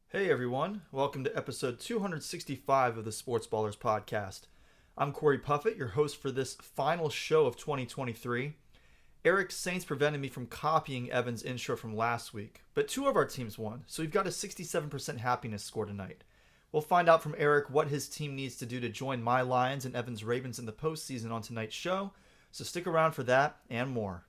Hey everyone, welcome to episode 265 of the Sports Ballers podcast. I'm Cory Puffett, your host for this final show of 2023. Eric's Saints prevented me from copying Evan's intro from last week, but two of our teams won, so we've got a 67% happiness score tonight. We'll find out from Eric what his team needs to do to join my Lions and Evan's Ravens in the postseason on tonight's show, so stick around for that and more.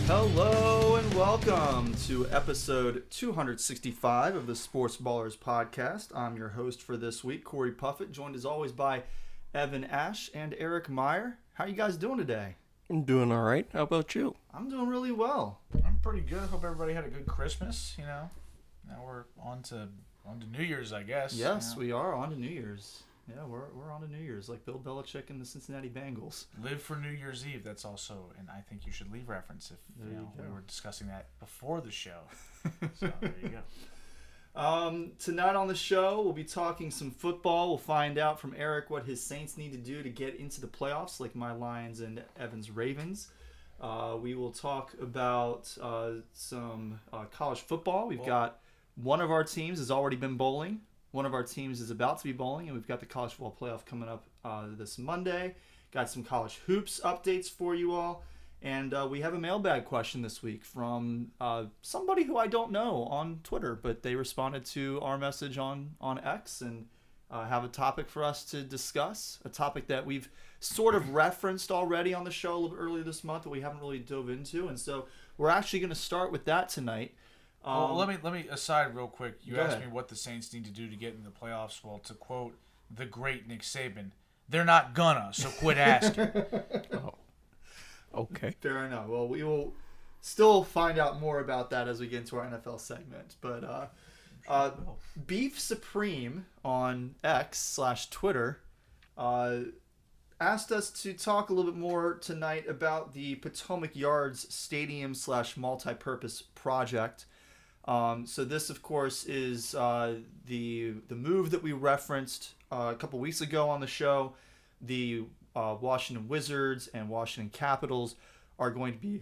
Hello and welcome to episode 265 of the Sports Ballers podcast. I'm your host for this week, Cory Puffett, joined as always by Evan Ash and Eric Meyer. How are you guys doing today? I'm doing all right. How about you? I'm doing really well. I'm pretty good. Hope everybody had a good Christmas, Now we're on to New Year's, I guess. Yes, we are on to New Year's. Yeah, we're on to New Year's, like Bill Belichick and the Cincinnati Bengals. Live for New Year's Eve. That's also, and I think you should leave reference if we were discussing that before the show. So there you go. Tonight on the show, we'll be talking some football. We'll find out from Eric what his Saints need to do to get into the playoffs, like my Lions and Evan's Ravens. We will talk about some college football. We've got one of our teams has already been bowling. One of our teams is about to be bowling, and we've got the college football playoff coming up this Monday. Got some college hoops updates for you all. And we have a mailbag question this week from somebody who I don't know on Twitter, but they responded to our message on X and have a topic for us to discuss, a topic that we've sort of referenced already on the show a little bit earlier this month that we haven't really dove into. And so we're actually going to start with that tonight. Well, let me aside real quick. You asked ahead. me what the Saints need to do to get in the playoffs. Well, to quote the great Nick Saban, they're not gonna, so quit asking. Oh, okay. Fair enough. Well, we will still find out more about that as we get into our NFL segment. But Beef Supreme on X/Twitter asked us to talk a little bit more tonight about the Potomac Yard's stadium/multi-purpose project. So this, of course, is the move that we referenced a couple weeks ago on the show. The Washington Wizards and Washington Capitals are going to be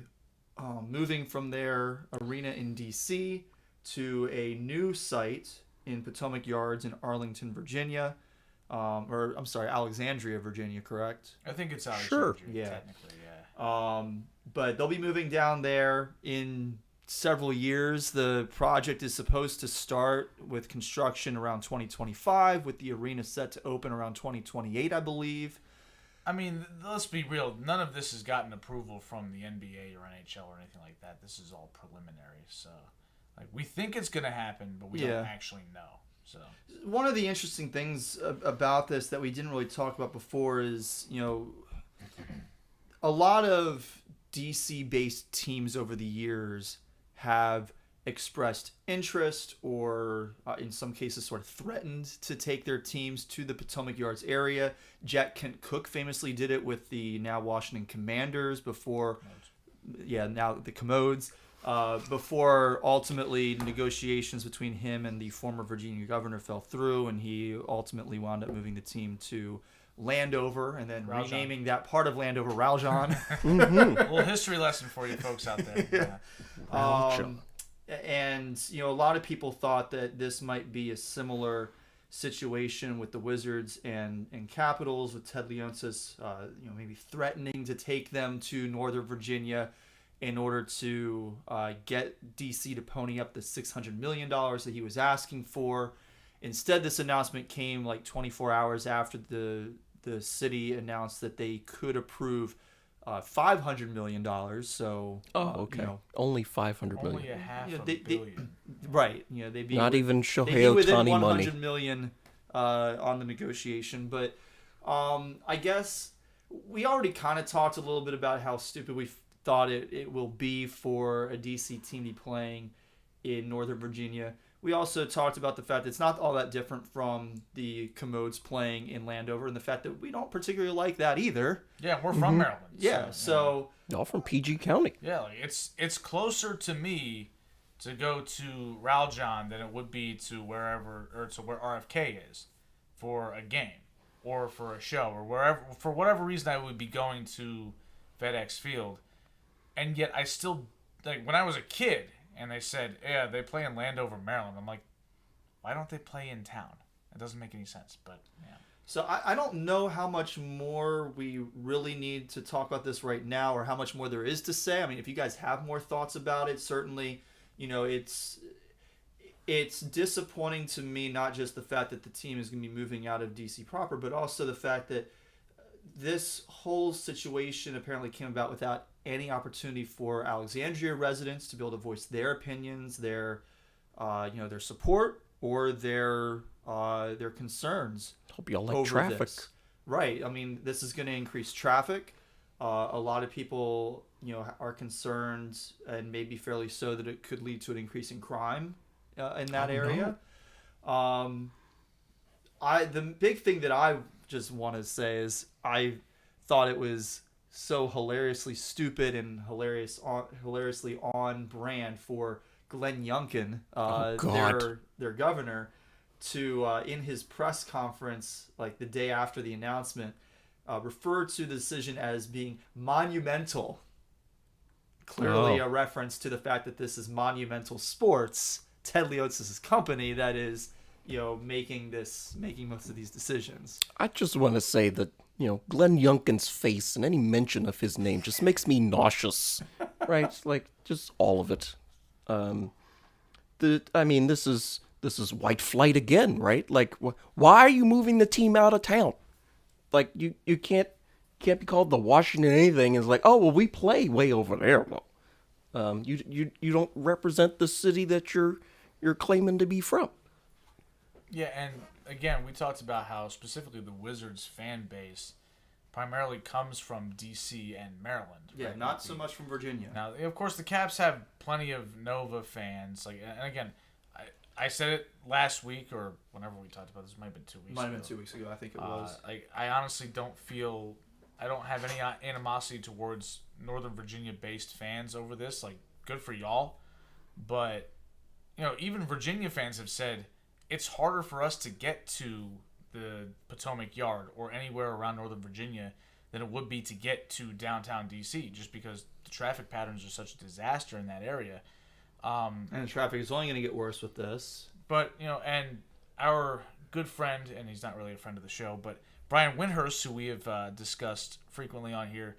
moving from their arena in D.C. to a new site in Potomac Yards in Arlington, Virginia. Alexandria, Virginia, correct? I think it's Alexandria, Sure. Yeah. technically, yeah. But they'll be moving down there in several years. The project is supposed to start with construction around 2025, with the arena set to open around 2028, I believe. I mean, let's be real. None of this has gotten approval from the NBA or NHL or anything like that. This is all preliminary. So, we think it's going to happen, but we don't actually know. So, one of the interesting things about this that we didn't really talk about before is, a lot of DC-based teams over the years have expressed interest or in some cases sort of threatened to take their teams to the Potomac Yards area. Jack Kent Cooke famously did it with the now Washington Commanders now the Commodes, before ultimately negotiations between him and the former Virginia governor fell through, and he ultimately wound up moving the team to Landover and then renaming that part of Landover Raljon. a little history lesson for you folks out there. Yeah. And a lot of people thought that this might be a similar situation with the Wizards and Capitals, with Ted Leonsis maybe threatening to take them to Northern Virginia in order to get DC to pony up the $600 million that he was asking for. Instead, this announcement came 24 hours after the city announced that they could approve $500 million. So, only $500 million. Only a half a billion. Right. They'd be Not even they'd be Shohei within Ohtani $100 money. million on the negotiation. But I guess we already kind of talked a little bit about how stupid we thought it will be for a DC team to be playing in Northern Virginia. We also talked about the fact that it's not all that different from the Commodes playing in Landover, and the fact that we don't particularly like that either. Yeah, we're from Maryland. Yeah, so Y'all from PG County. yeah, like it's closer to me to go to Raljon than it would be to wherever or to where RFK is for a game or for a show or wherever for whatever reason I would be going to FedEx Field, and yet I still like when I was a kid and they said yeah they play in Landover, Maryland. I'm like, why don't they play in town? It doesn't make any sense, but yeah. So I don't know how much more we really need to talk about this right now or how much more there is to say. I mean, if you guys have more thoughts about it, certainly, it's disappointing to me, not just the fact that the team is going to be moving out of DC proper, but also the fact that this whole situation apparently came about without any opportunity for Alexandria residents to be able to voice their opinions, their support or their concerns. Hope y'all like traffic. This. Right. I mean, this is going to increase traffic. A lot of people, are concerned, and maybe fairly so, that it could lead to an increase in crime in that area. No. The big thing that I just want to say is I thought it was so hilariously stupid and hilariously on brand for Glenn Youngkin, their governor, to in his press conference, like the day after the announcement, refer to the decision as being monumental. Clearly a reference to the fact that this is Monumental Sports, Ted Leotis' company, that is, making most of these decisions. I just want to say that, Glenn Youngkin's face and any mention of his name just makes me nauseous, right? Like, just all of it. This is white flight again, right? Like, why are you moving the team out of town? Like, you can't be called the Washington anything. It's like, oh well, we play way over there. Well, you don't represent the city that you're claiming to be from. Yeah, and again, we talked about how specifically the Wizards fan base primarily comes from D.C. and Maryland. Yeah, right? not so much from Virginia. Now, of course, the Caps have plenty of Nova fans. Like, and again, I said it last week or whenever we talked about this. Might have been 2 weeks. Might have been 2 weeks ago. I think it was. I honestly don't have any animosity towards Northern Virginia-based fans over this. Like, good for y'all, but even Virginia fans have said it's harder for us to get to the Potomac Yard or anywhere around Northern Virginia than it would be to get to downtown DC, just because the traffic patterns are such a disaster in that area. And the traffic is only going to get worse with this. But, and our good friend, and he's not really a friend of the show, but Brian Windhurst, who we have discussed frequently on here,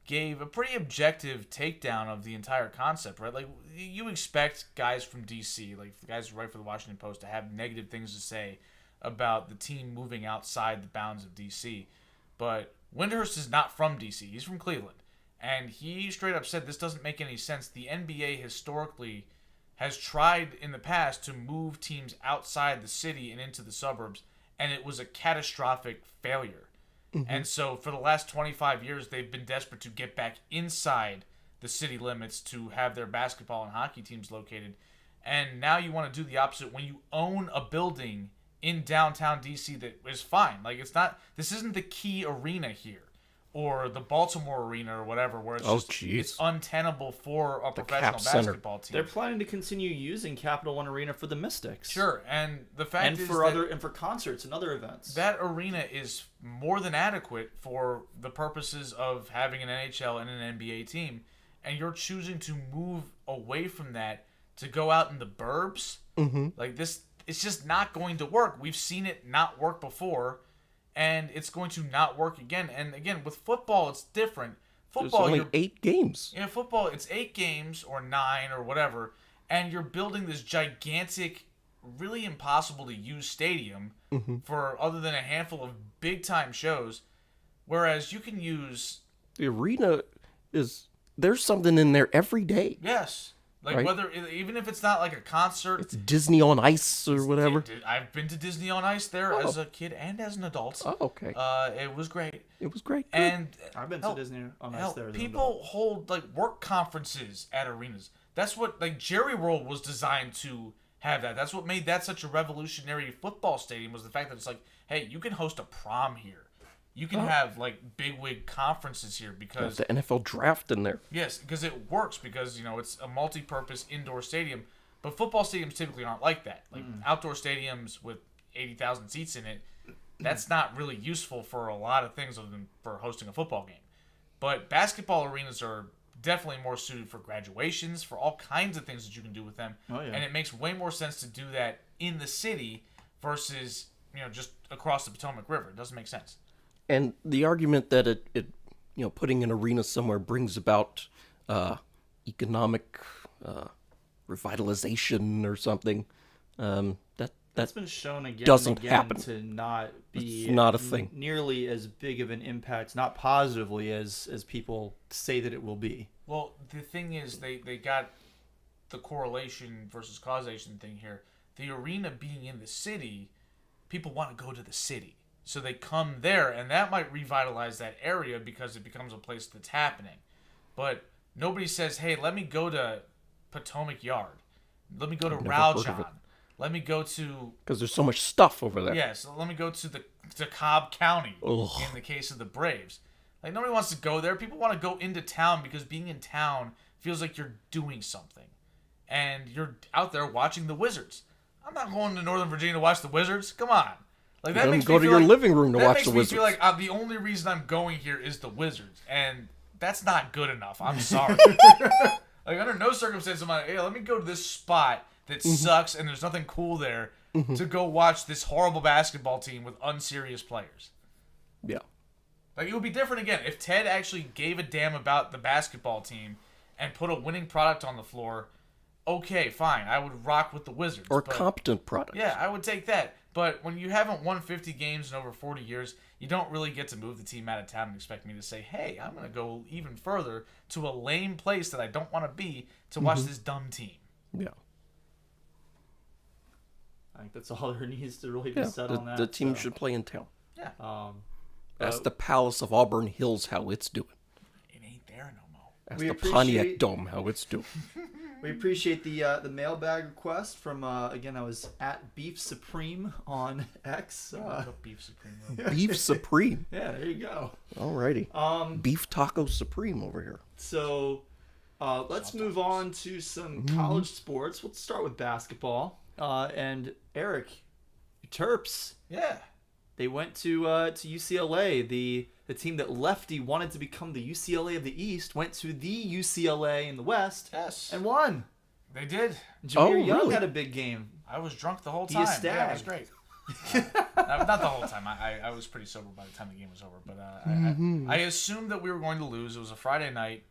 gave a pretty objective takedown of the entire concept, right? Like, you expect guys from DC, like the guys who write for the Washington Post, to have negative things to say about the team moving outside the bounds of DC. But Windhurst is not from DC. He's from Cleveland. And he straight up said this doesn't make any sense. The NBA historically has tried in the past to move teams outside the city and into the suburbs, and it was a catastrophic failure. Mm-hmm. And so for the last 25 years, they've been desperate to get back inside the city limits to have their basketball and hockey teams located. And now you want to do the opposite when you own a building in downtown DC that is fine. Like, this isn't the Key Arena here or the Baltimore Arena or whatever, where it's untenable for a professional basketball team. They're planning to continue using Capital One Arena for the Mystics. Sure, and the fact is for concerts and other events. That arena is more than adequate for the purposes of having an NHL and an NBA team, and you're choosing to move away from that to go out in the burbs. Mm-hmm. Like this, it's just not going to work. We've seen it not work before. And it's going to not work again. And again, with football, it's different. Football, there's only 8 games. Yeah, football, it's 8 games or 9 or whatever, and you're building this gigantic, really impossible to use stadium for other than a handful of big time shows. Whereas you can use the arena there's something in there every day. Yes. Like, right? Even if it's not like a concert. It's Disney on Ice or whatever. I've been to Disney on Ice there as a kid and as an adult. Oh, okay. It was great. It was great. And I've been to Disney on Ice there. People hold, like, work conferences at arenas. That's what, like, Jerry World was designed to have that. That's what made that such a revolutionary football stadium, was the fact that it's like, hey, you can host a prom here. You can have, like, bigwig conferences here because... the NFL draft in there. Yes, because it works because, it's a multi-purpose indoor stadium. But football stadiums typically aren't like that. Like, outdoor stadiums with 80,000 seats in it, that's not really useful for a lot of things other than for hosting a football game. But basketball arenas are definitely more suited for graduations, for all kinds of things that you can do with them. Oh, yeah. And it makes way more sense to do that in the city versus, just across the Potomac River. It doesn't make sense. And the argument that it putting an arena somewhere brings about economic revitalization or something, that's been shown again doesn't and again happen. to not be It's not a thing. Nearly as big of an impact, not positively as people say that it will be. Well, the thing is, they got the correlation versus causation thing here. The arena being in the city, people want to go to the city. So they come there, and that might revitalize that area because it becomes a place that's happening. But nobody says, hey, let me go to Potomac Yard. Let me go to Raljon. Let me go to... Because there's so much stuff over there. Yes, let me go to Cobb County Ugh. in the case of the Braves. Like, nobody wants to go there. People want to go into town because being in town feels like you're doing something. And you're out there watching the Wizards. I'm not going to Northern Virginia to watch the Wizards. Come on. Like, that makes me go to feel your like, living room to that watch makes the me Wizards. feel like the only reason I'm going here is the Wizards. And that's not good enough. I'm sorry. Like, under no circumstance am I, hey, let me go to this spot that sucks and there's nothing cool there to go watch this horrible basketball team with unserious players. Yeah. Like, it would be different again if Ted actually gave a damn about the basketball team and put a winning product on the floor. Okay, fine. I would rock with the Wizards. Or competent product. Yeah, I would take that. But when you haven't won 50 games in over 40 years, you don't really get to move the team out of town and expect me to say, hey, I'm going to go even further to a lame place that I don't want to be to watch this dumb team. Yeah. I think that's all there needs to really be said on that. The team should play in town. Yeah. Ask the Palace of Auburn Hills how it's doing. It ain't there no more. Ask We the appreciate- Pontiac Dome how it's doing. We appreciate the mailbag request from again, I was at Beef Supreme on X. Beef Supreme. Beef Supreme. Yeah, there you go. Alrighty. Beef Taco Supreme over here. So let's move on to some college sports. Let's start with basketball. And Eric, Terps. Yeah. They went to UCLA. The team that Lefty wanted to become the UCLA of the East went to the UCLA in the West. Yes. And won. They did. Jameer Young really? had a big game. I was drunk the whole He time. is Yeah, it was stag. great. Not the whole time. I was pretty sober by the time the game was over. But I assumed that we were going to lose. It was a Friday night,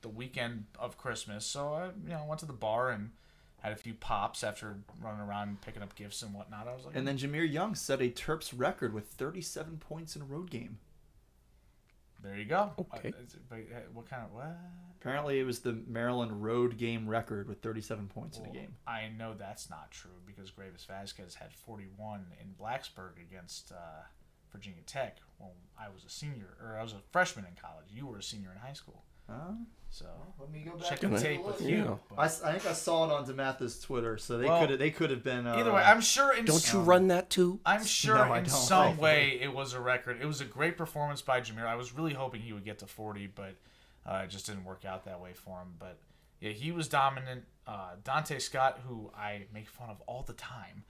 the weekend of Christmas. So I went to the bar and had a few pops after running around picking up gifts and whatnot. I was like, And then Jameer Young set a Terps record with 37 points in a road game. there you go. Okay. What kind of what? Apparently, it was the Maryland road game record with 37 points in a game. I know that's not true because Gravis Vasquez had 41 in Blacksburg against Virginia Tech when I was a freshman in college. You were a senior in high school. So Let me go back check and the take tape a with look. you. I think I saw it on DeMatha's Twitter, so they could have been. Either way, I'm sure in Don't you run that too? I'm sure No, I in don't, some thankfully. way it was a record. It was a great performance by Jameer. I was really hoping he would get to 40, but it just didn't work out that way for him. But yeah, he was dominant. Dante Scott, who I make fun of all the time,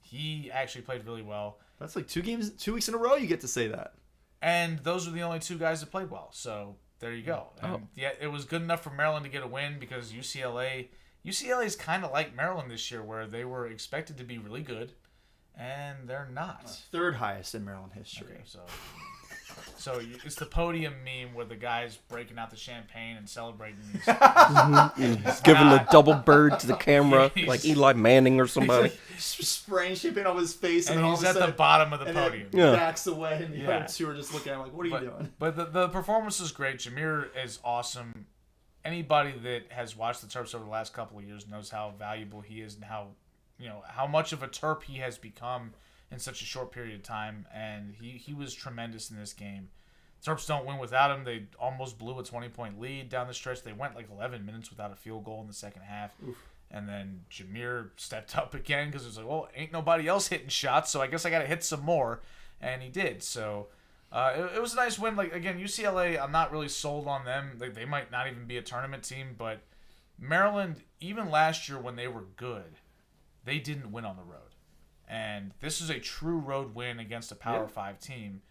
he actually played really well. That's like 2 weeks in a row you get to say that. And those were the only 2 guys that played well. So there you go. And yeah, it was good enough for Maryland to get a win because UCLA is kind of like Maryland this year where they were expected to be really good and they're not. 3rd highest in Maryland history. Okay, so it's the podium meme where the guy's breaking out the champagne and celebrating these. Giving the double bird to the camera He's- like Eli Manning or somebody. Spraying champagne on his face, and, And then all he's of a at the sudden, bottom of the and podium. then Yeah. backs away, and the Yeah. other 2 are just looking at him like, "What are you doing?" But the performance was great. Jameer is awesome. Anybody that has watched the Terps over the last couple of years knows how valuable he is and how much of a Terp he has become in such a short period of time. And he was tremendous in this game. Terps don't win without him. They almost blew a 20-point lead down the stretch. They went like 11 minutes without a field goal in the second half. Oof. And then Jameer stepped up again because it was like, well, ain't nobody else hitting shots, so I guess I got to hit some more. And he did. So it was a nice win. Like, again, UCLA, I'm not really sold on them. Like, they might not even be a tournament team, but Maryland, even last year when they were good, they didn't win on the road. And this is a true road win against a Power 5 team.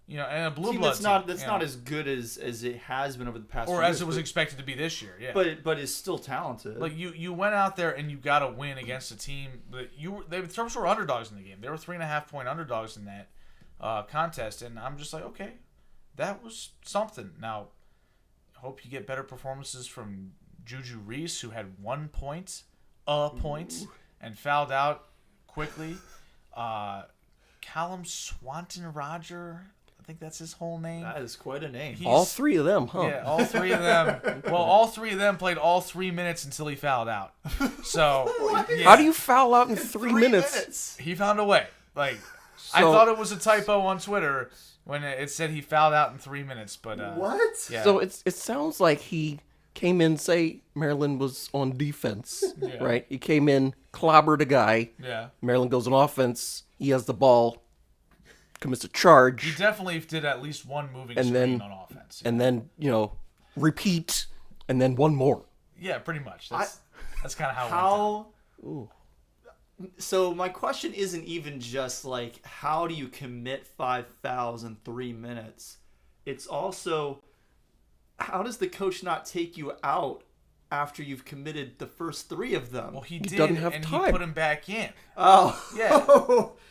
You know, and a blue blood team. That's not as good as it has been over the past or few as years, it was expected to be this year. Yeah, but it's still talented. Like you went out there and you got to win against a team that the Terps were underdogs in the game. They were 3.5-point underdogs in that contest, and I'm just like, okay, that was something. Now, I hope you get better performances from Juju Reese, who had 1 point, and fouled out quickly. Callum Swanton Roger, I think that's his whole name. That is quite a name. All three of them, huh? Yeah, all three of them. Well, all three of them played all 3 minutes until he fouled out. So, yeah. How do you foul out in 3 minutes? He found a way. Like, I thought it was a typo on Twitter when it said he fouled out in 3 minutes, but what? Yeah. So it sounds like he came in, say Maryland was on defense, right? He came in, clobbered a guy. Yeah. Maryland goes on offense. He has the ball, commits a charge. He definitely did at least one moving screen on offense. And then, repeat, and then one more. Yeah, pretty much. That's kind of how it went down. So my question isn't even just like, how do you commit 5 fouls in 3 minutes? It's also, how does the coach not take you out after you've committed the first 3 of them? Well, he did, doesn't have and time. he put him back in. Oh. Yeah.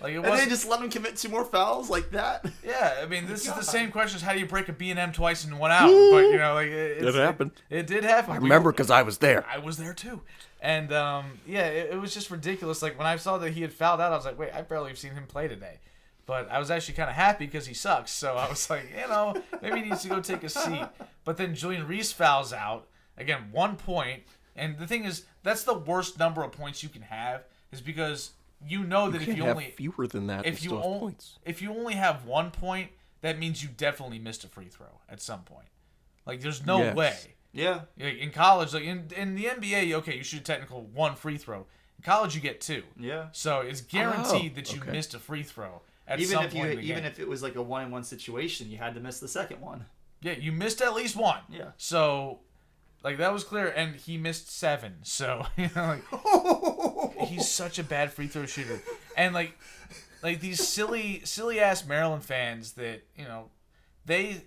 Like and they just let him commit 2 more fouls like that? Yeah, I mean, this is the same question as how do you break a B&M twice in 1 hour? But, It happened. It did happen. I remember because I was there. I was there, too. And, it was just ridiculous. Like, when I saw that he had fouled out, I was like, wait, I barely have seen him play today. But I was actually kind of happy because he sucks. So I was like, maybe he needs to go take a seat. But then Julian Reese fouls out. Again, 1 point. And the thing is, that's the worst number of points you can have, is because that if you have only fewer than that, if you points. If you only have 1 point, that means you definitely missed a free throw at some point. Like, there's no way. Yeah. In college, like in the NBA, okay, you shoot a technical 1 free throw. In college, you get 2. Yeah. So it's guaranteed that you missed a free throw at some point in the game. Even if it was like a 1-on-1 situation, you had to miss the second one. Yeah, you missed at least 1. Yeah. So, like, that was clear, and he missed 7. So, he's such a bad free throw shooter. And like these silly ass Maryland fans that,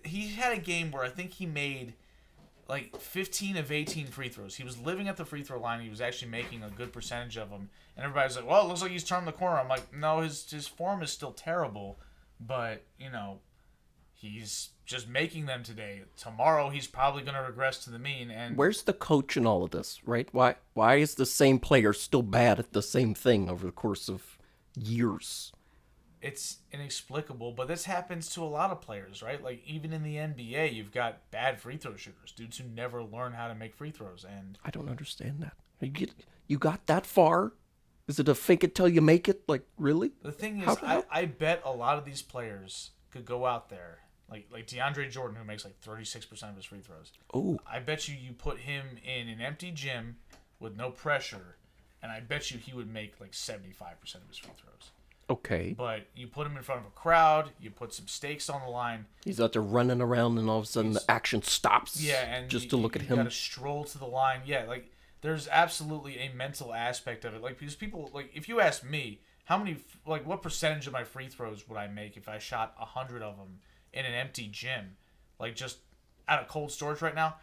he had a game where I think he made like 15 of 18 free throws. He was living at the free throw line. He was actually making a good percentage of them. And everybody's like, well, it looks like he's turned the corner. I'm like, no, his form is still terrible, but, he's just making them today. Tomorrow, he's probably going to regress to the mean. And where's the coach in all of this, right? Why is the same player still bad at the same thing over the course of years? It's inexplicable, but this happens to a lot of players, right? Like, even in the NBA, you've got bad free throw shooters, dudes who never learn how to make free throws. And I don't understand that. You got that far? Is it a fake it till you make it? Like, really? The thing is, I bet a lot of these players could go out there, like DeAndre Jordan, who makes like 36% of his free throws. Oh. I bet you put him in an empty gym with no pressure, and I bet you he would make like 75% of his free throws. Okay. But you put him in front of a crowd, you put some stakes on the line. He's out there running around, and all of a sudden the action stops. Yeah, and just to look at him. You got to stroll to the line. Yeah, like there's absolutely a mental aspect of it. Like, because people, like, if you ask me, what percentage of my free throws would I make if I shot 100 of them in an empty gym, like just out of cold storage right now?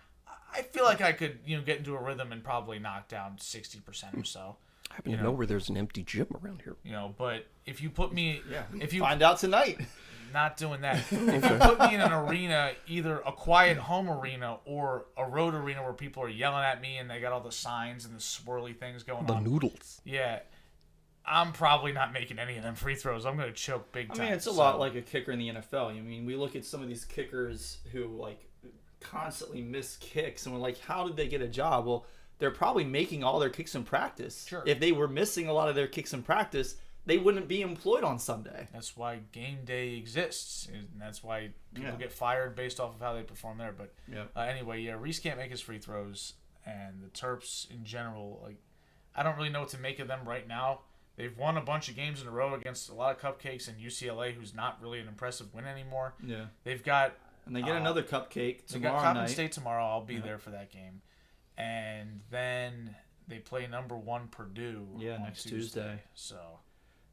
I feel like I could, get into a rhythm and probably knock down 60% or so. I happen to know where there's an empty gym around here. But if you put me, if you find out tonight, not doing that. If you put me in an arena, either a quiet home arena or a road arena where people are yelling at me and they got all the signs and the swirly things going on. The noodles. Yeah. I'm probably not making any of them free throws. I'm going to choke big time. I mean, it's a lot like a kicker in the NFL. I mean, we look at some of these kickers who, like, constantly miss kicks, and we're like, how did they get a job? Well, they're probably making all their kicks in practice. Sure. If they were missing a lot of their kicks in practice, they wouldn't be employed on Sunday. That's why game day exists, and that's why people get fired based off of how they perform there. But anyway, Reese can't make his free throws, and the Terps in general, like, I don't really know what to make of them right now. They've won a bunch of games in a row against a lot of cupcakes and UCLA, who's not really an impressive win anymore. Yeah. They've got... And they get another cupcake tomorrow night. They got Coppin State tomorrow. I'll be there for that game. And then they play number 1 Purdue next Tuesday. So...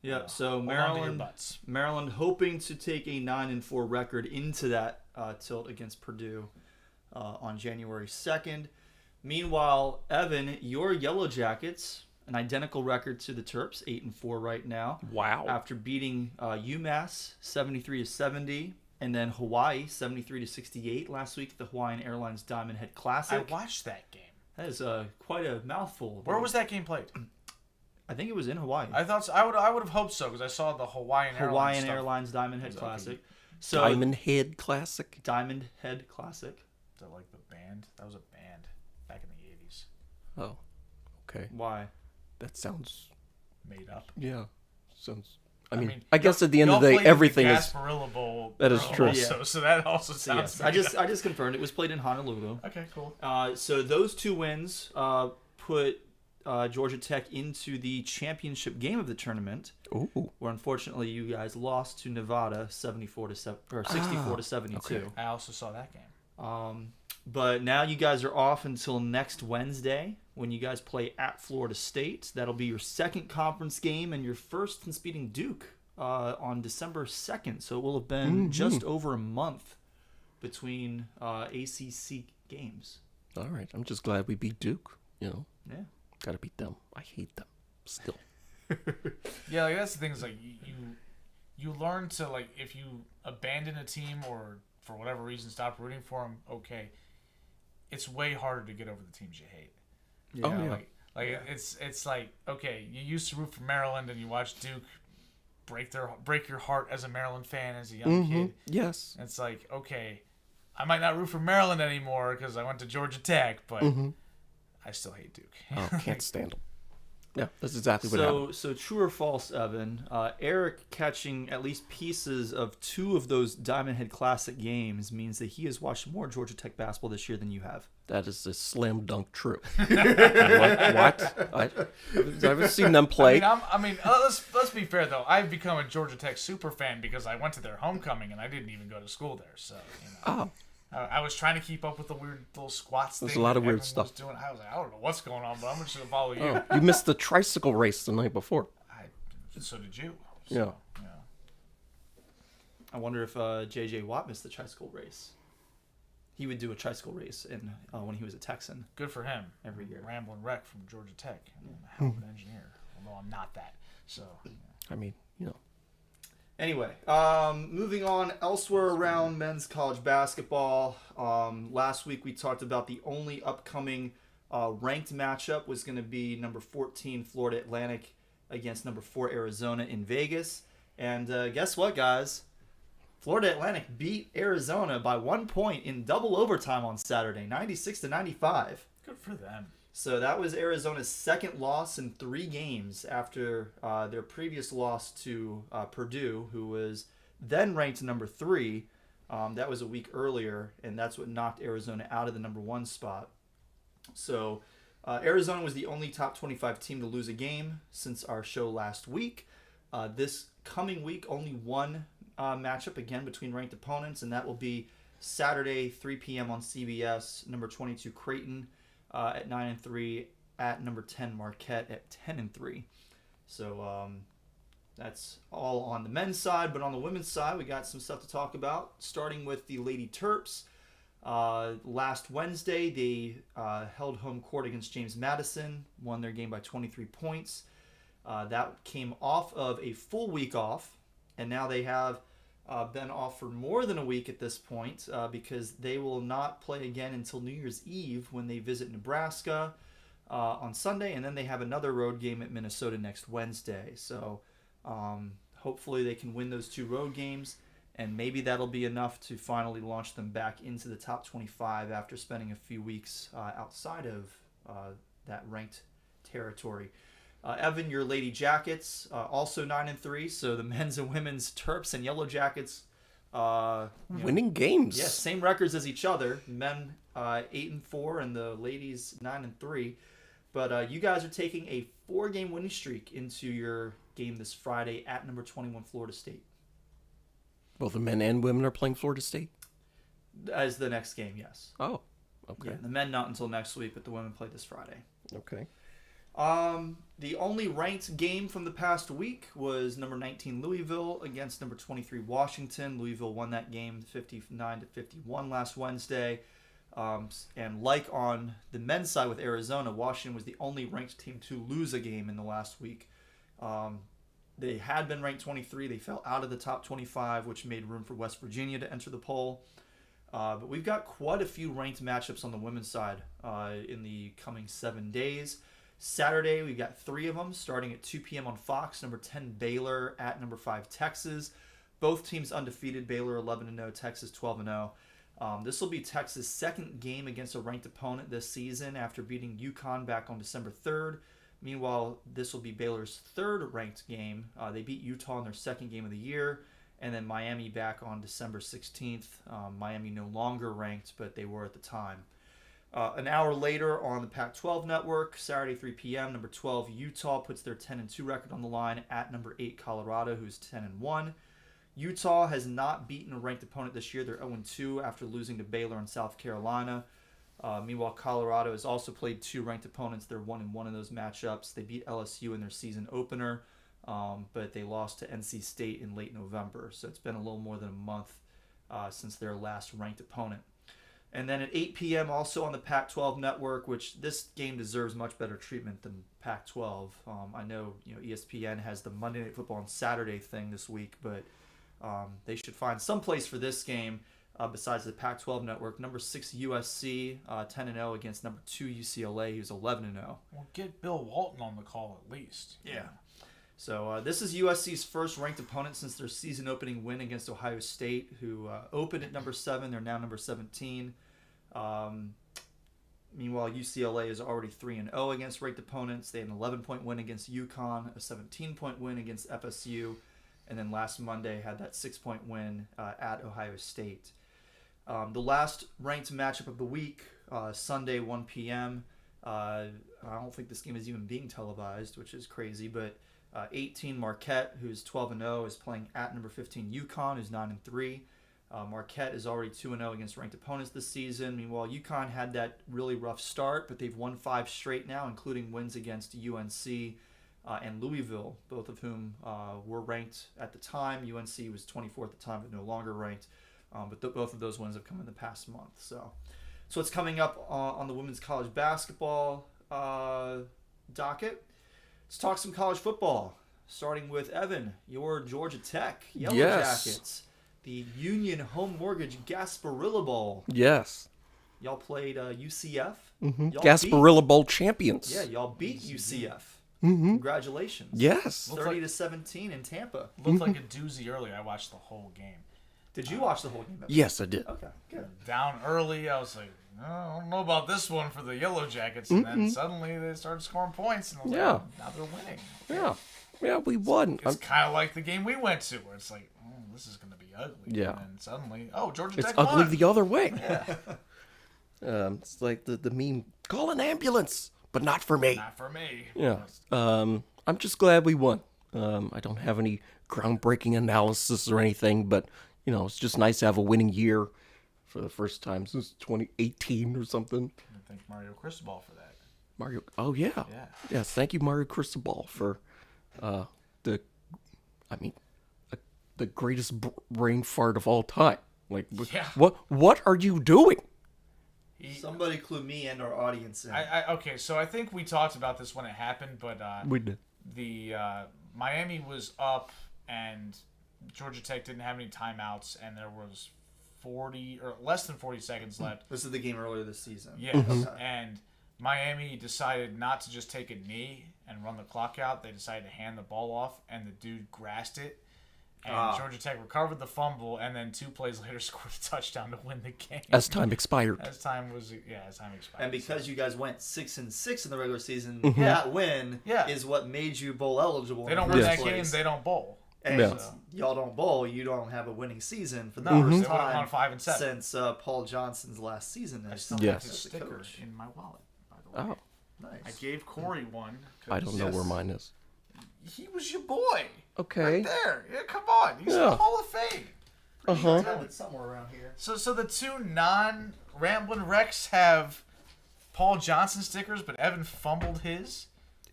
Yeah, so Maryland hoping to take a 9-4 record into that tilt against Purdue on January 2nd. Meanwhile, Evan, your Yellow Jackets, an identical record to the Terps, 8-4 right now. Wow! After beating UMass 73-70, and then Hawaii 73-68 last week at the Hawaiian Airlines Diamond Head Classic. I watched that game. That is quite a mouthful. Where was that game played? I think it was in Hawaii. I thought so. I would have hoped so because I saw the Hawaiian Airlines Diamond Head Classic. So Diamond Head Classic. Diamond Head Classic. Is that like the band? That was a band back in the 80s. Oh, okay. Why? That sounds made up. Yeah, sounds. I mean, I guess at the end of the day, everything is. Bowl that is true. Also, so that also sounds. I just confirmed it was played in Honolulu. Okay, cool. So those 2 wins put Georgia Tech into the championship game of the tournament. Ooh. Where unfortunately you guys lost to Nevada 64-72. Okay. I also saw that game. But now you guys are off until next Wednesday when you guys play at Florida State. That'll be your second conference game and your first since beating Duke on December 2nd. So it will have been just over a month between ACC games. All right. I'm just glad we beat Duke, Yeah. Gotta beat them. I hate them still. Yeah, like that's the thing is like you learn to, like, if you abandon a team or for whatever reason stop rooting for them, okay, it's way harder to get over the teams you hate. Like it's like, okay, you used to root for Maryland and you watch Duke break your heart as a Maryland fan as a young kid. Yes. And it's like, okay, I might not root for Maryland anymore because I went to Georgia Tech, but I still hate Duke. Oh, can't stand them. Yeah, that's exactly what happened. So true or false, Evan? Eric catching at least pieces of 2 of those Diamond Head Classic games means that he has watched more Georgia Tech basketball this year than you have. That is a slam dunk true. What? I haven't seen them play. Let's be fair though. I've become a Georgia Tech super fan because I went to their homecoming and I didn't even go to school there. So Oh. I was trying to keep up with the weird little squats. There's a lot of weird stuff. I was like, I don't know what's going on, but I'm just gonna follow you. Oh, you missed the tricycle race the night before. So did you? Yeah. I wonder if J.J. Watt missed the tricycle race. He would do a tricycle race when he was a Texan. Good for him. Every year. Rambling wreck from Georgia Tech. I'm a hell of an engineer, although I'm not that. So. I mean, Anyway, moving on elsewhere around men's college basketball. Last week we talked about the only upcoming ranked matchup was going to be number 14 Florida Atlantic against number 4 Arizona in Vegas. And guess what, guys? Florida Atlantic beat Arizona by 1 point in double overtime on Saturday, 96-95. Good for them. So that was Arizona's second loss in 3 games after their previous loss to Purdue, who was then ranked number 3. That was a week earlier, and that's what knocked Arizona out of the number 1 spot. So Arizona was the only top 25 team to lose a game since our show last week. This coming week, only one matchup again between ranked opponents, and that will be Saturday, 3 p.m. on CBS, number 22 Creighton at 9-3 at number 10 Marquette at 10-3. So that's all on the men's side, but on the women's side, we got some stuff to talk about. Starting with the Lady Terps. Last Wednesday, they held home court against James Madison, won their game by 23 points. That came off of a full week off, and now they have been off for more than a week at this point because they will not play again until New Year's Eve when they visit Nebraska on Sunday, and then they have another road game at Minnesota next Wednesday. So hopefully they can win those 2 road games, and maybe that'll be enough to finally launch them back into the top 25 after spending a few weeks outside of that ranked territory. Evan, your Lady Jackets, also 9-3. So the men's and women's Terps and Yellow Jackets, winning games. yeah, same records as each other. Men 8-4 and the ladies 9-3. But you guys are taking a 4-game winning streak into your game this Friday at number 21 Florida State. Both the men and women are playing Florida State? As the next game, yes. Oh, okay. Yeah, the men not until next week, but the women play this Friday. Okay. The only ranked game from the past week was number 19 Louisville against number 23 Washington. Louisville won that game 59-51 last Wednesday. And like on the men's side with Arizona, Washington was the only ranked team to lose a game in the last week. They had been ranked 23. They fell out of the top 25, which made room for West Virginia to enter the poll. But we've got quite a few ranked matchups on the women's side in the coming 7 days. Saturday, we've got 3 of them starting at 2 p.m. on Fox. Number 10, Baylor at number 5, Texas. Both teams undefeated. Baylor 11-0, Texas 12-0. This will be Texas' second game against a ranked opponent this season after beating UConn back on December 3rd. Meanwhile, this will be Baylor's third ranked game. They beat Utah in their second game of the year, and then Miami back on December 16th. Miami no longer ranked, but they were at the time. An hour later on the Pac-12 network, Saturday 3 p.m., number 12 Utah puts their 10-2 record on the line at number 8 Colorado, who's 10-1. Utah has not beaten a ranked opponent this year. They're 0-2 after losing to Baylor and South Carolina. Meanwhile, Colorado has also played 2 ranked opponents. They're 1-1 in those matchups. They beat LSU in their season opener, but they lost to NC State in late November. So it's been a little more than a month since their last ranked opponent. And then at 8 p.m. also on the Pac-12 network, which this game deserves much better treatment than Pac-12. I know ESPN has the Monday Night Football on Saturday thing this week, but they should find some place for this game besides the Pac-12 network. Number 6 USC 10-0 against number 2 UCLA, who's 11-0. Well, get Bill Walton on the call at least. Yeah. So this is USC's first ranked opponent since their season opening win against Ohio State, who opened at number 7. They're now number 17. Meanwhile, UCLA is already 3-0 against ranked opponents. They had an 11-point win against UConn, a 17-point win against FSU, and then last Monday had that 6-point win at Ohio State. The last ranked matchup of the week, Sunday 1 p.m. I don't think this game is even being televised, which is crazy, but 18 Marquette, who's 12-0, is playing at number 15 UConn, who's 9-3. Marquette is already 2-0 against ranked opponents this season. Meanwhile, UConn had that really rough start, but they've won 5 straight now, including wins against UNC and Louisville, both of whom were ranked at the time. UNC was 24 at the time, but no longer ranked. But both of those wins have come in the past month. So what's coming up on the women's college basketball docket? Let's talk some college football, starting with Evan, your Georgia Tech Yellow Jackets. The Union Home Mortgage Gasparilla Bowl. Yes. Y'all played UCF. Mm-hmm. Gasparilla Bowl champions. Yeah, y'all beat UCF. Mm-hmm. Congratulations. Yes. 30-17 in Tampa. Looked like a doozy earlier. I watched the whole game. Did you watch the whole game? Yes, I did. Okay, good. Down early, I was like, I don't know about this one for the Yellow Jackets. And then suddenly they started scoring points. And I was like, now they're winning. Yeah. Yeah, we won. It's kind of like the game we went to, where it's like, this is going to be ugly. Yeah. And then suddenly, Georgia It's Tech ugly won. the other way. Yeah. It's like the meme, call an ambulance, but not for me. Not for me. Yeah. I'm just glad we won. I don't have any groundbreaking analysis or anything, but, it's just nice to have a winning year for the first time since 2018 or something. I thank Mario Cristobal for that. Mario, oh yeah. Yeah. Yes, thank you, Mario Cristobal, for the greatest brain fart of all time. Like, what are you doing? Somebody clue me and our audience in. Okay, so I think we talked about this when it happened, but We did. the Miami was up and Georgia Tech didn't have any timeouts, and there was 40 or less than 40 seconds left. This is the game earlier this season. Yes, and Miami decided not to just take a knee and run the clock out. They decided to hand the ball off, and the dude grasped it And Georgia Tech recovered the fumble, and then 2 plays later scored a touchdown to win the game. As time expired. As time expired. And because you guys went 6-6 in the regular season, Mm-hmm. that win is what made you bowl eligible. They don't win that game, they don't bowl. And y'all don't bowl, you don't have a winning season for the first time 5-7 since Paul Johnson's last season. I still have his sticker in my wallet, by the way. Nice. I gave Cory one. I don't know where mine is. He was your boy. Okay. Right there. Yeah, come on. He's in the Hall of Fame. I have it somewhere around here. So the 2 non-Ramblin' Rex have Paul Johnson stickers, but Evan fumbled his.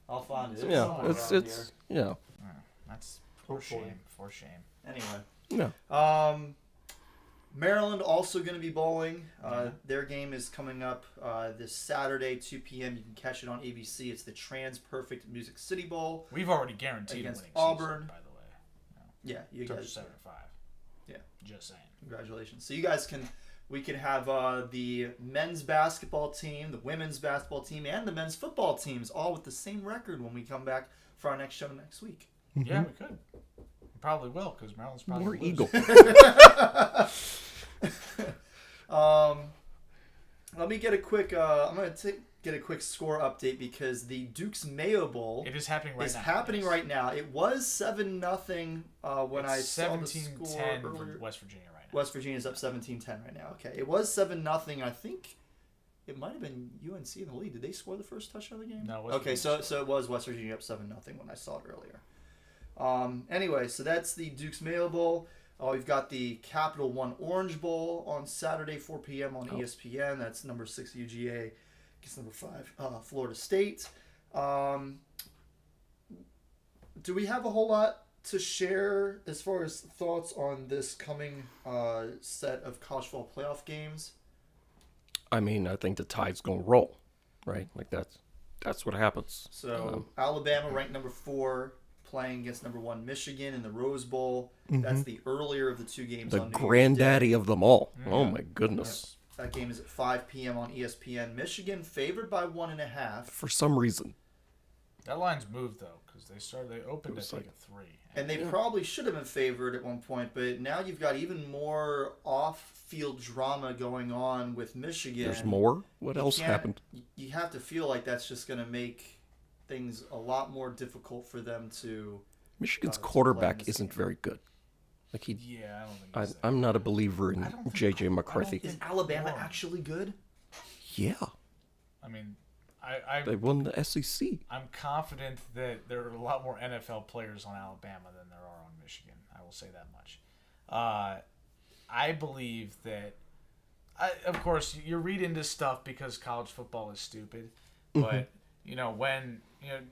I'll find it. Yeah, it's That's for shame. Anyway. Yeah. Maryland also going to be bowling. Their game is coming up this Saturday, 2 p.m. You can catch it on ABC. It's the Trans Perfect Music City Bowl. We've already guaranteed against winning Auburn. season, by the way. Yeah, you guys. 7-5. Yeah, just saying. Congratulations. So you guys we can have the men's basketball team, the women's basketball team, and the men's football teams all with the same record when we come back for our next show next week. Yeah, we could. We probably will, because Maryland's probably More lose. Eagle. Let me get a quick. I'm gonna get a quick score update because the Duke's Mayo Bowl. It is happening right now. It's happening right now. It was 7-0 when I saw the 17-10 score earlier. for West Virginia right now. West Virginia's up 17-10 right now. Okay, it was 7-0. I think it might have been UNC in the lead. Did they score the first touchdown of the game? No. Okay, so it was West Virginia up 7-0 when I saw it earlier. Anyway, so that's the Duke's Mayo Bowl. We've got the Capital One Orange Bowl on Saturday, 4 p.m. on ESPN. That's number 6 UGA against number 5 Florida State. Do we have a whole lot to share as far as thoughts on this coming set of college football playoff games? I mean, I think the tide's gonna roll, right? Like that's what happens. So Alabama ranked number 4. Playing against number 1 Michigan in the Rose Bowl. That's the earlier of the 2 games. The on New Year's granddaddy Day. of them all. Oh my goodness! That game is at 5 p.m. on ESPN. Michigan favored by 1.5. For some reason, That line's moved, though, because they opened at like a 3. And they probably should have been favored at one point, but now you've got even more off-field drama going on with Michigan. there's more. What else happened? You have to feel like that's just going to make things a lot more difficult for them to. Michigan's to play in quarterback this isn't game. very good. Like Yeah, I don't think he's I'm not a believer in J.J. McCarthy. Is Alabama actually good? Yeah, I mean, they won the SEC. I'm confident that there are a lot more NFL players on Alabama than there are on Michigan. I will say that much. I believe that, of course, you read into stuff because college football is stupid. But, when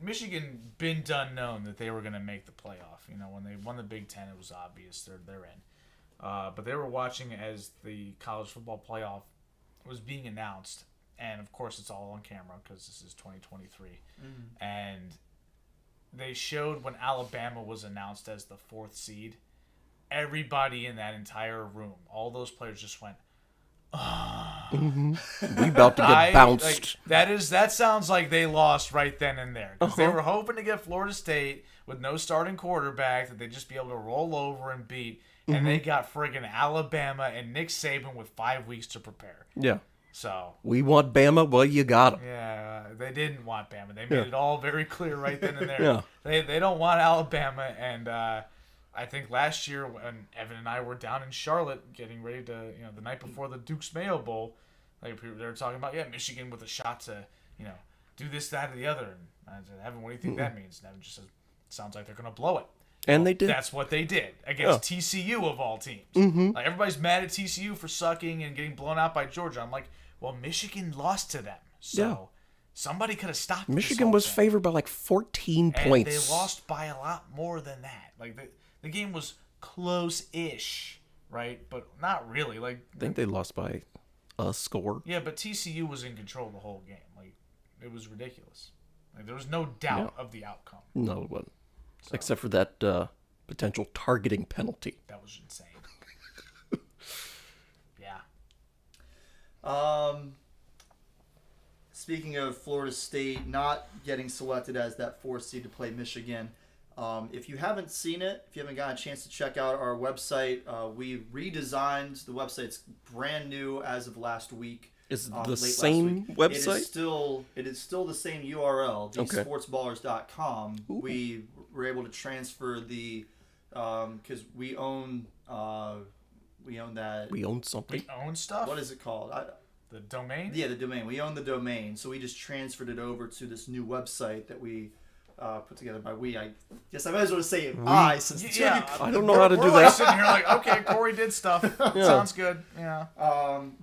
Michigan been done known that they were going to make the playoff. When they won the Big Ten, it was obvious they're in. But they were watching as the college football playoff was being announced. And, of course, it's all on camera because this is 2023. And they showed when Alabama was announced as the 4th seed, everybody in that entire room, all those players just went, We about to get bounced. That sounds like they lost right then and there. Because they were hoping to get Florida State with no starting quarterback that they'd just be able to roll over and beat. And they got friggin' Alabama and Nick Saban with 5 weeks to prepare. Yeah. So We want Bama. Well, you got him. yeah, they didn't want Bama. They made it all very clear right then and there. Yeah. They don't want Alabama. And I think last year when Evan and I were down in Charlotte getting ready to, the night before the Duke's Mayo Bowl, they were talking about, Michigan with a shot to, do this, that, or the other. And I said, Evan, what do you think that means? And Evan just says, sounds like they're going to blow it. And they did. That's what they did against TCU of all teams. Like everybody's mad at TCU for sucking and getting blown out by Georgia. I'm like, well, Michigan lost to them, so somebody could have stopped. Michigan was favored by like 14 and points. they lost by a lot more than that. Like the game was close-ish, right? But not really. Like I think they lost by a score. yeah, but TCU was in control the whole game. Like it was ridiculous. Like there was no doubt of the outcome. No, it wasn't. Except for that potential targeting penalty. That was insane. Speaking of Florida State not getting selected as that 4th seed to play Michigan, If you haven't seen it, if you haven't gotten a chance to check out our website, we redesigned the website. It's brand new as of last week. Is it the late same last week. website? It is still the same URL, Okay. thesportsballers.com. Ooh. We were able to transfer the because we own that. We own something. We own stuff. What is it called? The domain? Yeah, the domain. We own the domain, so we just transferred it over to this new website that we put together by we. I guess I might as well say it I, since the two of you. I don't know how to do We're that. sitting here like, okay, Cory did stuff. Sounds good. Yeah.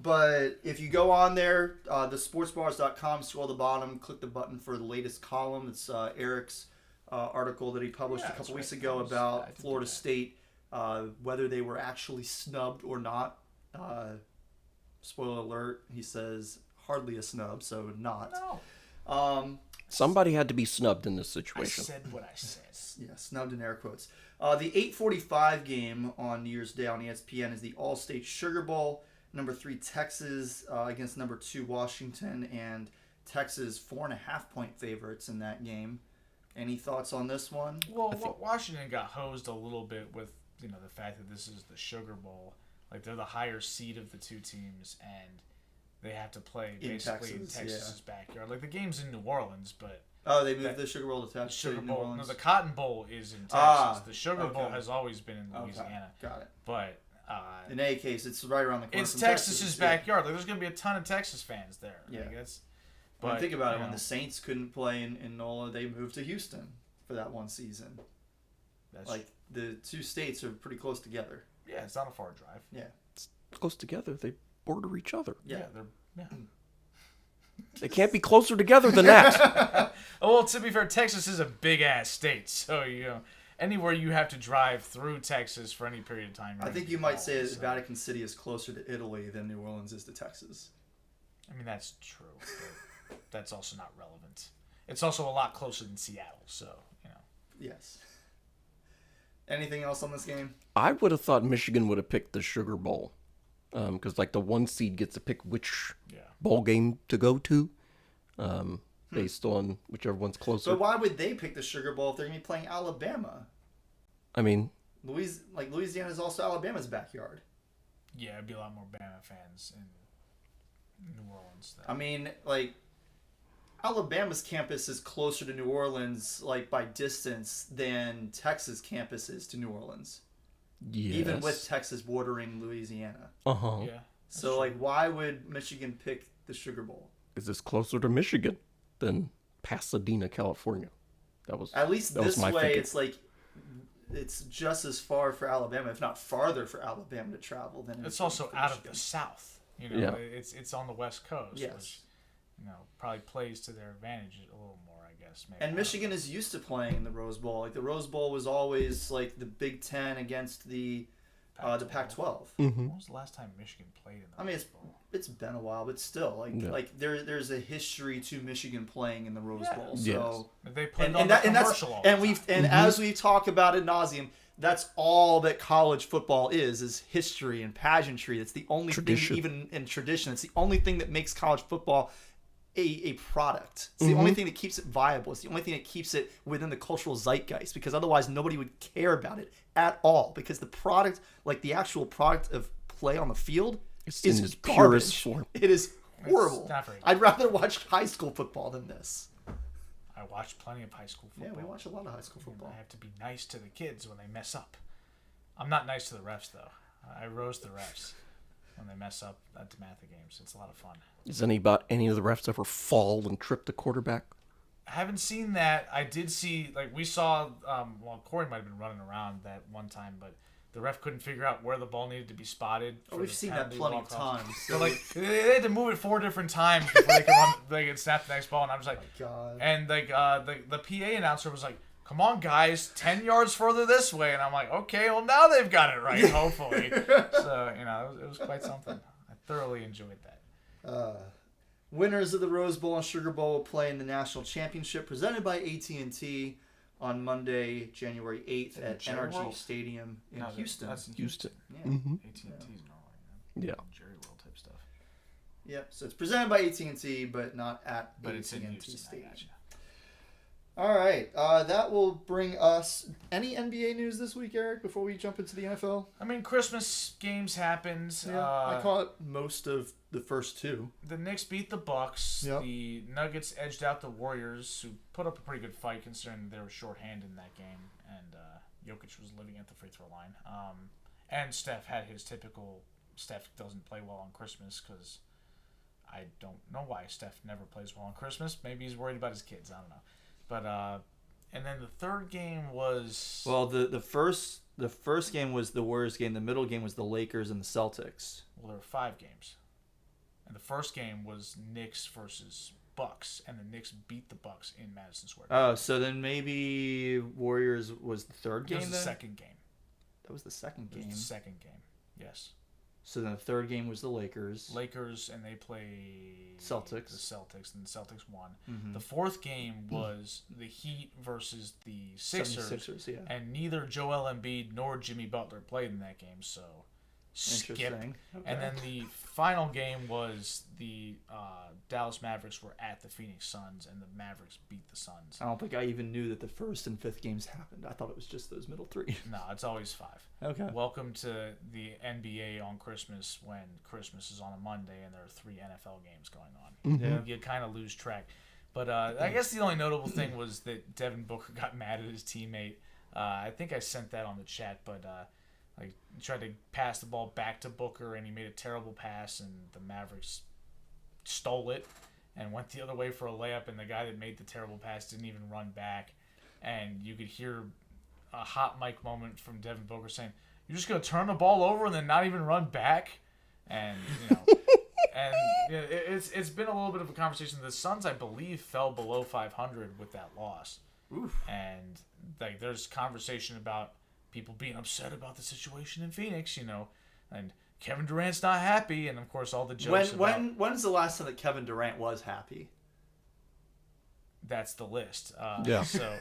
But if you go on there, thesportsbars.com, scroll to the bottom, click the button for the latest column. It's Eric's article that he published a couple weeks ago about Florida State, whether they were actually snubbed or not. Spoiler alert, he says hardly a snub, so not. No. Somebody had to be snubbed in this I situation. said what I said. Yeah, snubbed in air quotes. The 8:45 game on New Year's Day on ESPN is the All-State Sugar Bowl. Number 3 Texas against number 2 Washington, and Texas 4.5-point favorites in that game. Any thoughts on this one? Well, Washington got hosed a little bit with the fact that this is the Sugar Bowl. Like, they're the higher seed of the two teams, and they have to play basically in Texas's backyard. Like, the game's in New Orleans, but... Oh, they moved the Sugar Bowl to Texas. Sugar New Bowl. Orleans. No, the Cotton Bowl is in Texas. The Sugar Bowl okay. has always been in Louisiana. Okay, got it. But... in any case, it's right around the corner it's from Texas's backyard. Like, there's going to be a ton of Texas fans there. Yeah. Like, But think about it. When the Saints couldn't play in NOLA, they moved to Houston for that one season. That's like, the two states are pretty close together. Yeah, it's not a far drive. Yeah. Close together, they border each other. Yeah. They can't be closer together than that. Well, to be fair, Texas is a big-ass state, so, anywhere you have to drive through Texas for any period of time. I think you might say that Vatican City is closer to Italy than New Orleans is to Texas. I mean, that's true, but that's also not relevant. It's also a lot closer than Seattle, so, Yes. Anything else on this game? I would have thought Michigan would have picked the Sugar Bowl. Because, the 1 seed gets to pick which bowl game to go to based on whichever one's closer. But why would they pick the Sugar Bowl if they're going to be playing Alabama? I mean... Louisiana is also Alabama's backyard. Yeah, it'd be a lot more Bama fans in New Orleans. I mean, Alabama's campus is closer to New Orleans, by distance, than Texas campus is to New Orleans. Yes. Even with Texas bordering Louisiana. Uh-huh. Yeah. So, why would Michigan pick the Sugar Bowl? Is this closer to Michigan than Pasadena, California? At least this way, thinking. it's just as far for Alabama, if not farther for Alabama to travel than it's also out of the South. It's on the West Coast. Yes. Which, probably plays to their advantage a little more, I guess. Maybe. And Michigan is used to playing in the Rose Bowl. The Rose Bowl was always the Big Ten against the Pac-12. Mm-hmm. When was the last time Michigan played in the Rose Bowl? It's been a while, but still, there's a history to Michigan playing in the Rose Bowl. So they played as we talk about ad nauseum, that's all that college football is history and pageantry. That's the only tradition. thing, even in tradition. It's the only thing that makes college football a product. It's the only thing that keeps it viable. It's the only thing that keeps it within the cultural zeitgeist, because otherwise nobody would care about it at all, because the product, the actual product of play on the field, is in its garbage. purest form. It is horrible. not very good. I'd rather watch high school football than this. I watched plenty of high school football. Yeah, we watch a lot of high school football. I have to be nice to the kids when they mess up. I'm not nice to the refs, though. I roast the refs when they mess up at DeMatha games. It's a lot of fun. Does any of the refs ever fall and trip the quarterback? I haven't seen that. I did see, we saw, Cory might have been running around that one time, but the ref couldn't figure out where the ball needed to be spotted. We've seen that plenty of times. So they had to move it 4 different times before they could snap the next ball, and I was like, oh God. And the PA announcer was like, "Come on, guys, 10 yards further this way," and I'm like, "Okay, well now they've got it right, hopefully." So it was quite something. I thoroughly enjoyed that. Winners of the Rose Bowl and Sugar Bowl will play in the national championship presented by AT&T on Monday, January 8th at NRG World? Stadium in Houston. That's in Houston. Yeah. Mm-hmm. AT&T's and all Yeah. Jerry World type stuff. Yep. So it's presented by AT&T, but not at But it's in AT&T Houston. Stadium. I gotcha. All right. That will bring us any NBA news this week, Eric, before we jump into the NFL? I mean, Christmas games happened. Yeah, I caught most of the first two. The Knicks beat the Bucks. Yep. The Nuggets edged out the Warriors, who put up a pretty good fight considering they were shorthanded in that game, and Jokic was living at the free throw line. And Steph had his typical Steph doesn't play well on Christmas because I don't know why Steph never plays well on Christmas. Maybe he's worried about his kids. I don't know. But and then the third game was the first game was the Warriors game. The middle game was the Lakers and the Celtics. Well, there were 5 games, and the first game was Knicks versus Bucks, and the Knicks beat the Bucks in Madison Square Garden. Oh, so then maybe Warriors was the third game. It was the then? second game. That was the second It game. was the second game. Yes. So then the third game was the Lakers. Lakers, and they played Celtics. The Celtics, and the Celtics won. Mm-hmm. The fourth game was the Heat versus the Sixers, 76ers, yeah. and neither Joel Embiid nor Jimmy Butler played in that game, so skip. Interesting. Okay. And then the final game was the Dallas Mavericks were at the Phoenix Suns, and the Mavericks beat the Suns. I don't think I even knew that the first and fifth games happened. I thought it was just those middle 3. No, it's always 5. Okay. Welcome to the NBA on Christmas when Christmas is on a Monday and there are 3 NFL games going on. Yeah. You kind of lose track. But I guess the only notable thing was that Devin Booker got mad at his teammate. I think I sent that on the chat, but he tried to pass the ball back to Booker and he made a terrible pass and the Mavericks stole it and went the other way for a layup, and the guy that made the terrible pass didn't even run back. And you could hear a hot mic moment from Devin Booker saying, "You're just going to turn the ball over and then not even run back?" And, and it's been a little bit of a conversation. The Suns, I believe, fell below 500 with that loss. Oof. And there's conversation about people being upset about the situation in Phoenix, and Kevin Durant's not happy, and of course all the jokes When's the last time that Kevin Durant was happy? That's the list. Yeah. So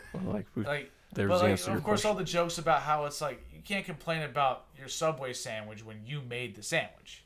there's but the answer to your of course question. all the jokes about how it's like you can't complain about your Subway sandwich when you made the sandwich.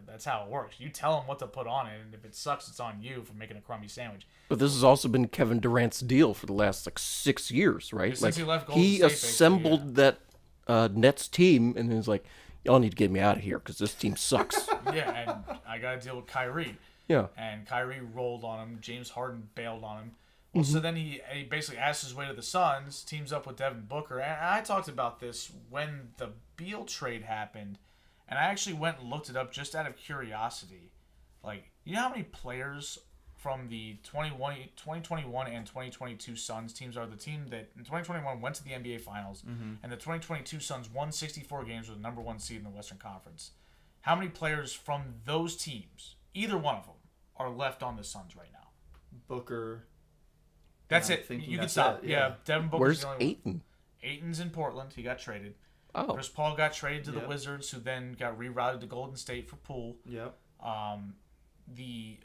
That's how it works. You tell them what to put on it, and if it sucks, it's on you for making a crummy sandwich. But this has also been Kevin Durant's deal for the last 6 years, right? Since he left Golden State, assembled that Nets team, and he was like, "Y'all need to get me out of here because this team sucks." Yeah, and I got to deal with Kyrie. Yeah. And Kyrie rolled on him. James Harden bailed on him. Well, so then he basically asked his way to the Suns, teams up with Devin Booker. And I talked about this when the Beal trade happened, and I actually went and looked it up just out of curiosity. You know how many players from the 2021 and 2022 Suns teams are the team that in 2021 went to the NBA Finals, and the 2022 Suns won 64 games with the number 1 seed in the Western Conference? How many players from those teams, either one of them, are left on the Suns right now? Booker. That's it. You can stop. Yeah, Devin Booker's Where's the only one. Ayton? Ayton's in Portland. He got traded. Oh. Chris Paul got traded to the Wizards, who then got rerouted to Golden State for Poole. Yep. The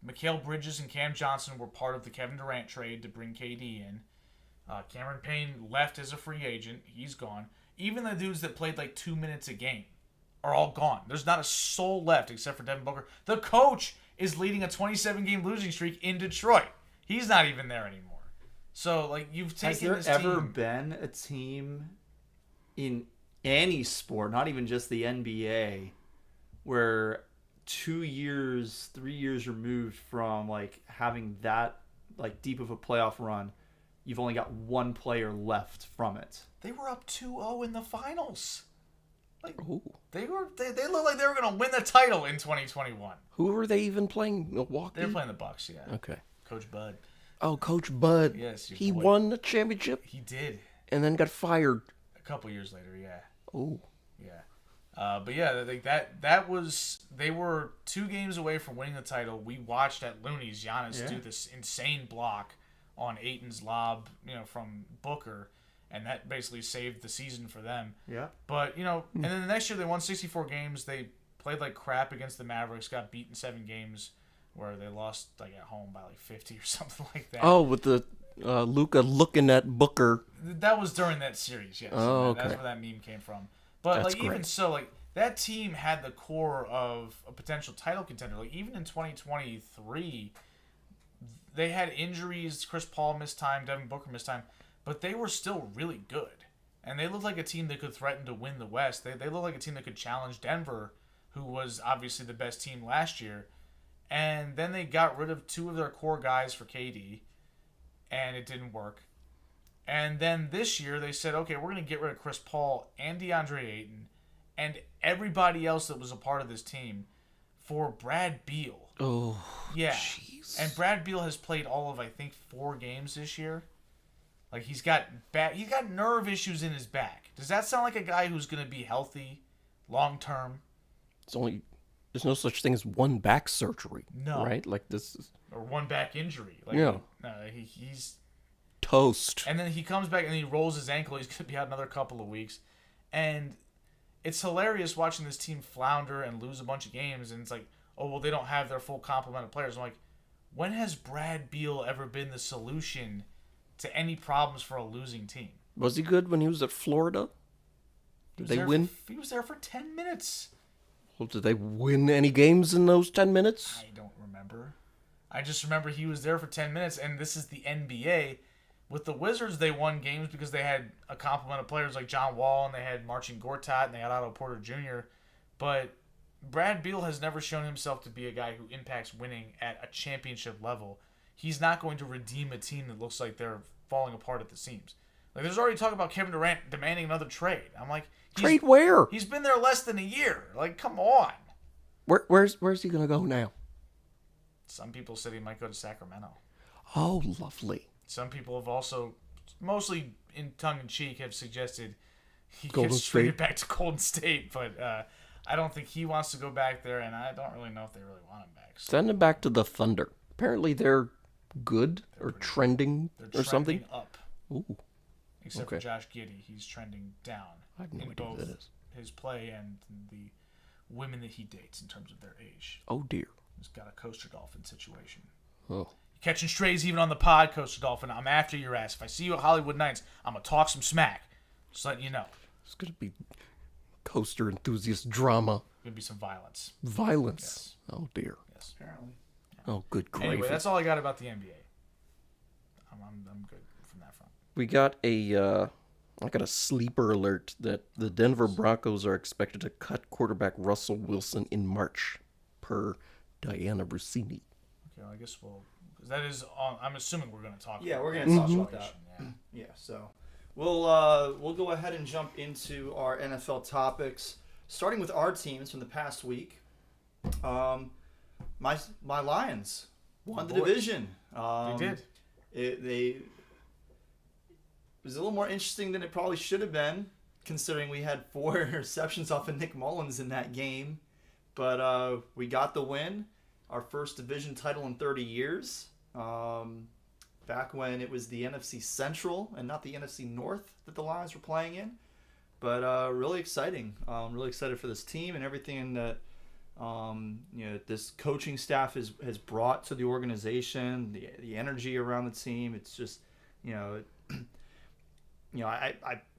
Mikal Bridges and Cam Johnson were part of the Kevin Durant trade to bring KD in. Cameron Payne left as a free agent. He's gone. Even the dudes that played 2 minutes a game are all gone. There's not a soul left except for Devin Booker. The coach is leading a 27-game losing streak in Detroit. He's not even there anymore. So, you've taken Has there ever been a team in any sport, not even just the NBA, where 2 years, 3 years removed from having that deep of a playoff run, you've only got one player left from it? They were up 2-0 in the finals. Ooh. They looked like they were going to win the title in 2021. Who were they even playing? Milwaukee? They were playing the Bucks, yeah. Okay. Coach Bud. Oh, Coach Bud. Yes, he boy. won the championship He did. and then got fired. A couple years later, yeah. Oh. Yeah. But yeah, that was, they were 2 games away from winning the title. We watched at Looney's Giannis do this insane block on Ayton's lob, from Booker, and that basically saved the season for them. Yeah. But, and then the next year they won 64 games. They played like crap against the Mavericks, got beaten 7 games where they lost at home by 50 or something like that. Oh, with the Luka looking at Booker. That was during that series, yes. Oh, okay. That's where that meme came from. But That's even great. so, that team had the core of a potential title contender. Even in 2023, they had injuries. Chris Paul missed time. Devin Booker missed time. But they were still really good. And they looked like a team that could threaten to win the West. They looked like a team that could challenge Denver, who was obviously the best team last year. And then they got rid of 2 of their core guys for KD, and it didn't work. And then this year they said, okay, we're going to get rid of Chris Paul and DeAndre Ayton and everybody else that was a part of this team for Brad Beal. Oh, yeah. jeez. And Brad Beal has played all of, I think, 4 games this year. Like, he's got nerve issues in his back. Does that sound like a guy who's going to be healthy long term? There's no such thing as one back surgery. No. Right? Like, this is... Or one back injury. Like, yeah. No, he's... Toast. And then he comes back and he rolls his ankle. He's going to be out another couple of weeks. And it's hilarious watching this team flounder and lose a bunch of games. And it's like, oh, well, they don't have their full complement of players. I'm like, when has Brad Beal ever been the solution to any problems for a losing team? Was he good when he was at Florida? Did they win? He was there for 10 minutes. Well, did they win any games in those 10 minutes? I don't remember. I just remember he was there for 10 minutes, and this is the NBA. With the Wizards, they won games because they had a complement of players like John Wall, and they had Marcin Gortat, and they had Otto Porter Jr. But Brad Beal has never shown himself to be a guy who impacts winning at a championship level. He's not going to redeem a team that looks like they're falling apart at the seams. Like, there's already talk about Kevin Durant demanding another trade. I'm like, trade where? He's been there less than a year. Like, come on. Where's he gonna go now? Some people said he might go to Sacramento. Oh, lovely. Some people have also, mostly in tongue-in-cheek, have suggested he Golden gets traded State. back to Golden State. But I don't think he wants to go back there, and I don't really know if they really want him back. So Send him back to the Thunder. Apparently they're good or trending they're or something. trending up. Ooh. Except Okay. for Josh Giddey. He's trending down I have no in idea who both that is. his play and the women that he dates in terms of their age. Oh, dear. He's got a Coaster Dolphin situation. Oh. Catching strays even on the pod, Coaster Dolphin. I'm after your ass. If I see you at Hollywood Nights, I'm going to talk some smack. Just letting you know. It's going to be coaster enthusiast drama. Going to be some violence. Violence. Yes. Oh, dear. Yes. Apparently. Oh, good grief. Anyway, that's all I got about the NBA. I'm good from that front. We got I got a sleeper alert that the Denver Broncos are expected to cut quarterback Russell Wilson in March, per Diana Rossini. Okay, well, I guess because that is on. I'm assuming we're going to talk. Yeah, we're going gonna to talk about that. Yeah. Yeah, so we'll go ahead and jump into our NFL topics, starting with our teams from the past week. My Lions won the division. They did. It was a little more interesting than it probably should have been, considering we had 4 interceptions off of Nick Mullins in that game. But we got the win, our first division title in 30 years. Back when it was the NFC Central and not the NFC North that the Lions were playing in. But really exciting. Really excited for this team and everything that this coaching staff has brought to the organization, the energy around the team. It's just,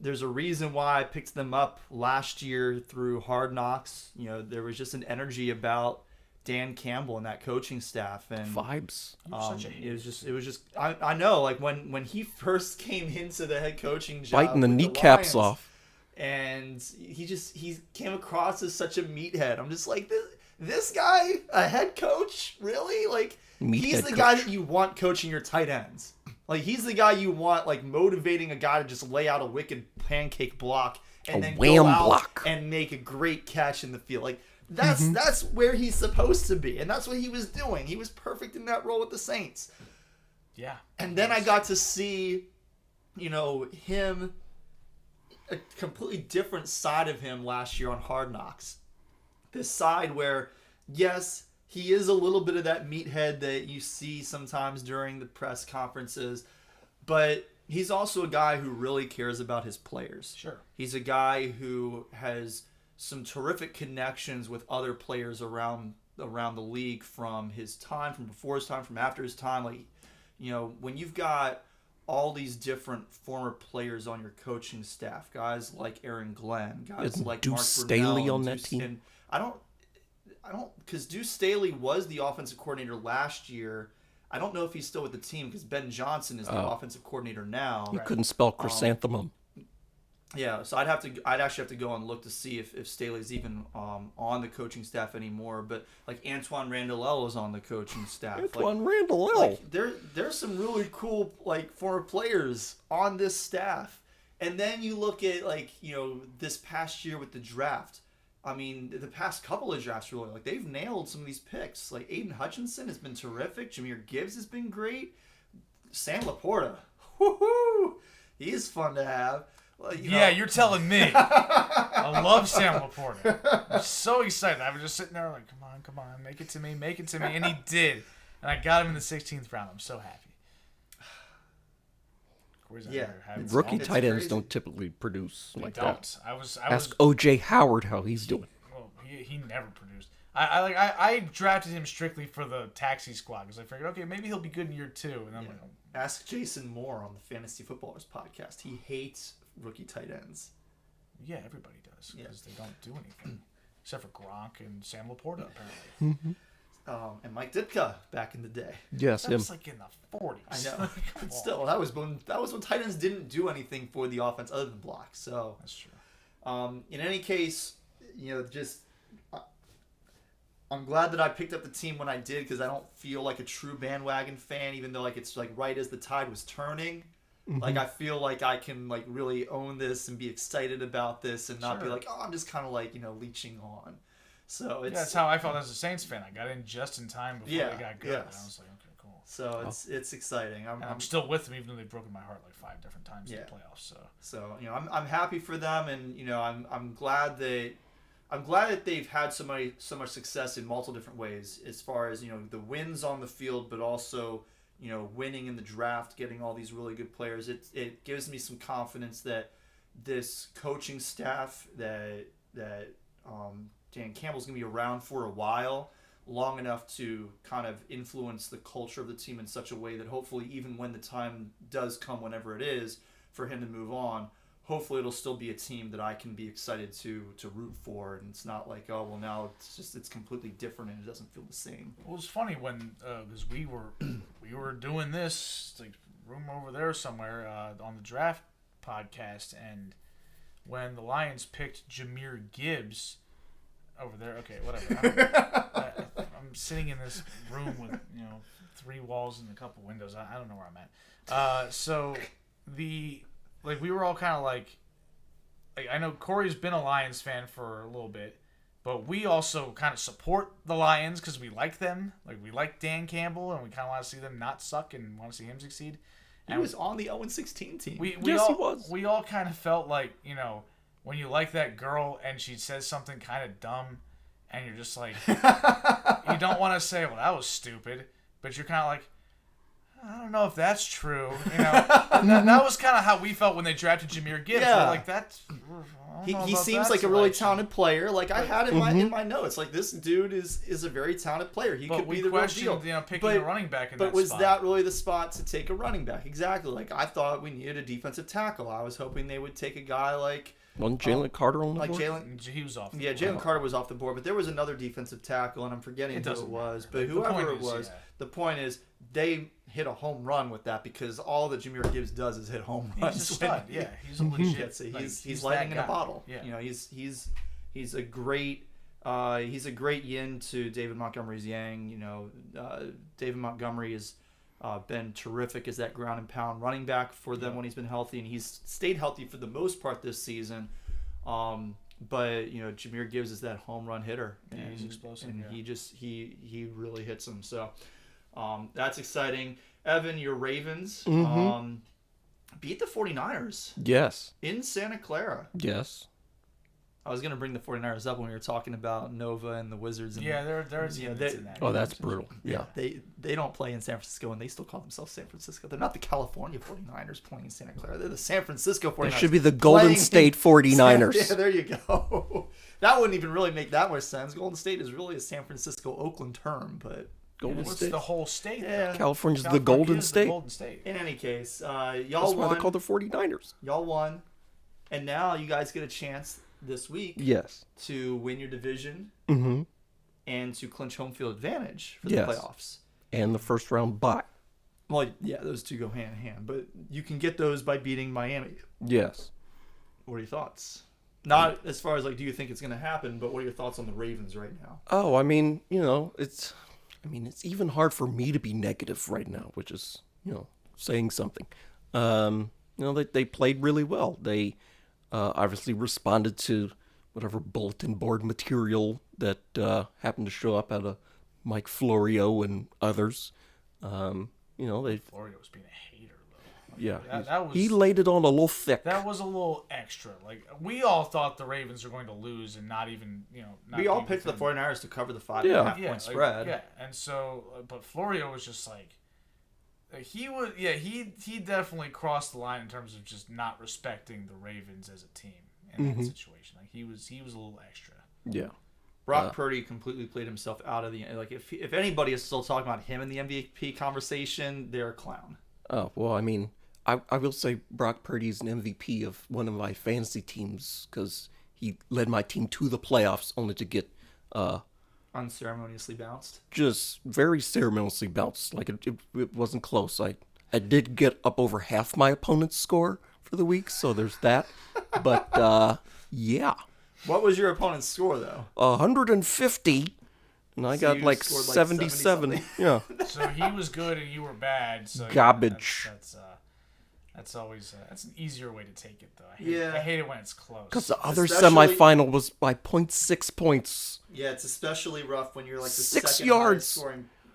there's a reason why I picked them up last year through Hard Knocks. There was just an energy about Dan Campbell and that coaching staff and Vibes. it was just I know, like when he first came into the head coaching job, Biting the with kneecaps Lions, off. and he came across as such a meathead. I'm just like, this guy, a head coach, really? Like, he's the guy that you want coaching your tight ends. Like, he's the guy you want, like, motivating a guy to just lay out a wicked pancake block and then go out and make a great catch in the field. Like, that's where he's supposed to be, and that's what he was doing. He was perfect in that role with the Saints. Yeah. And then I got to see, him, a completely different side of him last year on Hard Knocks. This side where, yes, he is a little bit of that meathead that you see sometimes during the press conferences, but he's also a guy who really cares about his players. Sure. He's a guy who has some terrific connections with other players around the league from his time, from before his time, from after his time. Like, when you've got all these different former players on your coaching staff, guys like Aaron Glenn, guys like Deuce Mark Staley Brunell, on that team. And I don't, because Deuce Staley was the offensive coordinator last year. I don't know if he's still with the team because Ben Johnson is the offensive coordinator now. You couldn't spell chrysanthemum. Yeah, so I'd actually have to go and look to see if Staley's even on the coaching staff anymore. But like Antoine Randall is on the coaching staff. Antoine Randall. Like there's some really cool like former players on this staff. And then you look at like, you know, this past year with the draft. I mean, the past couple of drafts really, like they've nailed some of these picks. Like Aiden Hutchinson has been terrific. Jahmyr Gibbs has been great. Sam Laporta, whoo-hoo, he is fun to have. You're telling me. I love Sam Laporta. I'm so excited. I was just sitting there like, come on, make it to me. And he did. And I got him in the 16th round. I'm so happy. Rookie tight ends don't typically produce like that. Ask O.J. Howard how he's doing. Well, he never produced. I drafted him strictly for the taxi squad because I figured, okay, maybe he'll be good in year 2. And I'm like, oh. Ask Jason Moore on the Fantasy Footballers podcast. He hates rookie tight ends. Yeah, everybody does because they don't do anything except for Gronk and Sam Laporta apparently. And Mike Ditka back in the day. Yes, that was like in the 40s. I know, but still, that was when tight ends didn't do anything for the offense other than block. So that's true. In any case, you know, just I'm glad that I picked up the team when I did because I don't feel like a true bandwagon fan, even though like it's like right as the tide was turning. Like I feel like I can like really own this and be excited about this and not be like, oh, I'm just kind of like, you know, leeching on. So it's that's how I felt as a Saints fan. I got in just in time before they got good. And I was like, okay, cool. So it's exciting. I'm still with them even though they've broken my heart like 5 different times in the playoffs. So you know, I'm happy for them, and you know, I'm glad that they've had so much success in multiple different ways as far as, you know, the wins on the field, but also, you know, winning in the draft, getting all these really good players. It gives me some confidence that this coaching staff that Dan Campbell's going to be around for a while, long enough to kind of influence the culture of the team in such a way that hopefully even when the time does come, whenever it is, for him to move on, hopefully it'll still be a team that I can be excited to root for, and it's not like, oh, well, now it's completely different and it doesn't feel the same. Well, it was funny when because we were doing this like room over there somewhere on the draft podcast, and when the Lions picked Jahmyr Gibbs over there, okay, whatever. I'm sitting in this room with 3 walls and a couple windows. I don't know where I'm at. So we were all kind of like I know Cory's been a Lions fan for a little bit, but we also kind of support the Lions because we like them. Like, we like Dan Campbell, and we kind of want to see them not suck and want to see him succeed. And he was on the 0-16 team. He was. We all kind of felt like, when you like that girl and she says something kind of dumb, and you're just like, you don't want to say, well, that was stupid, but you're kind of like, I don't know if that's true. That was kind of how we felt when they drafted Jahmyr Gibbs. Yeah. Like, that's... He seems like a really talented player. Like, I had in my notes. Like, this dude is a very talented player. He could be the real deal. Picking a running back in that spot. But was that really the spot to take a running back? Exactly. Like, I thought we needed a defensive tackle. I was hoping they would take a guy like... Wasn't Jalen Carter on the board? He was off the board. Yeah, Jalen Carter was off the board, but there was another defensive tackle, and I'm forgetting who it was. But whoever it was, the point is they hit a home run with that because all that Jahmyr Gibbs does is hit home runs. He's a stud. Yeah, he's a legit. He's lightning in a bottle. Yeah. He's a great yin to David Montgomery's yang. David Montgomery has been terrific as that ground and pound running back for them when he's been healthy, and he's stayed healthy for the most part this season. But Jahmyr Gibbs is that home run hitter, and he's explosive, and he really hits them. So that's exciting. Evan, your Ravens beat the 49ers. Yes. In Santa Clara. Yes. I was going to bring the 49ers up when we were talking about Nova and the Wizards. And there's in that. Oh, that's brutal. Yeah. They don't play in San Francisco, and they still call themselves San Francisco. They're not the California 49ers playing in Santa Clara. They're the San Francisco 49ers. They should be the Golden State 49ers. Yeah, there you go. That wouldn't even really make that much sense. Golden State is really a San Francisco-Oakland term, but... Golden State. The whole state. Yeah. California's the Golden State. In any case, y'all That's won. why they're called the 49ers. Y'all won. And now you guys get a chance this week to win your division and to clinch home field advantage for the playoffs. and the first round bye. Well, yeah, those two go hand in hand, but you can get those by beating Miami. Yes. What are your thoughts? Not as far as like, do you think it's going to happen, but what are your thoughts on the Ravens right now? Oh, I mean, it's even hard for me to be negative right now, which is, saying something. They played really well. They obviously responded to whatever bulletin board material that happened to show up out of Mike Florio and others. Florio was being a hater, though. Yeah, he laid it on a little thick. That was a little extra. Like, we all thought the Ravens were going to lose and not even, we all picked the 49ers to cover the 5.5 point spread. Yeah, and so, but Florio was just like, he definitely crossed the line in terms of just not respecting the Ravens as a team in that situation. Like, he was a little extra. Yeah. Brock Purdy completely played himself out of the, like, if anybody is still talking about him in the MVP conversation, they're a clown. Oh, well, I mean, I will say Brock Purdy's an MVP of one of my fantasy teams because he led my team to the playoffs only to get unceremoniously bounced. Just very ceremoniously bounced. Like, it wasn't close. I did get up over half my opponent's score for the week, so there's that. But, yeah. What was your opponent's score, though? 150, and I got like scored, 77. Yeah. So he was good and you were bad. So Garbage. That's always that's an easier way to take it, though. Yeah. I hate it when it's close. Because the other Especially- semifinal was by 0.6 points. Yeah, it's especially rough when you're like the 6 second yards.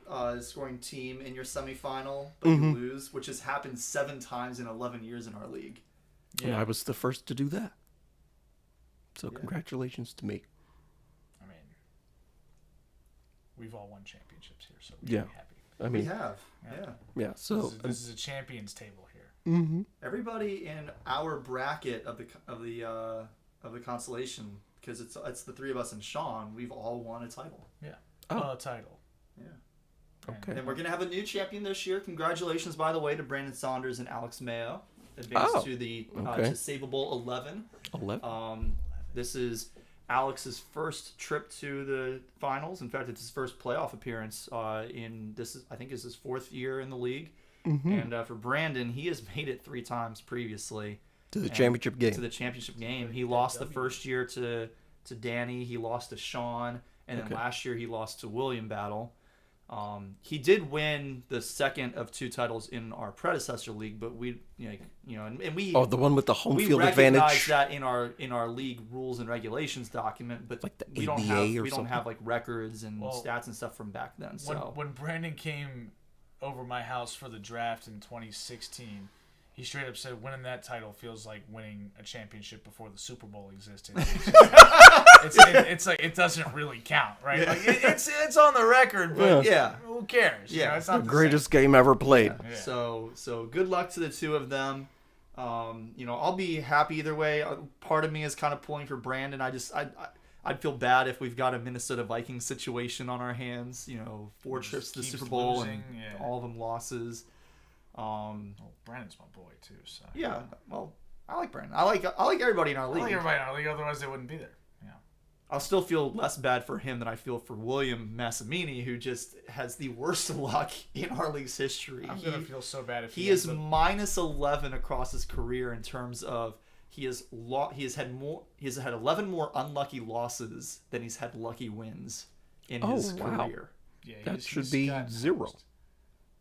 highest scoring team in your semifinal, but you lose, which has happened 7 times in 11 years in our league. And I was the first to do that. So congratulations to me. I mean, we've all won championships here, so we're Yeah. happy. I We mean, have, yeah. So This is a champions table here. Everybody in our bracket of the consolation, because it's the 3 of us and Sean, we've all won a title. Yeah. Oh. A title. Yeah. okay. And we're gonna have a new champion this year. Congratulations, by the way, to Brandon Saunders and Alex Mayo, advanced to the to Savable 11. 11. This is Alex's first trip to the finals. In fact, it's his first playoff appearance. I think is his 4th year in the league. And for Brandon, he has made it 3 times previously To the championship game. To the championship game, he lost the first year to Danny. He lost to Sean, and then last year he lost to William Battle. He did win the second of 2 titles in our predecessor league, but we, and we. Oh, the one with the home we field recognize advantage. that in our league rules and regulations document, but Like the we don't ABA have or we don't something? have like records and stats and stuff from back then. So When Brandon came over my house for the draft in 2016, he straight up said winning that title feels like winning a championship before the Super Bowl existed. It's like it doesn't really count, right? Like it's on the record, but who cares? Yeah. It's not The the greatest game ever played. Yeah. So good luck to the 2 of them. I'll be happy either way. Part of me is kind of pulling for Brandon. I'd feel bad if we've got a Minnesota Vikings situation on our hands. 4 trips to the Super Bowl losing, and all of them losses. Brandon's my boy too. So Yeah, well, I like Brandon. I like everybody in our I league. like everybody in our league, otherwise they wouldn't be there. Yeah. I'll still feel less bad for him than I feel for William Massimini, who just has the worst luck in our league's history. I'm gonna feel so bad if he is minus 11 across his career in terms of he has had 11 more unlucky losses than he's had lucky wins in his career. Yeah, That should be 0.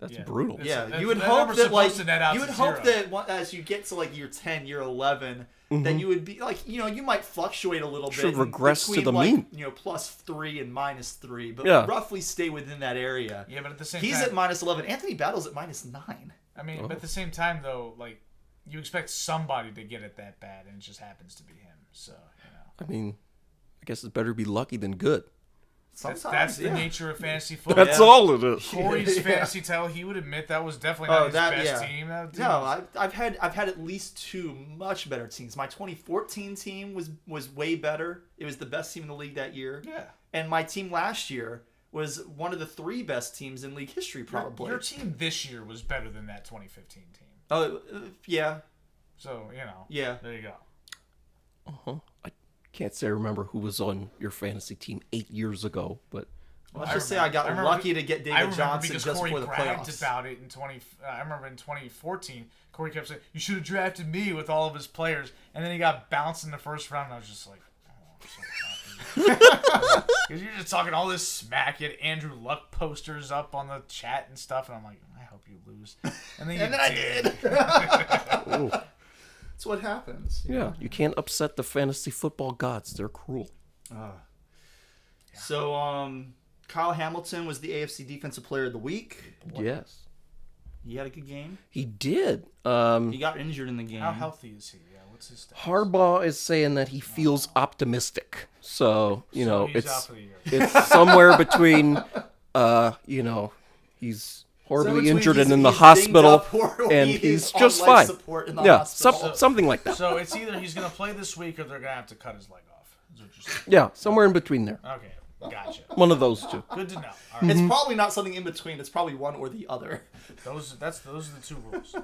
That's brutal. Yeah, you would hope that as you get to like year 10, year 11, then you would be like, you might fluctuate a little bit. Should regress to between, the like, mean. +3 and -3, but roughly stay within that area. Yeah, but at the same he's time, at -11. Anthony Battle's at -9. I mean, but at the same time though, like you expect somebody to get it that bad, and it just happens to be him. So I mean, I guess it's better to be lucky than good. That's the nature of fantasy football. That's all it is. Corey's fantasy title, he would admit that was definitely not his best team. No, I've had at least 2 much better teams. My 2014 team was way better. It was the best team in the league that year. Yeah. And my team last year was one of the 3 best teams in league history, probably. Your team this year was better than that 2015 team. Oh, yeah. So, Yeah. there you go. I can't say I remember who was on your fantasy team 8 years ago, but Let's just say I got lucky to get David Johnson just Cory before the bragged playoffs. about it in I remember in 2014, Cory kept saying, "You should have drafted me with all of his players," and then he got bounced in the first round. And I was just like, "Oh, I'm so happy." Because you're just talking all this smack. You had Andrew Luck posters up on the chat and stuff, and I'm like, I hope you lose. And then I did. That's what happens. Yeah, you can't upset the fantasy football gods. They're cruel. So, Kyle Hamilton was the AFC Defensive Player of the Week. Yes. He had a good game. He did. He got injured in the game. How healthy is he? Yeah, what's his status? Harbaugh is saying that he feels optimistic. So, he's out for the year. it's somewhere between, he's horribly injured and in the he's hospital, dinged up, or and he's he's on just life fine. support in the Yeah, hospital. something like that. So it's either he's going to play this week or they're going to have to cut his leg off. Is what you're saying. Yeah, somewhere in between there. Okay, gotcha. One of those two. Good to know. All right. It's probably not something in between. It's probably one or the other. Those are the two rules.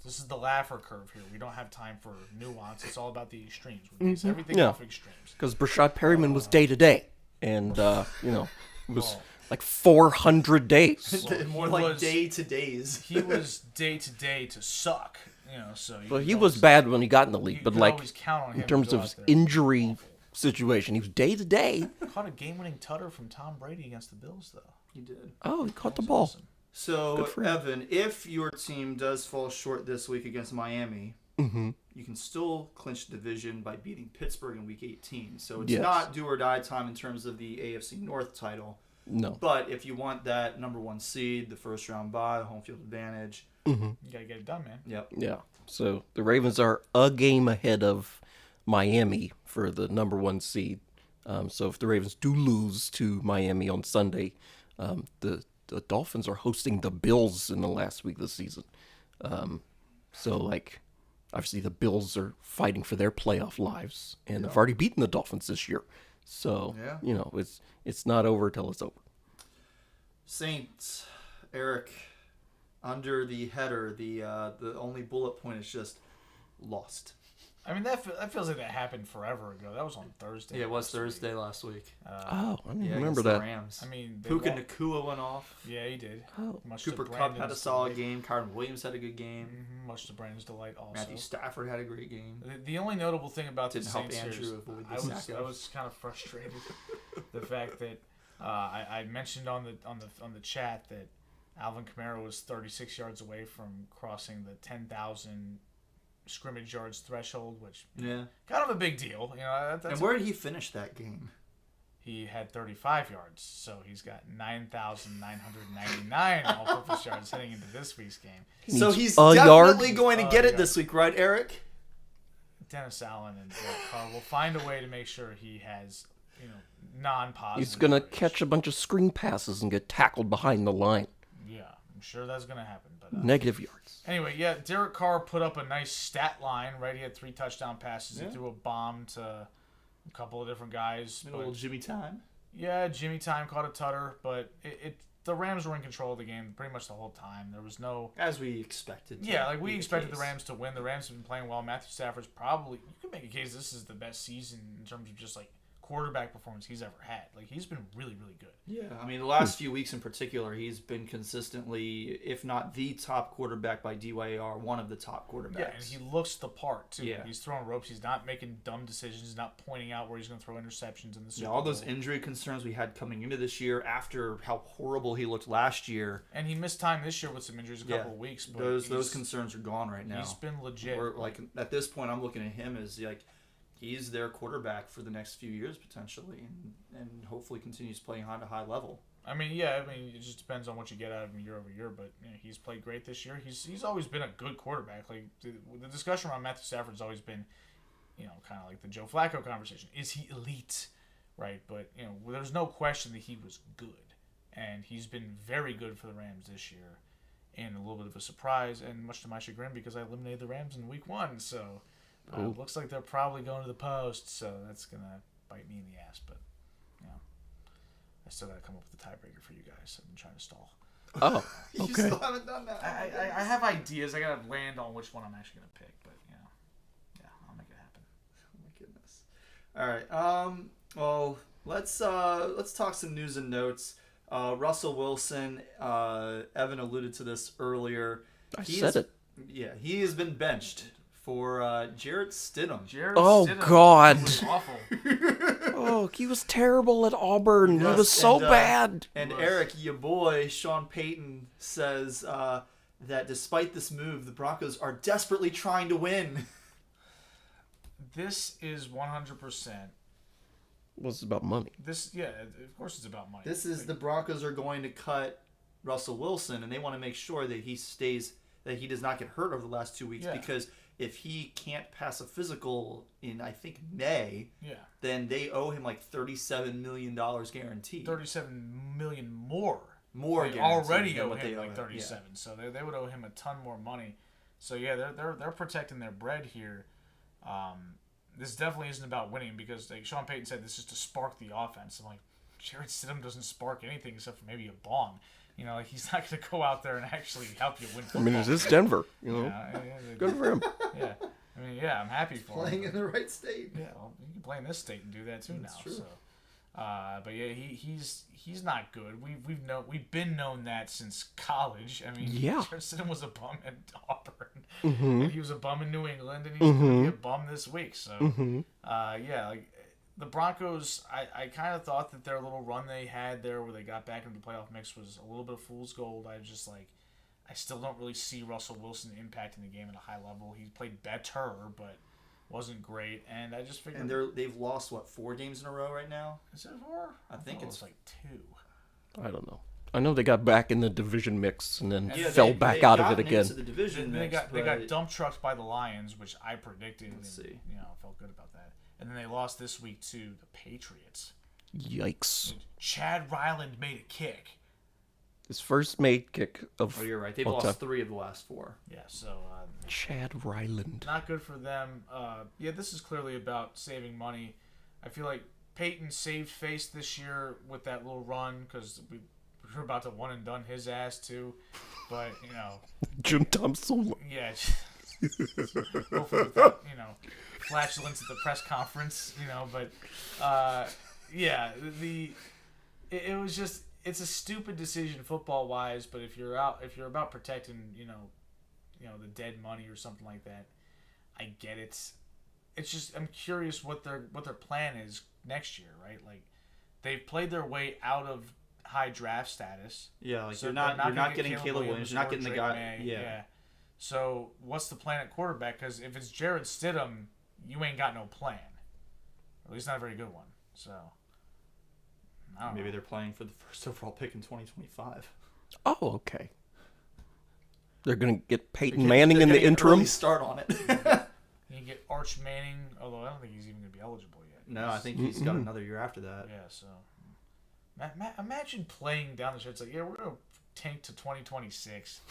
This is the Laffer curve here. We don't have time for nuance. It's all about the extremes. We base everything off extremes. Because Brashad Perryman was day to day, and it was like 400 days. More like day to days. He was day to day to suck. So. But he was bad when he got in the league. But could like always count on him in terms to go of his out there. injury situation, he was day to day. Caught a game-winning tutter from Tom Brady against the Bills, though. He did. Oh, he caught the ball. Awesome. So, Evan, if your team does fall short this week against Miami, you can still clinch the division by beating Pittsburgh in Week 18. So it's not do or die time in terms of the AFC North title. No. But if you want that number one seed, the first round bye, home field advantage. You got to get it done, man. Yep. Yeah. So the Ravens are a game ahead of Miami for the number one seed. So if the Ravens do lose to Miami on Sunday, the Dolphins are hosting the Bills in the last week of the season. Obviously the Bills are fighting for their playoff lives, and they've already beaten the Dolphins this year. So, it's not over till it's over. Saints, Eric, under the header, the only bullet point is just lost. I mean, that feels like that happened forever ago. That was on Thursday. Yeah, it was Thursday last week. I didn't remember against that. The Rams. I mean, Puka Nakua went off. Yeah, he did. Oh. Much Cooper to Kupp Brandon's had a solid delight. game. Kyron Williams had a good game. Much to Brandon's delight, also. Matthew Stafford had a great game. The only notable thing about Didn't the help Saints here Andrew is avoid the I sack. was kind of frustrated. The fact that I mentioned on the chat that Alvin Kamara was 36 yards away from crossing the 10,000 scrimmage yards threshold, which kind of a big deal. That's and where did he finish that game? He had 35 yards, so he's got 9,999 all-purpose yards heading into this week's game. So he's yard? definitely going to get it this week, right, Eric? Dennis Allen and Derek Carr will find a way to make sure he has, non-positive. He's going to yards. catch a bunch of screen passes and get tackled behind the line. Yeah, I'm sure that's going to happen. But Negative yards. anyway, Derek Carr put up a nice stat line, right? He had 3 touchdown passes. He threw a bomb to a couple of different guys. A little Jimmy time. Yeah, Jimmy Time caught a tutter, but the Rams were in control of the game pretty much the whole time. There was no... As we expected. we expected the Rams to win. The Rams have been playing well. Matthew Stafford's probably... You could make a case this is the best season in terms of just, quarterback performance he's ever had. He's been really, really good. Yeah, I mean, the last few weeks in particular, he's been consistently, if not the top quarterback by DYAR, one of the top quarterbacks. Yeah, and he looks the part, too. Yeah. He's throwing ropes. He's not making dumb decisions. He's not pointing out where he's going to throw interceptions in the Super Bowl. All those injury concerns we had coming into this year after how horrible he looked last year. And he missed time this year with some injuries a couple of weeks. But those concerns are gone right now. He's been legit. At this point, I'm looking at him as, he's their quarterback for the next few years potentially, and hopefully continues playing high to high level. I mean, it just depends on what you get out of him year over year. But he's played great this year. He's always been a good quarterback. The discussion around Matthew Stafford's always been, kind of like the Joe Flacco conversation. Is he elite, right? But there's no question that he was good, and he's been very good for the Rams this year, and a little bit of a surprise, and much to my chagrin because I eliminated the Rams in Week 1, so. Looks like they're probably going to the post, so that's going to bite me in the ass. But, I still got to come up with a tiebreaker for you guys. I've been trying to stall. Oh, You okay. still haven't done that. I have ideas. I got to land on which one I'm actually going to pick. But, I'll make it happen. Oh, my goodness. All right. Well, Let's talk some news and notes. Russell Wilson, Evan alluded to this earlier. I said it. Yeah, he has been benched for Jarrett Stidham. God. Was awful. Oh, he was terrible at Auburn. He was so bad. And Eric, your boy, Sean Payton, says that despite this move, the Broncos are desperately trying to win. This is 100%. Was about money. Of course it's about money. This is the Broncos are going to cut Russell Wilson, and they want to make sure that he does not get hurt over the last 2 weeks, because if he can't pass a physical in, I think, May, then they owe him like $37 million guaranteed. $37 million more. They already owe him like 37, so they would owe him a ton more money. So they're protecting their bread here. This definitely isn't about winning, because like Sean Payton said, this is to spark the offense. I'm like, Jarrett Stidham doesn't spark anything except for maybe a bong. Like he's not going to go out there and actually help you win football. I mean, it's just Denver, Good for him. Yeah. I mean, I'm happy for him. Playing in the right state. Yeah, well, you can play in this state and do that too. That's now. True. So, but yeah, he's not good. We've been known that since college. I mean, Jarrett Stidham was a bum at Auburn, and he was a bum in New England, and he's going to be a bum this week. So, like the Broncos, I kind of thought that their little run they had there, where they got back into the playoff mix, was a little bit of fool's gold. I still don't really see Russell Wilson impacting the game at a high level. He played better, but wasn't great, and I just figured. And they've lost 4 games in a row right now? Is it 4? I think it's like 2. I don't know. I know they got back in the division mix and then fell back out of it again. The division they got dump trucked by the Lions, which I predicted. Let's see. Felt good about that. And then they lost this week to the Patriots. Yikes! Chad Ryland made a kick. His first made kick of. Oh, you're right. They've lost 3 of the last 4. Yeah, so Chad Ryland. Not good for them. This is clearly about saving money. I feel like Peyton saved face this year with that little run, because we're about to one and done his ass too. But Jim Thompson. Yeah. Hopefully without flatulence at the press conference. But it was just. It's a stupid decision football wise, but if you're about protecting, the dead money or something like that, I get it. It's just I'm curious what their plan is next year, right? Like they've played their way out of high draft status. Yeah, like so you're not getting Caleb Williams, you're not getting the guy. Yeah. So what's the plan at quarterback? Because if it's Jarrett Stidham, you ain't got no plan, or at least not a very good one. So. Maybe they're playing for the first overall pick in 2025. Oh, okay. They're going to get Peyton Manning in the interim. Start on it. You get Arch Manning, although I don't think he's even going to be eligible yet. No, I think he's got another year after that. Yeah, so imagine playing down the stretch like, we're going to tank to 2026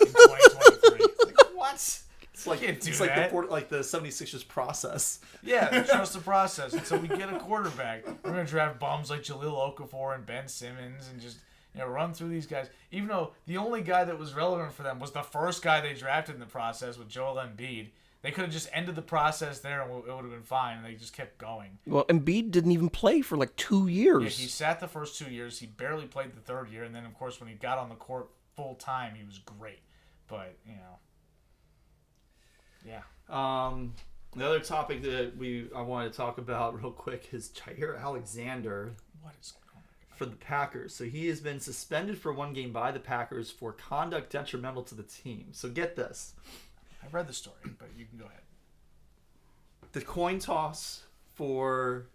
in 2023. Like, what? It's like the 76ers process. Yeah, trust the process. And so we get a quarterback. We're going to draft bums like Jaleel Okafor and Ben Simmons and just run through these guys. Even though the only guy that was relevant for them was the first guy they drafted in the process with Joel Embiid. They could have just ended the process there and it would have been fine. And they just kept going. Well, Embiid didn't even play for 2 years. Yeah, he sat the first 2 years. He barely played the third year. And then, of course, when he got on the court full time, he was great. But, yeah. The other topic that I wanted to talk about real quick is Jair Alexander. What is going on? For the Packers. So he has been suspended for 1 game by the Packers for conduct detrimental to the team. So get this. I read the story, but you can go ahead. The coin toss for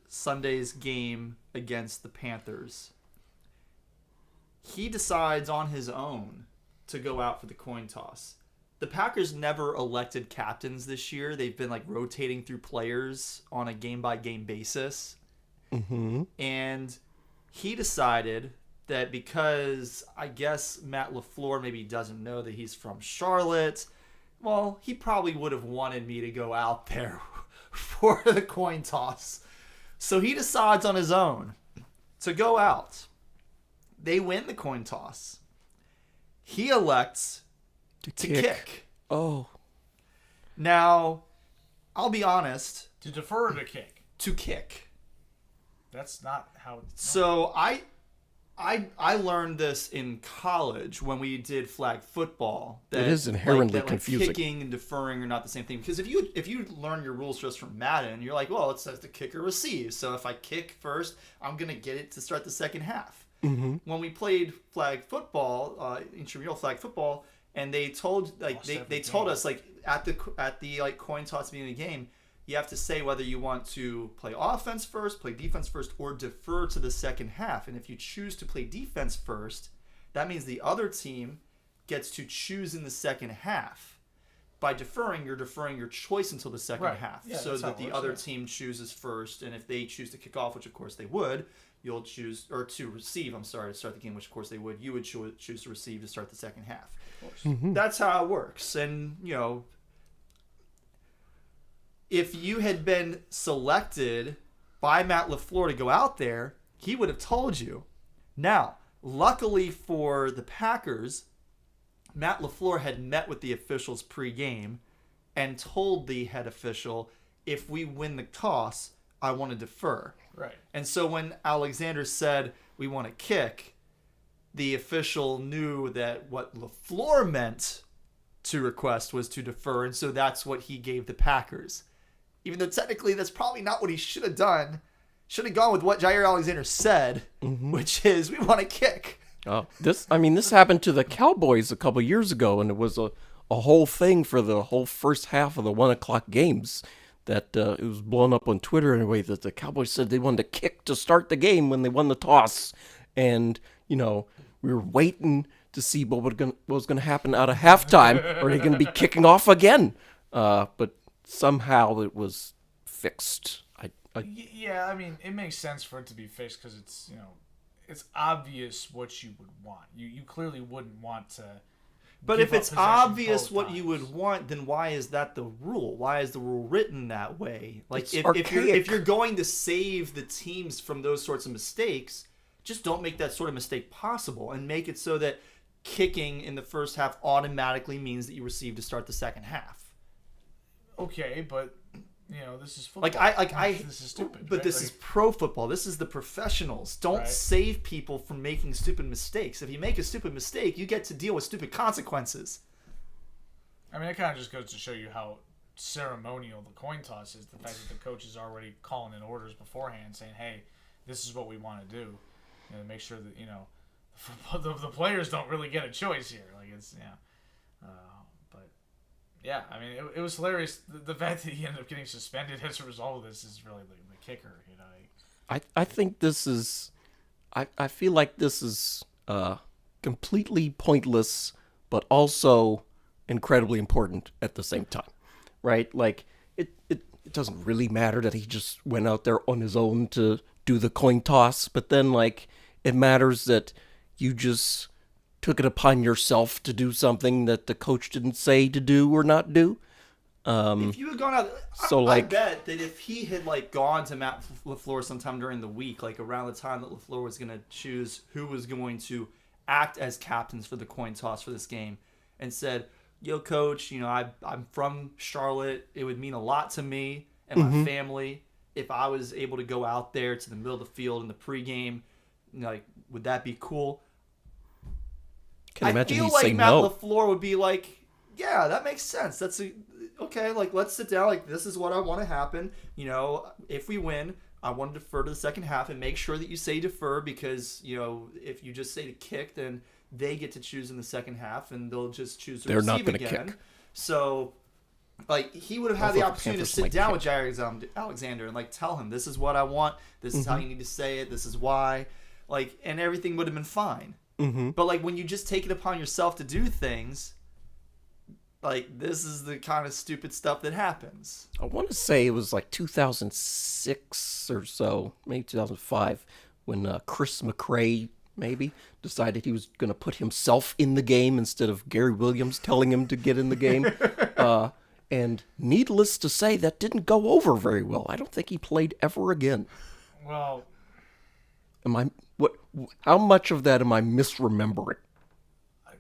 Sunday's game against the Panthers. He decides on his own to go out for the coin toss. The Packers never elected captains this year. They've been rotating through players on a game-by-game basis. Mm-hmm. And he decided that because I guess Matt LaFleur maybe doesn't know that he's from Charlotte, well, he probably would have wanted me to go out there for the coin toss. So he decides on his own to go out. They win the coin toss. He elects to kick. Oh. Now, I'll be honest. To defer or to kick? To kick. That's not how it's So I learned this in college when we did flag football. It is inherently that, confusing. Kicking and deferring are not the same thing. Because if you learn your rules just from Madden, you're like, well, it says the kicker receives. So if I kick first, I'm gonna get it to start the second half. Mm-hmm. When we played flag football, intramural flag football, and they told they told us at the coin toss at the beginning of the game, you have to say whether you want to play offense first, play defense first, or defer to the second half. And if you choose to play defense first, that means the other team gets to choose in the second half. By deferring, you're deferring your choice until the second half, so that the other team chooses first. And if they choose to kick off, which of course they would, you'll choose, or to receive, to start the game, which of course they would, you would choose to receive to start the second half. Of course. Mm-hmm. That's how it works. And, if you had been selected by Matt LaFleur to go out there, he would have told you. Now, luckily for the Packers, Matt LaFleur had met with the officials pre-game and told the head official, if we win the toss, I want to defer. Right. And so when Alexander said, we want to kick, the official knew that what LaFleur meant to request was to defer, and so that's what he gave the Packers. Even though technically that's probably not what he should have done. Should have gone with what Jair Alexander said, which is, we want to kick. Oh, this happened to the Cowboys a couple years ago, and it was a whole thing for the whole first half of the 1:00 games that it was blown up on Twitter anyway, that the Cowboys said they wanted to kick to start the game when they won the toss. And, we were waiting to see what was going to happen out of halftime. Are they going to be kicking off again? But somehow it was fixed. Yeah, I mean, it makes sense for it to be fixed because it's, it's obvious what you would want. You clearly wouldn't want to. But if it's obvious what you would want, then why is that the rule? Why is the rule written that way? Like, if you're going to save the teams from those sorts of mistakes, just don't make that sort of mistake possible and make it so that kicking in the first half automatically means that you receive to start the second half. Okay, but this is football. This is stupid. But right? this is pro football. This is the professionals. Don't save people from making stupid mistakes. If you make a stupid mistake, you get to deal with stupid consequences. I mean, it kind of just goes to show you how ceremonial the coin toss is. The fact that the coach is already calling in orders beforehand, saying, "Hey, this is what we want to do," make sure that the players don't really get a choice here. Yeah, I mean, it was hilarious. The fact that he ended up getting suspended as a result of this is really the kicker. I think this is. I feel like this is completely pointless, but also incredibly important at the same time, right? Like it doesn't really matter that he just went out there on his own to do the coin toss, but then it matters that you just took it upon yourself to do something that the coach didn't say to do or not do. If you had gone out, I bet that if he had gone to Matt LaFleur sometime during the week, around the time that LaFleur was going to choose who was going to act as captains for the coin toss for this game, and said, "Yo, coach, I'm from Charlotte. It would mean a lot to me and my family if I was able to go out there to the middle of the field in the pregame. Would that be cool?" I feel like Matt LaFleur would be like, "Yeah, that makes sense. That's okay. Let's sit down. This is what I want to happen. If we win, I want to defer to the second half and make sure that you say defer because if you just say to kick, then they get to choose in the second half and they'll just choose to receive again. They're not going to kick. So, he would have had the opportunity to sit down with Jair Alexander and tell him, this is what I want. This is how you need to say it. This is why. And everything would have been fine. Mm-hmm. But when you just take it upon yourself to do things, this is the kind of stupid stuff that happens. I want to say it was 2006 or so, maybe 2005, when Chris McRae maybe decided he was going to put himself in the game instead of Gary Williams telling him to get in the game. And needless to say, that didn't go over very well. I don't think he played ever again. Well, how much of that am I misremembering?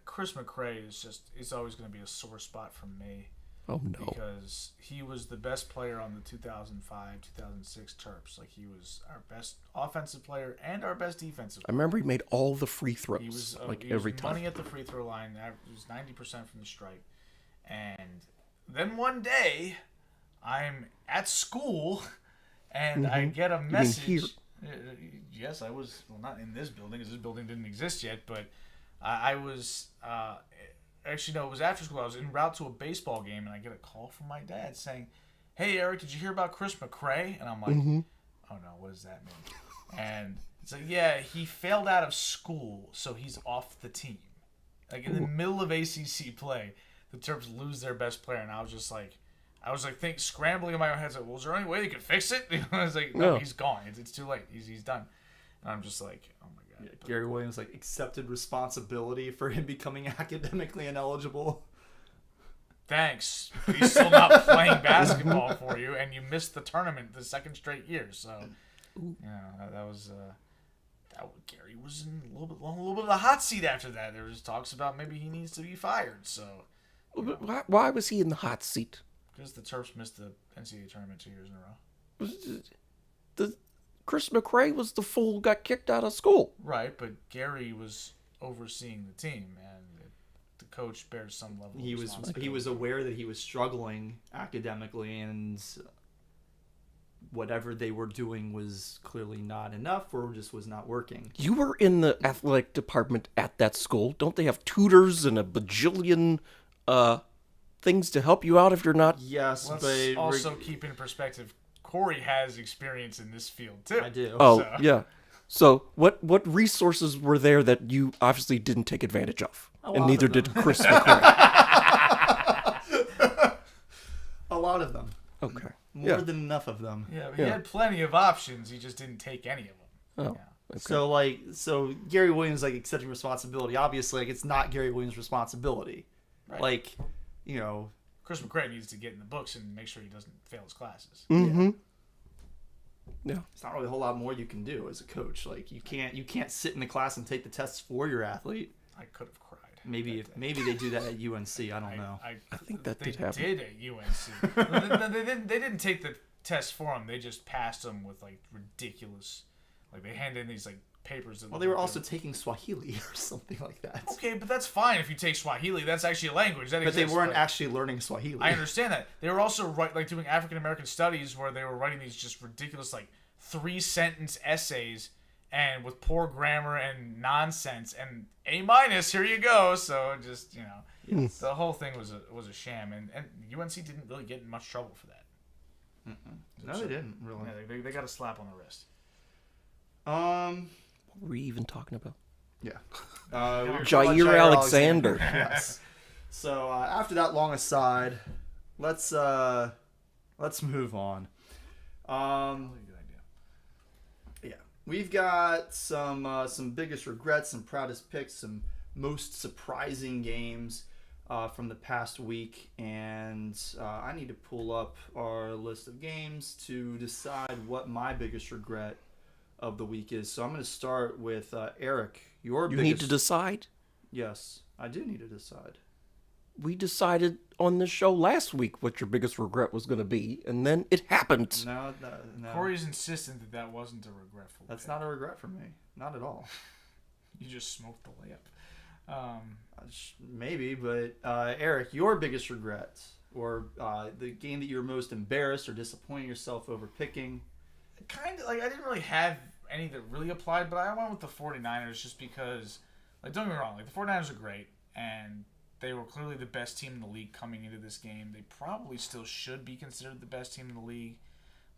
Chris McRae is always going to be a sore spot for me. Oh, no. Because he was the best player on the 2005-2006 Terps. Like, he was our best offensive player and our best defensive I player. remember he made all the free throws, He was every time. money at the free throw line. He was 90% from the stripe. And then one day, I'm at school, and I get a message. here? Yes, I was. Well, not in this building, because this building didn't exist yet. But I was. Actually, no, it was after school. I was en route to a baseball game, and I get a call from my dad saying, "Hey, Eric, did you hear about Chris McCray?" And I'm like, "Oh no, what does that mean?" And it's like, "Yeah, he failed out of school, so he's off the team." Like in the middle of ACC play, the Terps lose their best player, and I was like, scrambling in my own head, like, well, is there any way they could fix it? I was like, no, he's gone. It's too late. He's done. And I'm just like, oh my god. Yeah, Gary Williams accepted responsibility for him becoming academically ineligible. Thanks. But he's still not playing basketball for you, and you missed the tournament the second straight year. So, that was. Gary was in a little bit of the hot seat after that. There was talks about maybe he needs to be fired. So, Why was he in the hot seat? Because the Terps missed the NCAA tournament 2 years in a row. Chris McCray was the fool who got kicked out of school. Right, but Gary was overseeing the team, and the coach bears some level of responsibility. He was aware that he was struggling academically, and whatever they were doing was clearly not enough or just was not working. You were in the athletic department at that school. Don't they have tutors and a bajillion things to help you out if you're not? Yes, Let's but also keep in perspective, Cory has experience in this field too. I do. Oh, yeah. So what resources were there that you obviously didn't take advantage of? And neither did Chris McCray. A lot of them. Okay. More than enough of them. Yeah, but he had plenty of options. He just didn't take any of them. Oh. Yeah. Okay. So Gary Williams accepting responsibility. Obviously, it's not Gary Williams' responsibility. Right. Chris McCray needs to get in the books and make sure he doesn't fail his classes. Mm-hmm. Yeah. It's not really a whole lot more you can do as a coach. You can't sit in the class and take the tests for your athlete. I could have cried. Maybe they do that at UNC. I don't know. I think that did happen. They did at UNC. they didn't take the test for him. They just passed them with ridiculous. They handed in these papers. Well, they were also taking Swahili or something like that. Okay, but that's fine if you take Swahili. That's actually a language that exists. But they weren't actually learning Swahili. I understand that. They were also doing African American studies where they were writing these just ridiculous 3-sentence essays and with poor grammar and nonsense and A-, here you go. So just the whole thing was a sham, and UNC didn't really get in much trouble for that. No, they didn't really. Yeah, they got a slap on the wrist. What were we even talking about? Yeah. Jair Alexander. Yes. So after that long aside, let's move on. Good idea. Yeah, we've got some biggest regrets, some proudest picks, some most surprising games from the past week, and I need to pull up our list of games to decide what my biggest regret of the week is. So I'm going to start with Eric. You need to decide? Yes, I do need to decide. We decided on this show last week what your biggest regret was going to be, and then it happened. No. Cory's insistent that wasn't a regretful. That's not a regret for me. Not at all. You just smoked the layup. Maybe, but Eric, your biggest regret, or the game that you're most embarrassed or disappointing yourself over picking? Kind of I didn't really have any that really applied, but I went with the 49ers just because, don't get me wrong, the 49ers are great, and they were clearly the best team in the league coming into this game. They probably still should be considered the best team in the league,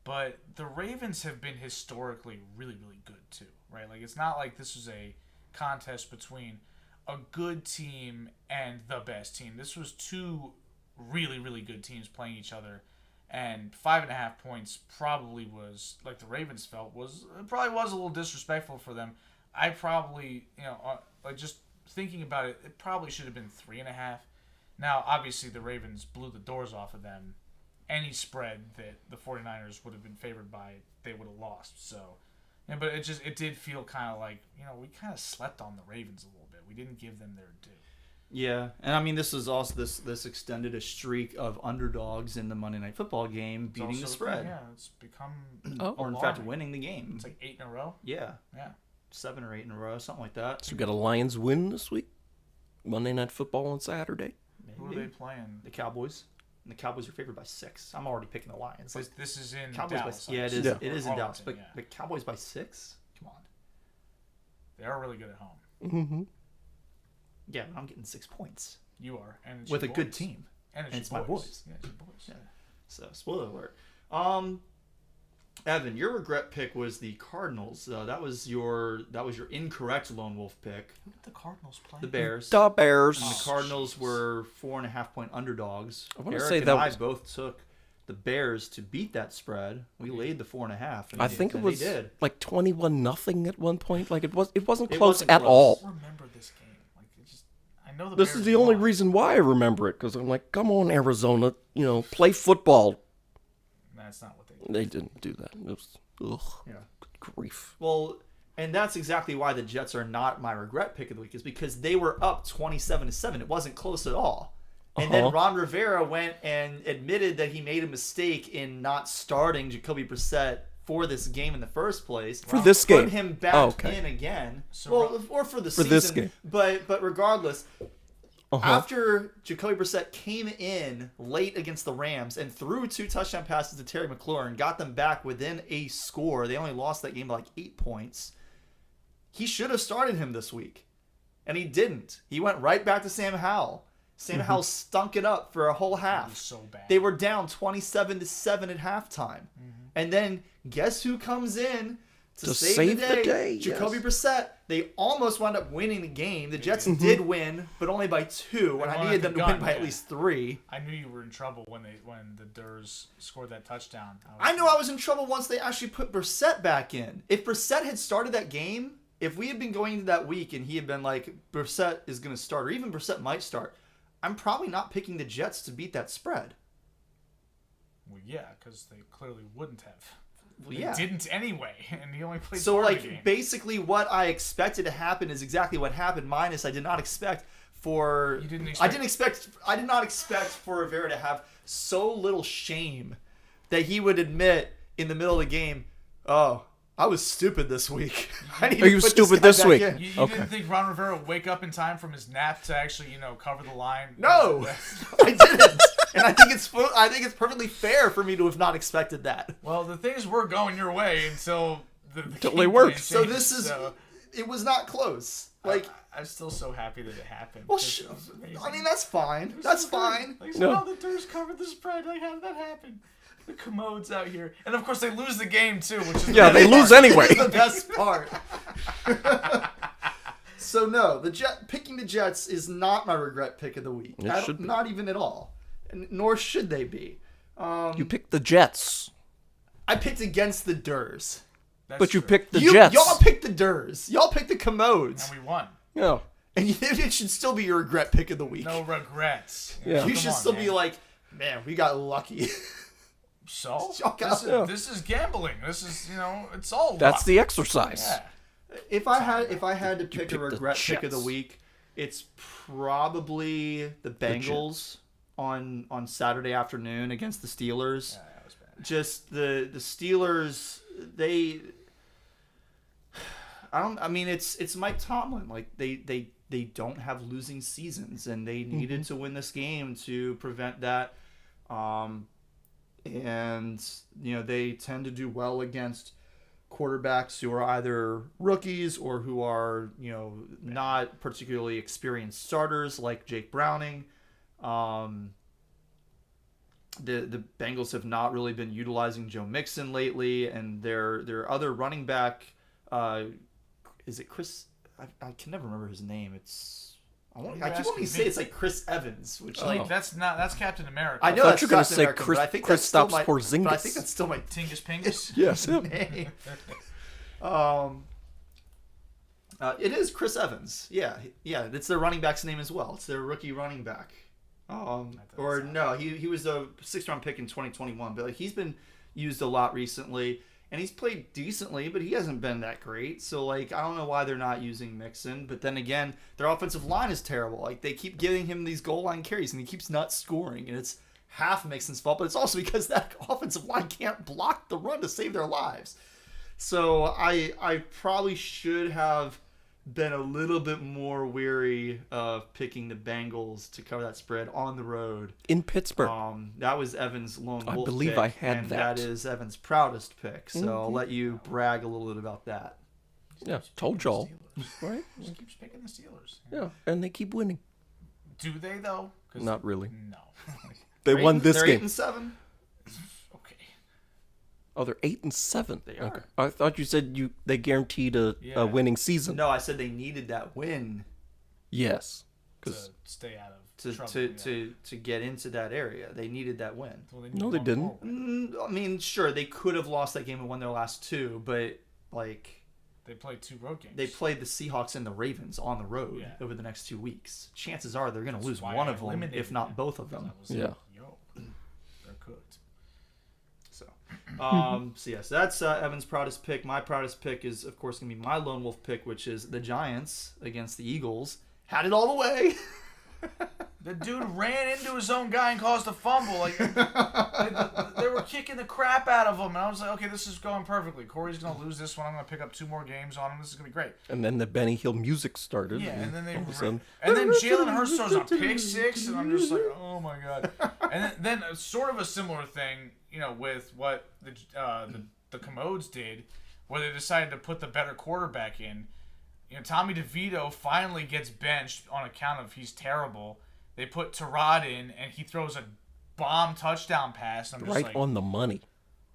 but the Ravens have been historically really, really good too, right? It's not like this was a contest between a good team and the best team. This was two really, really good teams playing each other. And 5.5 points probably was, the Ravens felt, it probably was a little disrespectful for them. I probably, just thinking about it, it probably should have been 3.5. Now, obviously, the Ravens blew the doors off of them. Any spread that the 49ers would have been favored by, they would have lost. So, but it did feel kind of we kind of slept on the Ravens a little bit. We didn't give them their due. Yeah, and I mean this is also this extended a streak of underdogs in the Monday Night Football game It's beating the also- spread, Yeah, it's become or in fact alarming. winning the game. It's like 8 in a row. Yeah, Yeah. 7 or 8 in a row, something like that. So we got a Lions win this week. Monday Night Football on Saturday. Who are they playing? The Cowboys. And the Cowboys are favored by 6. I'm already picking the Lions. This is in Cowboys Dallas. by, yeah, it is. Yeah. It is in Or Dallas, Arlington, but Cowboys by 6. Come on. They are really good at home. Mm-hmm. Yeah, but I'm getting 6 points You are, and it's with a your good boys. team. And and it's your my boys. Yeah, it's your boys. Yeah. So spoiler alert. Evan, your regret pick was the Cardinals. That was your incorrect lone wolf pick. Who did the Cardinals play? The Bears. The Bears. And the Cardinals were 4.5 point underdogs. I wanna Eric say and that I was- both took the Bears to beat that spread. We laid the 4.5. I think it was They did. like 21-0 at one point. Like it wasn't It close wasn't at close. all. I remember this game. Like it just, I know the This Bears is the only won. reason why I remember it, because I'm like, come on, Arizona, play football. That's not what they did. They didn't do that. It was, ugh, Yeah. good grief. Well, and that's exactly why the Jets are not my regret pick of the week, is because they were up 27-7. It wasn't close at all. And then Ron Rivera went and admitted that he made a mistake in not starting Jacoby Brissett for this game in the first place. For this game. Put him back in again. Or for the season. this game. But regardless, Uh-huh. after Jacoby Brissett came in late against the Rams and threw 2 touchdown passes to Terry McLaurin, got them back within a score. They only lost that game by like 8 points. He should have started him this week. And he didn't. He went right back to Sam Howell. Sam Howell stunk it up for a whole half. It was so bad. They were down 27-7 at halftime. And then guess who comes in to save the day? Jacoby Brissett. They almost wound up winning the game. The Jets did win, but only by 2, and I needed them to win by at least 3. I knew you were in trouble when the Durs scored that touchdown. I knew I was in trouble once they actually put Brissett back in. If Brissett had started that game, if we had been going into that week and he had been like, Brissett is going to start, or even Brissett might start, I'm probably not picking the Jets to beat that spread. Well, yeah, because they clearly wouldn't have. Well, They yeah. didn't anyway, and he only played So, part of the game. like, basically what I expected to happen is exactly what happened, minus I did not expect for... You didn't I did not expect for Rivera to have so little shame that he would admit in the middle of the game, oh, I was stupid this week. I need Are to you put stupid guy this back week? in." You Okay. didn't think Ron Rivera would wake up in time from his nap to actually, cover the line? No, I didn't. And I think it's perfectly fair for me to have not expected that. Well, the things were going your way until the Until they game weren't. plan So changed, this is, so it was not close. Like, I'm still so happy that it happened. well, 'cause it was amazing. I mean, that's fine. It was That's so good. fine. Like, No. no, the Durs covered the spread. Like, how did that happen? The commodes out here, and of course they lose the game too, which is Yeah, the they best lose part. anyway. the best part. So no, picking the Jets is not my regret pick of the week. It should be. Not even at all, and nor should they be. You picked the Jets, I picked against the Durs. That's but you true. picked the Jets. Y'all picked the Durs. Y'all picked the Commodes, and we won. Yeah. and it should still be your regret pick of the week. No regrets. Yeah. You Come should on, still man. be like, man, we got lucky. So Y'all got- this is gambling. This is it's all That's luck. the exercise. Yeah. If I had to pick a picked the regret pick of the Jets. week, it's probably the Bengals on Saturday afternoon against the Steelers. Yeah, that was bad. Just the Steelers, I mean it's Mike Tomlin. Like they don't have losing seasons, and they needed to win this game to prevent that. And they tend to do well against quarterbacks who are either rookies or who are not particularly experienced starters like Jake Browning. The Bengals have not really been utilizing Joe Mixon lately, and their other running back, is it Chris? I can never remember his name. I keep wanting to say it's like Chris Evans, which That's Captain America. I know thought that's you were gonna Captain say America, but I think that's Kristaps still my. Porzingis. But I think that's still my Tingus Pingus. Yes. name. It is Chris Evans. Yeah. It's their running back's name as well. It's their rookie running back. He was a 6th round pick in 2021, but he's been used a lot recently. And he's played decently, but he hasn't been that great. So, like, I don't know why they're not using Mixon. But then again, their offensive line is terrible. Like, they keep giving him these goal line carries, and he keeps not scoring. And it's half Mixon's fault, but it's also because that offensive line can't block the run to save their lives. So, I probably should have been a little bit more weary of picking the Bengals to cover that spread on the road. In Pittsburgh. That was Evan's lone wolf I believe pick, I had and that. that is Evan's proudest pick. So I'll let you brag a little bit about that. Yeah, told y'all. Right? He just keeps picking the Steelers. Yeah, and they keep winning. Do they though? 'Cause Not really. No. They won this they're game. 8-7. Okay. Oh, they're 8-7. They are. Okay. I thought you said they guaranteed a winning season. No, I said they needed that win Yes, To because stay out of to trouble. to get into that area. They needed that win. Well, need No, they one didn't. more win. I mean, sure, they could have lost that game and won their last two, but like They played 2 road games. they played the Seahawks and the Ravens on the road Yeah. over the next 2 weeks. Chances are they're going to lose Why one I of them, eliminated if not both of them. I was Yeah. like, yo, they're cooked. So yes, that's Evan's proudest pick. My proudest pick is, of course, going to be my lone wolf pick, which is the Giants against the Eagles. Had it all the way. The dude ran into his own guy and caused a fumble. Like they were kicking the crap out of him, and I was like, okay, this is going perfectly. Corey's gonna lose this one. I'm gonna pick up 2 more games on him. This is gonna be great. and then the Benny Hill music started. Yeah, and then all of a sudden, and then Jalen Hurts throws a pick 6, and I'm just like, oh my god. And then sort of a similar thing, with what the Commodes did, where they decided to put the better quarterback in. Tommy DeVito finally gets benched on account of he's terrible. They put Tyrod in, and he throws a bomb touchdown pass. I'm just right like, on the money.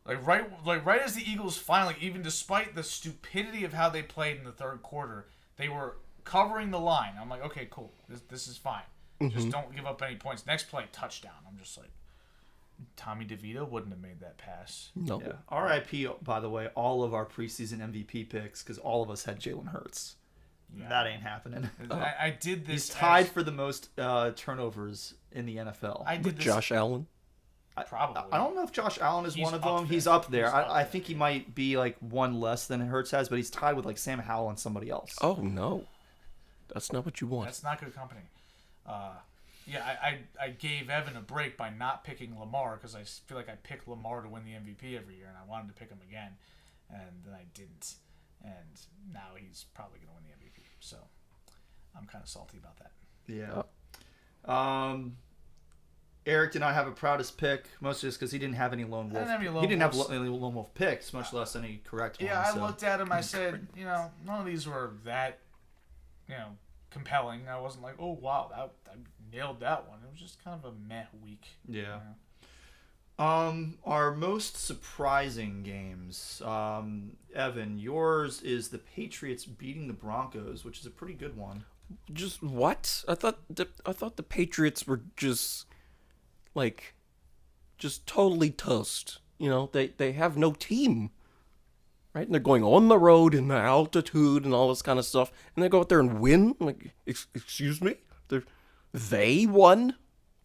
right as the Eagles finally, even despite the stupidity of how they played in the third quarter, they were covering the line. I'm like, okay, cool, this is fine. Just don't give up any points. Next play, touchdown. I'm just like, Tommy DeVito wouldn't have made that pass. No. Yeah. R.I.P. By the way, all of our preseason MVP picks, because all of us had Jalen Hurts. Yeah. That ain't happening. I did this. He's tied for the most turnovers in the NFL. I did With this. Josh Allen. Probably. I don't know if Josh Allen is He's one of up them. there. He's up there. He's up I there. think he might be like one less than Hurts has, but he's tied with like Sam Howell and somebody else. Oh no, that's not what you want. That's not good company. I gave Evan a break by not picking Lamar because I feel like I pick Lamar to win the MVP every year, and I wanted to pick him again, and then I didn't, and now he's probably going to win the MVP. So I'm kind of salty about that. Yeah. Eric did not have a proudest pick, mostly just because he didn't have any lone wolf. I didn't have any lone he didn't wolves. have any lone wolf picks, much less any correct Yeah, ones. I looked at him. I said, none of these were that, compelling. I wasn't like, oh wow, I nailed that one. It was just kind of a meh week. Yeah. Our most surprising games, Evan, yours is the Patriots beating the Broncos, which is a pretty good one. Just what? I thought the Patriots were just totally toast. They have no team, right? And they're going on the road in the altitude and all this kind of stuff, and they go out there and win. Like, excuse me, they won.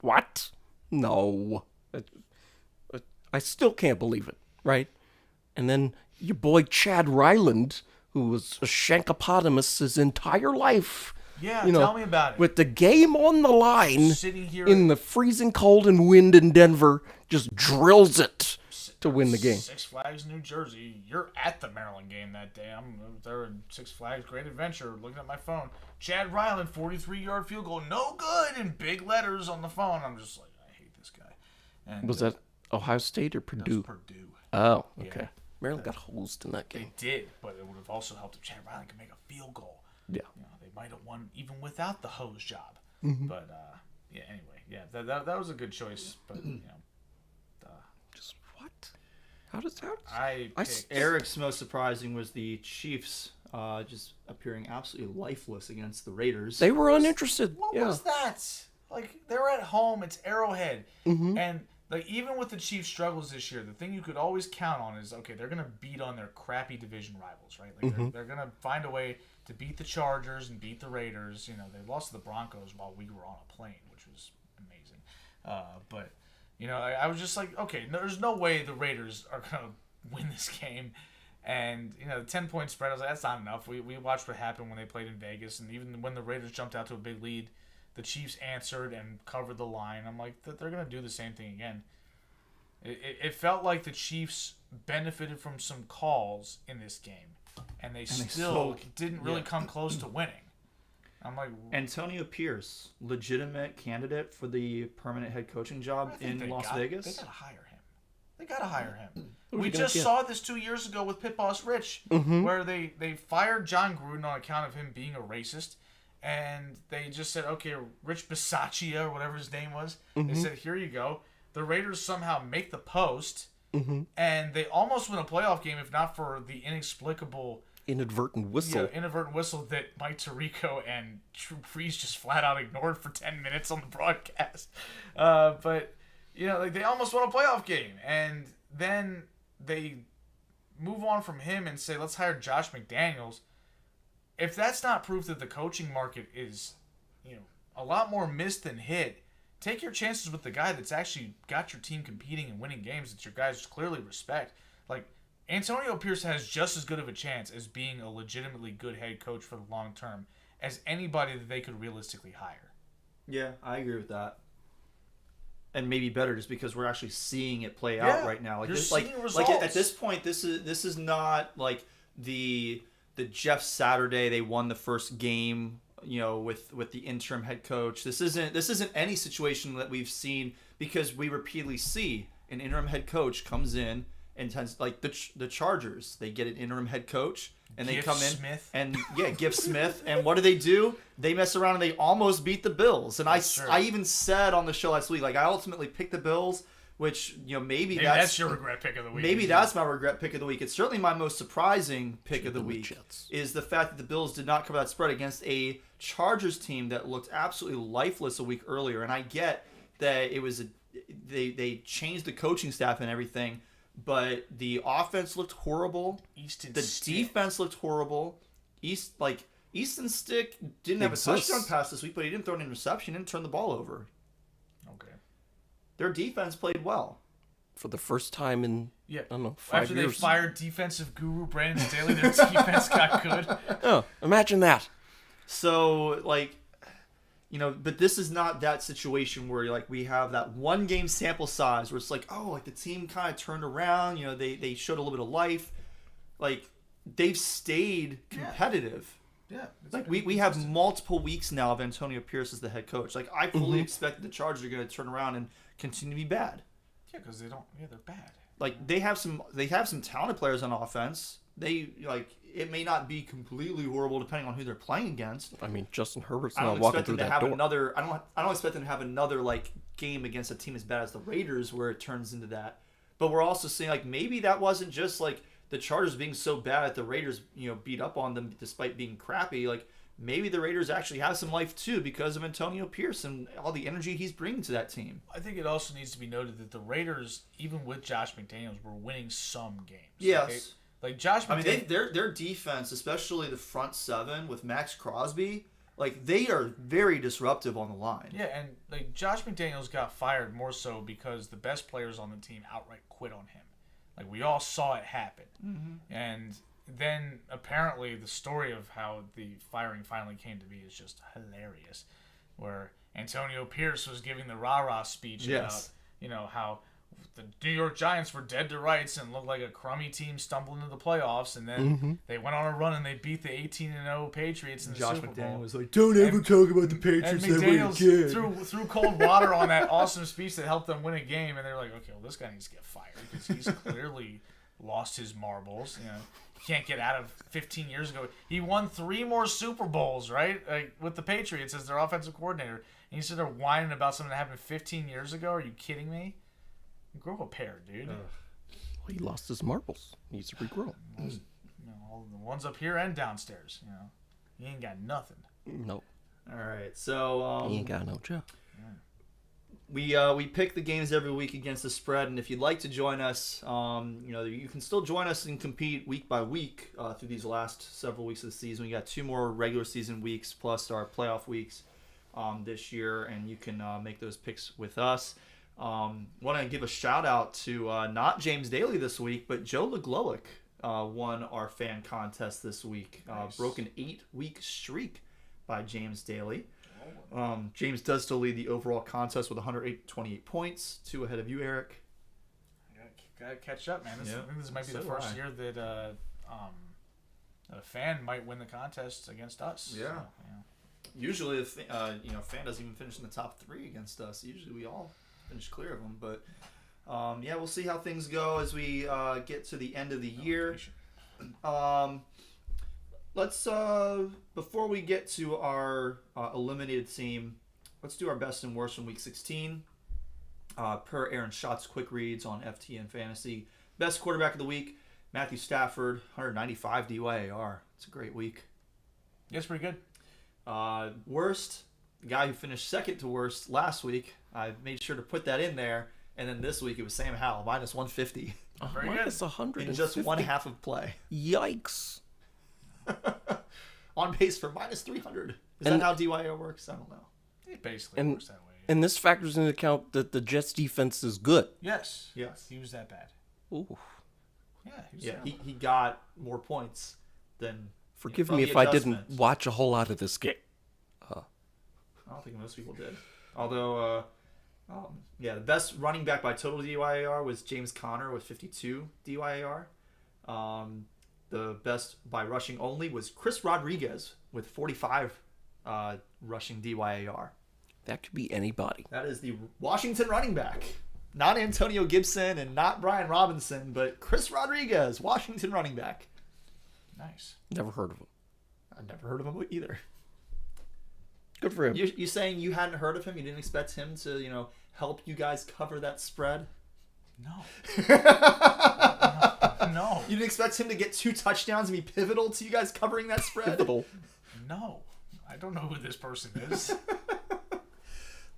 What? No, I still can't believe it, right? And then your boy Chad Ryland, who was a shankopotamus his entire life. Yeah, tell me about it. With the game on the line, Sitting here in the freezing cold and wind in Denver, just drills it to win the game. Six Flags, New Jersey. You're at the Maryland game that day. I'm there in Six Flags Great Adventure looking at my phone. Chad Ryland, 43-yard field goal. No good in big letters on the phone. I'm just like, I hate this guy. And Was that Ohio State or that Purdue? was Purdue. Oh, okay. Yeah. Maryland got hosed in that game. They did, but it would have also helped if Chad Ryland could make a field goal. Yeah. They might have won even without the hose job. Mm-hmm. But, anyway, that was a good choice. But, Just what? How does that? I s- picked... Eric's most surprising was the Chiefs just appearing absolutely lifeless against the Raiders. They were uninterested. What yeah. was that? Like, they're at home. It's Arrowhead. Mm-hmm. And, like, even with the Chiefs' struggles this year, the thing you could always count on is, okay, they're going to beat on their crappy division rivals, right? Like, they're going to find a way to beat the Chargers and beat the Raiders. They lost to the Broncos while we were on a plane, which was amazing. But, I was just like, okay, there's no way the Raiders are going to win this game. And, the 10-point spread, I was like, that's not enough. We watched what happened when they played in Vegas, and even when the Raiders jumped out to a big lead, the Chiefs answered and covered the line. I'm like, they're going to do the same thing again. It felt like the Chiefs benefited from some calls in this game, and they still didn't really come close to winning. I'm like, Antonio Pierce, legitimate candidate for the permanent head coaching job in Las Vegas. They got to hire him. They got to hire him. We just saw this 2 years ago with Pit Boss Rich, where they fired John Gruden on account of him being a racist, and they just said, okay, Rich Bisaccia, or whatever his name was, they said, here you go. The Raiders somehow make the post, and they almost win a playoff game if not for the inexplicable inadvertent whistle. Inadvertent whistle that Mike Tirico and Drew Brees just flat out ignored for 10 minutes on the broadcast. But they almost won a playoff game, and then they move on from him and say, let's hire Josh McDaniels. If that's not proof that the coaching market is, a lot more missed than hit, take your chances with the guy that's actually got your team competing and winning games that your guys clearly respect. Like, Antonio Pierce has just as good of a chance as being a legitimately good head coach for the long term as anybody that they could realistically hire. Yeah, I agree with that. And maybe better just because we're actually seeing it play out right now. You're seeing results. At this point, this is not like the Jeff Saturday they won the first game, with the interim head coach. This isn't any situation that we've seen, because we repeatedly see an interim head coach comes in and tends, like the Chargers, they get an interim head coach and they come in Smith. and Giff Smith, and what do? They mess around and they almost beat the Bills. And I even said on the show last week, like, I ultimately picked the Bills, which maybe that's your regret pick of the week. Maybe that's my regret pick of the week. It's certainly my most surprising pick of the week is the fact that the Bills did not cover that spread against a Chargers team that looked absolutely lifeless a week earlier. And I get that it was they changed the coaching staff and everything, but the offense looked horrible. Defense looked horrible. Easton Stick didn't have a touchdown pass this week, but he didn't throw an interception, didn't turn the ball over. Okay. Their defense played well. For the first time in, I don't know, 5 years. After they fired defensive guru Brandon Staley, their defense got good. Oh, imagine that. So, but this is not that situation where, we have that one game sample size where it's the team kind of turned around, they showed a little bit of life. They've stayed competitive. Yeah. We have multiple weeks now of Antonio Pierce as the head coach. I fully expect the Chargers are going to turn around and continue to be bad. Yeah, because they're bad. They have some talented players on offense. It may not be completely horrible depending on who they're playing against. I mean, Justin Herbert's not walking through that door. I don't expect them to have another game against a team as bad as the Raiders where it turns into that. But we're also seeing maybe that wasn't just the Chargers being so bad that the Raiders beat up on them despite being crappy. Maybe the Raiders actually have some life too because of Antonio Pierce and all the energy he's bringing to that team. I think it also needs to be noted that the Raiders, even with Josh McDaniels, were winning some games. Yes. Josh McDaniels. I mean, their defense, especially the front seven with Max Crosby, they are very disruptive on the line. Yeah, and Josh McDaniels got fired more so because the best players on the team outright quit on him. We all saw it happen. Mm-hmm. And then apparently the story of how the firing finally came to be is just hilarious, where Antonio Pierce was giving the rah-rah speech about how the New York Giants were dead to rights and looked like a crummy team stumbling into the playoffs, and then they went on a run and they beat the 18-0 Patriots in the Super Bowl. McDaniel was like, "Don't ever talk about the Patriots that way again." Threw cold water on that awesome speech that helped them win a game, and they're like, "Okay, well, this guy needs to get fired because he's clearly lost his marbles." He can't get out of 15 years ago. He won 3 more Super Bowls, right? With the Patriots as their offensive coordinator, and he's sitting there whining about something that happened 15 years ago. Are you kidding me? Grow a pair, dude. Well, he lost his marbles. He needs to regrow. All the ones up here and downstairs. He ain't got nothing. No. All right, so he ain't got no job. We pick the games every week against the spread, and if you'd like to join us, you can still join us and compete week by week through these last several weeks of the season. We got 2 more regular season weeks plus our playoff weeks this year, and you can make those picks with us. Want to give a shout out to not James Daly this week, but Joe Leglowick won our fan contest this week. Nice. Broke an 8-week streak by James Daly. James does still lead the overall contest with 128 points, 2 ahead of you, Eric. Gotta catch up, man. I think this might be So the first do year that a fan might win the contest against us. Yeah. So, Usually, if fan doesn't even finish in the top 3 against us. Usually, we all finish clear of them. But we'll see how things go as we get to the end of the year. Let's before we get to our eliminated team, let's do our best and worst from week 16. Per Aaron Schott's quick reads on FTN Fantasy. Best quarterback of the week, Matthew Stafford, 195 DYAR. It's a great week. Yeah, it's pretty good. Worst, the guy who finished second to worst last week. I made sure to put that in there. And then this week it was Sam Howell, minus 150. Very Minus good. 100 In just one half of play. Yikes. On pace for minus 300. Is that how DYAR works? I don't know. It basically works that way. And this factors into account that the Jets defense is good. Yes. Yes. He was that bad. Ooh. Yeah. He was Yeah, terrible. he got more points than... Forgive from me the if I didn't adjustment. watch a whole lot of this game. I don't think most people did. Although, the best running back by total DYAR was James Conner with 52 DYAR. The best by rushing only was Chris Rodriguez with 45 rushing DYAR. That could be anybody. That is the Washington running back. Not Antonio Gibson and not Brian Robinson, but Chris Rodriguez, Washington running back. Nice. Never heard of him. I've never heard of him either. Good for him. You saying you hadn't heard of him? You didn't expect him to, help you guys cover that spread? No. No. You didn't expect him to get 2 touchdowns and be pivotal to you guys covering that spread? Pivotal. No. I don't know who this person is.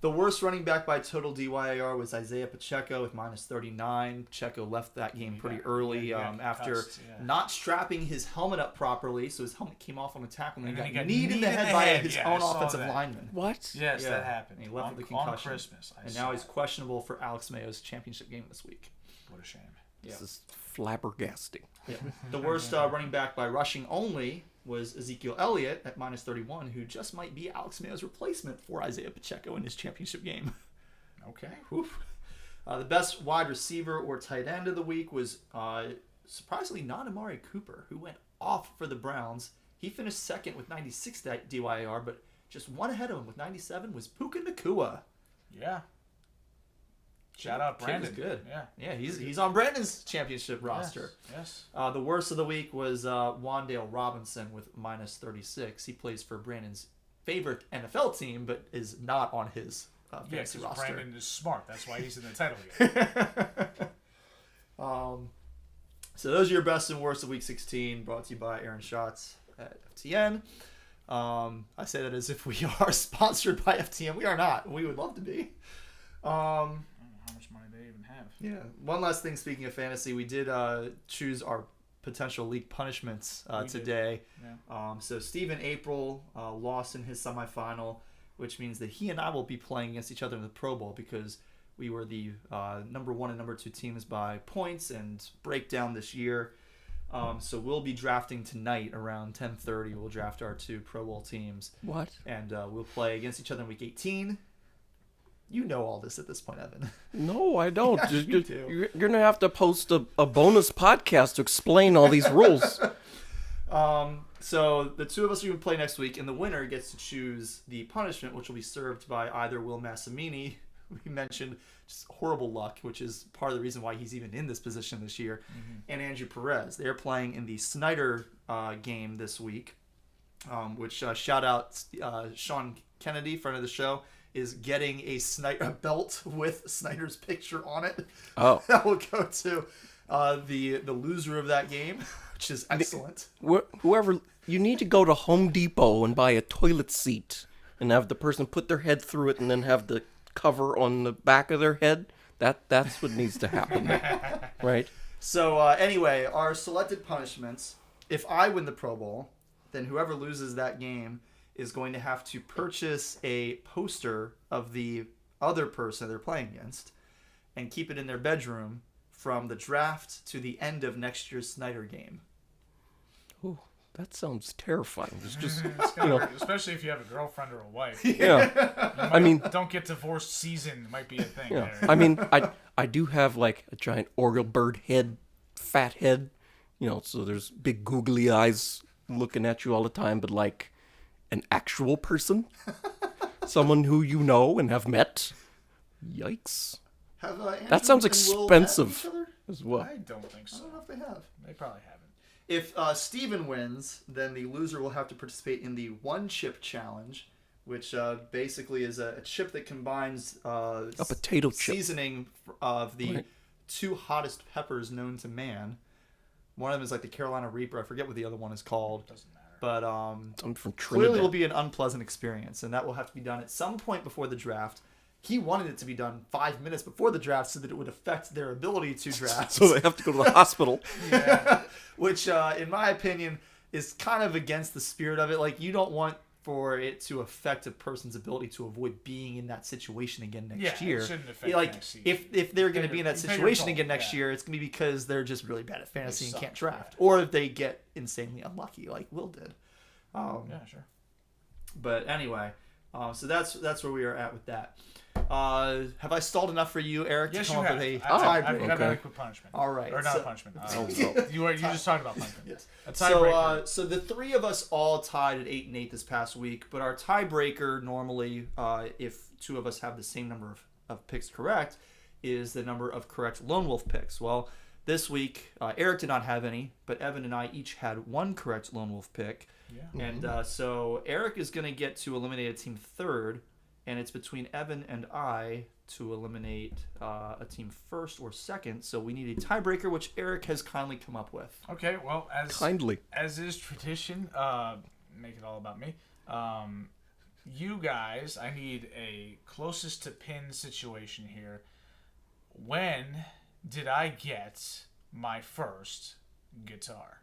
The worst running back by total DYAR was Isaiah Pacheco with minus 39. Pacheco left that game pretty early after cussed, not strapping his helmet up properly, so his helmet came off on a tackle and, And he then got he got kneed in the kneed head in by the head. his Yeah, I own saw offensive that. lineman. What? Yes, Yeah. that happened. And he left with the concussion. On Christmas. And now he's questionable for Alex Mayo's championship game this week. What a shame. This is flabbergasting. Yeah. The worst running back by rushing only was Ezekiel Elliott at minus 31, who just might be Alex Mayo's replacement for Isaiah Pacheco in his championship game. Okay. Oof. The best wide receiver or tight end of the week was surprisingly not Amari Cooper, who went off for the Browns. He finished second with 96 DYAR, but just one ahead of him with 97 was Puka Nacua. Yeah. Shout out Kid Brandon. was good. Yeah. Yeah, he's on Brandon's championship roster. Yes. The worst of the week was Wandale Robinson with minus 36. He plays for Brandon's favorite NFL team, but is not on his fantasy roster. Brandon is smart. That's why he's in the title game. So those are your best and worst of week 16, brought to you by Aaron Schatz at FTN. I say that as if we are sponsored by FTN. We are not. We would love to be. I don't know how much money they even have. Yeah. One last thing, speaking of fantasy, we did choose our potential league punishments today. Yeah. So Stephen April lost in his semifinal, which means that he and I will be playing against each other in the Pro Bowl because we were the number 1 and number 2 teams by points and breakdown this year. So we'll be drafting tonight around 10:30. We'll draft our 2 Pro Bowl teams. What? And we'll play against each other in week 18. You know all this at this point, Evan. No, I don't. Yeah, you do. You're going to have to post a bonus podcast to explain all these rules. So the 2 of us are going to play next week, and the winner gets to choose the punishment, which will be served by either Will Massimini, who we mentioned, just horrible luck, which is part of the reason why he's even in this position this year, and Andrew Perez. They're playing in the Snyder game this week, which shout out Sean Kennedy, friend of the show, is getting a belt with Snyder's picture on it. Oh. That will go to the loser of that game, which is excellent. Whoever, you need to go to Home Depot and buy a toilet seat and have the person put their head through it and then have the cover on the back of their head. That's what needs to happen, right? So anyway, our selected punishments. If I win the Pro Bowl, then whoever loses that game is going to have to purchase a poster of the other person they're playing against. and keep it in their bedroom from the draft to the end of next year's Snyder game? Ooh, that sounds terrifying. It's just, It's kinda weird, especially if you have a girlfirend or a wife. yeah. I mean, Don't get divorced season might be a thing. yeah. There. I mean, I do have like a giant Oriole bird head, fat head, so there's big googly eyes looking at you all the time, but like an actual person, someone who you know and have met. Yikes. Have Andrew That sounds and Will expensive met each other? as well. I don't think I so. don't know if they have. They probably haven't. If Steven wins, then the loser will have to participate in the one chip challenge, which basically is a chip that combines A potato chip. seasoning of the Right. 2 hottest peppers known to man. One of them is like the Carolina Reaper. I forget what the other one is called. Doesn't matter. But I'm from clearly Trinidad. will be an unpleasant experience, and that will have to be done at some point before the draft. He wanted it to be done 5 minutes before the draft so that it would affect their ability to draft. So they have to go to the hospital. Yeah. Which, in my opinion, is kind of against the spirit of it. Like, you don't want for it to affect a person's ability to avoid being in that situation again next year. It shouldn't affect Like, next season. if they're going to be in that You pay your situation toll, again next yeah. year, it's going to be because they're just really bad at fantasy and suck, can't draft. yeah. Or if they get insanely unlucky, like Will did. Yeah, sure. But anyway, so that's where we are at with that. Have I stalled enough for you, Eric, Yes, to you come have. up with a I've tiebreaker? got a quick punishment. All right, Or not so- a punishment. Oh, You just talked about punishment. Yes. A So, tiebreaker. so the 3 of us all tied at 8-8 this past week, but our tiebreaker normally, if 2 of us have the same number of picks correct, is the number of correct Lone Wolf picks. Well, this week, Eric did not have any, but Evan and I each had 1 correct Lone Wolf pick. Yeah. And so Eric is going to get to eliminate a team third, and it's between Evan and I to eliminate a team first or second. So we need a tiebreaker, which Eric has kindly come up with. Okay, well, Kindly. as is tradition, make it all about me. You guys, I need a closest to pin situation here. When did I get my first guitar?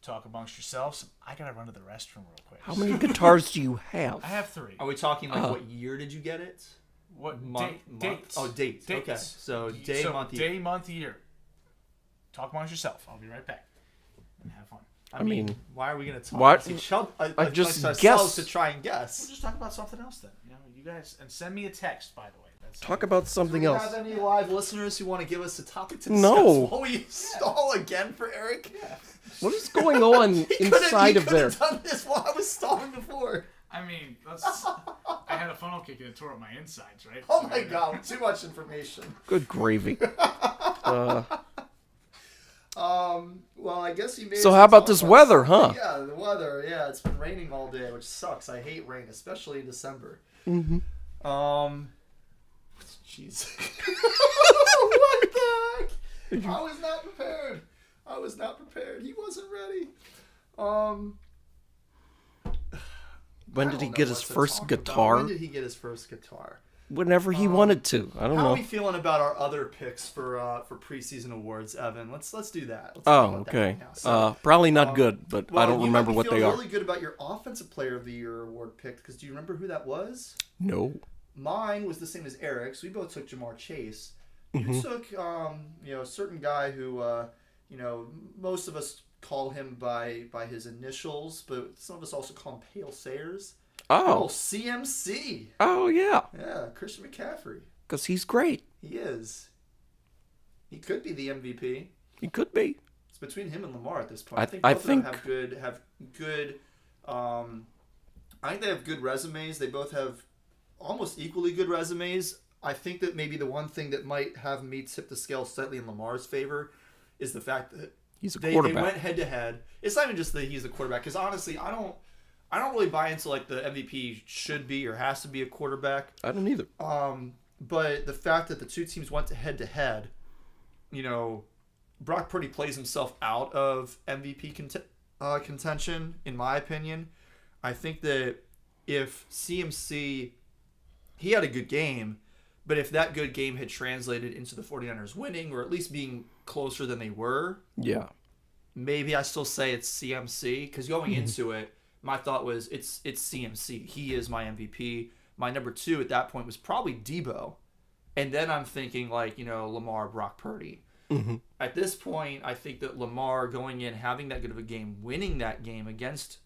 Talk amongst yourselves. I gotta run to the restroom real quick. How many guitars do you have? I have 3. Are we talking like what year did you get it? What Month? dates? Oh, dates. Dates. Okay. So day, month, year. Day, month, year. Talk amongst yourself. I'll be right back. And have fun. I mean, why are we going to talk What? amongst each other? I just amongst guessed. ourselves to try and We'll guess. just talk about something else then. You guys, and send me a text, by the way. That's Talk about Do something we else. have any live listeners who want to give us a topic to discuss No. while we stall again for Eric? What is going on inside of there? He could have done this while I was stalling before. I mean, I had a funnel kick and it tore up my insides, right? Oh So, my god, too much information. Good gravy. Well, I guess he made. So us how about talk this weather, huh? Yeah, the weather. Yeah, it's been raining all day, which sucks. I hate rain, especially in December. Mm-hmm. Jeez. What the heck? I was not prepared. He wasn't ready. When I did he don't know get what his to first talk about. guitar? When did he get his first guitar? Whenever he wanted to. I don't How are know. we feeling about our other picks for preseason awards, Evan? Let's do that. Let's talk Oh, about that okay. right now. So, Probably not good, but I don't remember what they You are. really good about your offensive player of the year award pick, because do you remember who that was? No. Mine was the same as Eric's. We both took Jamar Chase. You Mm-hmm. took a certain guy who most of us call him by his initials, but some of us also call him Pale Sayers. Oh. CMC. Oh, yeah. Yeah, Christian McCaffrey. Because he's great. He is. He could be the MVP. He could be. It's between him and Lamar at this point. I I think both think- of them have good. I think they have good resumes. They both have almost equally good resumes. I think that maybe the one thing that might have me tip the scale slightly in Lamar's favor is the fact that He's a they quarterback. went head to head. It's not even just that he's a quarterback, because honestly, I don't really buy into like the MVP should be or has to be a quarterback. I don't either. But the fact that the two teams went to head, Brock Purdy plays himself out of MVP contention, in my opinion. I think that if CMC, he had a good game, but if that good game had translated into the 49ers winning, or at least being closer than they were, Yeah. maybe I still say it's CMC, because going into it, my thought was it's CMC. He is my MVP. My number 2 at that point was probably Debo. And then I'm thinking like, Lamar, Brock Purdy. Mm-hmm. At this point, I think that Lamar going in, having that good of a game, winning that game against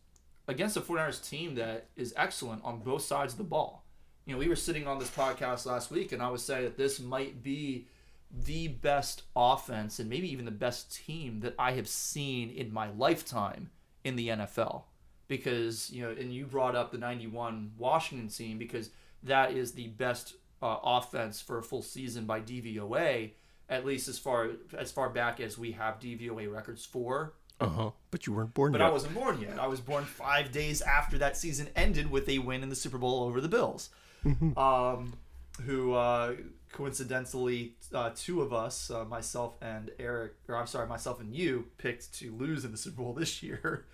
a 49ers team that is excellent on both sides of the ball. We were sitting on this podcast last week, and I was saying that this might be the best offense and maybe even the best team that I have seen in my lifetime in the NFL. Because, and you brought up the 91 Washington team because that is the best offense for a full season by DVOA, at least as far back as we have DVOA records for. But you weren't born yet. But I wasn't born yet. I was born 5 days after that season ended with a win in the Super Bowl over the Bills. Who coincidentally, two of us, myself and you, picked to lose in the Super Bowl this year.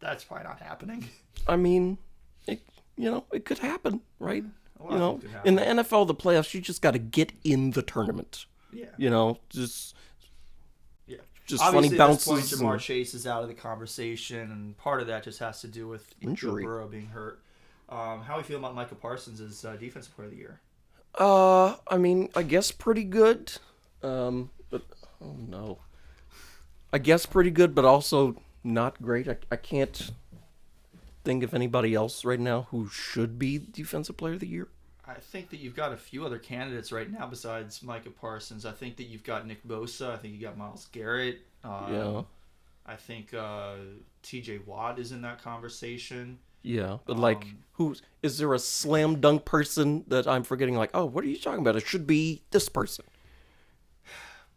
That's probably not happening. I mean, it could happen, right? Well, could happen. In the NFL, the playoffs, you just got to get in the tournament. Yeah. Just Obviously, funny bounces. At this point, Jamar Chase is out of the conversation, and part of that just has to do with injury. Joe Burrow being hurt. How do you feel about Micah Parsons as Defensive Player of the Year? I mean, I guess pretty good. But oh no, I guess pretty good, but also not great. I can't think of anybody else right now who should be Defensive Player of the Year. I think that you've got a few other candidates right now besides Micah Parsons. I think that you've got Nick Bosa. I think you got Myles Garrett. Yeah. I think T.J. Watt is in that conversation. Yeah, but is there a slam dunk person that I'm forgetting? Like, oh, what are you talking about? It should be this person.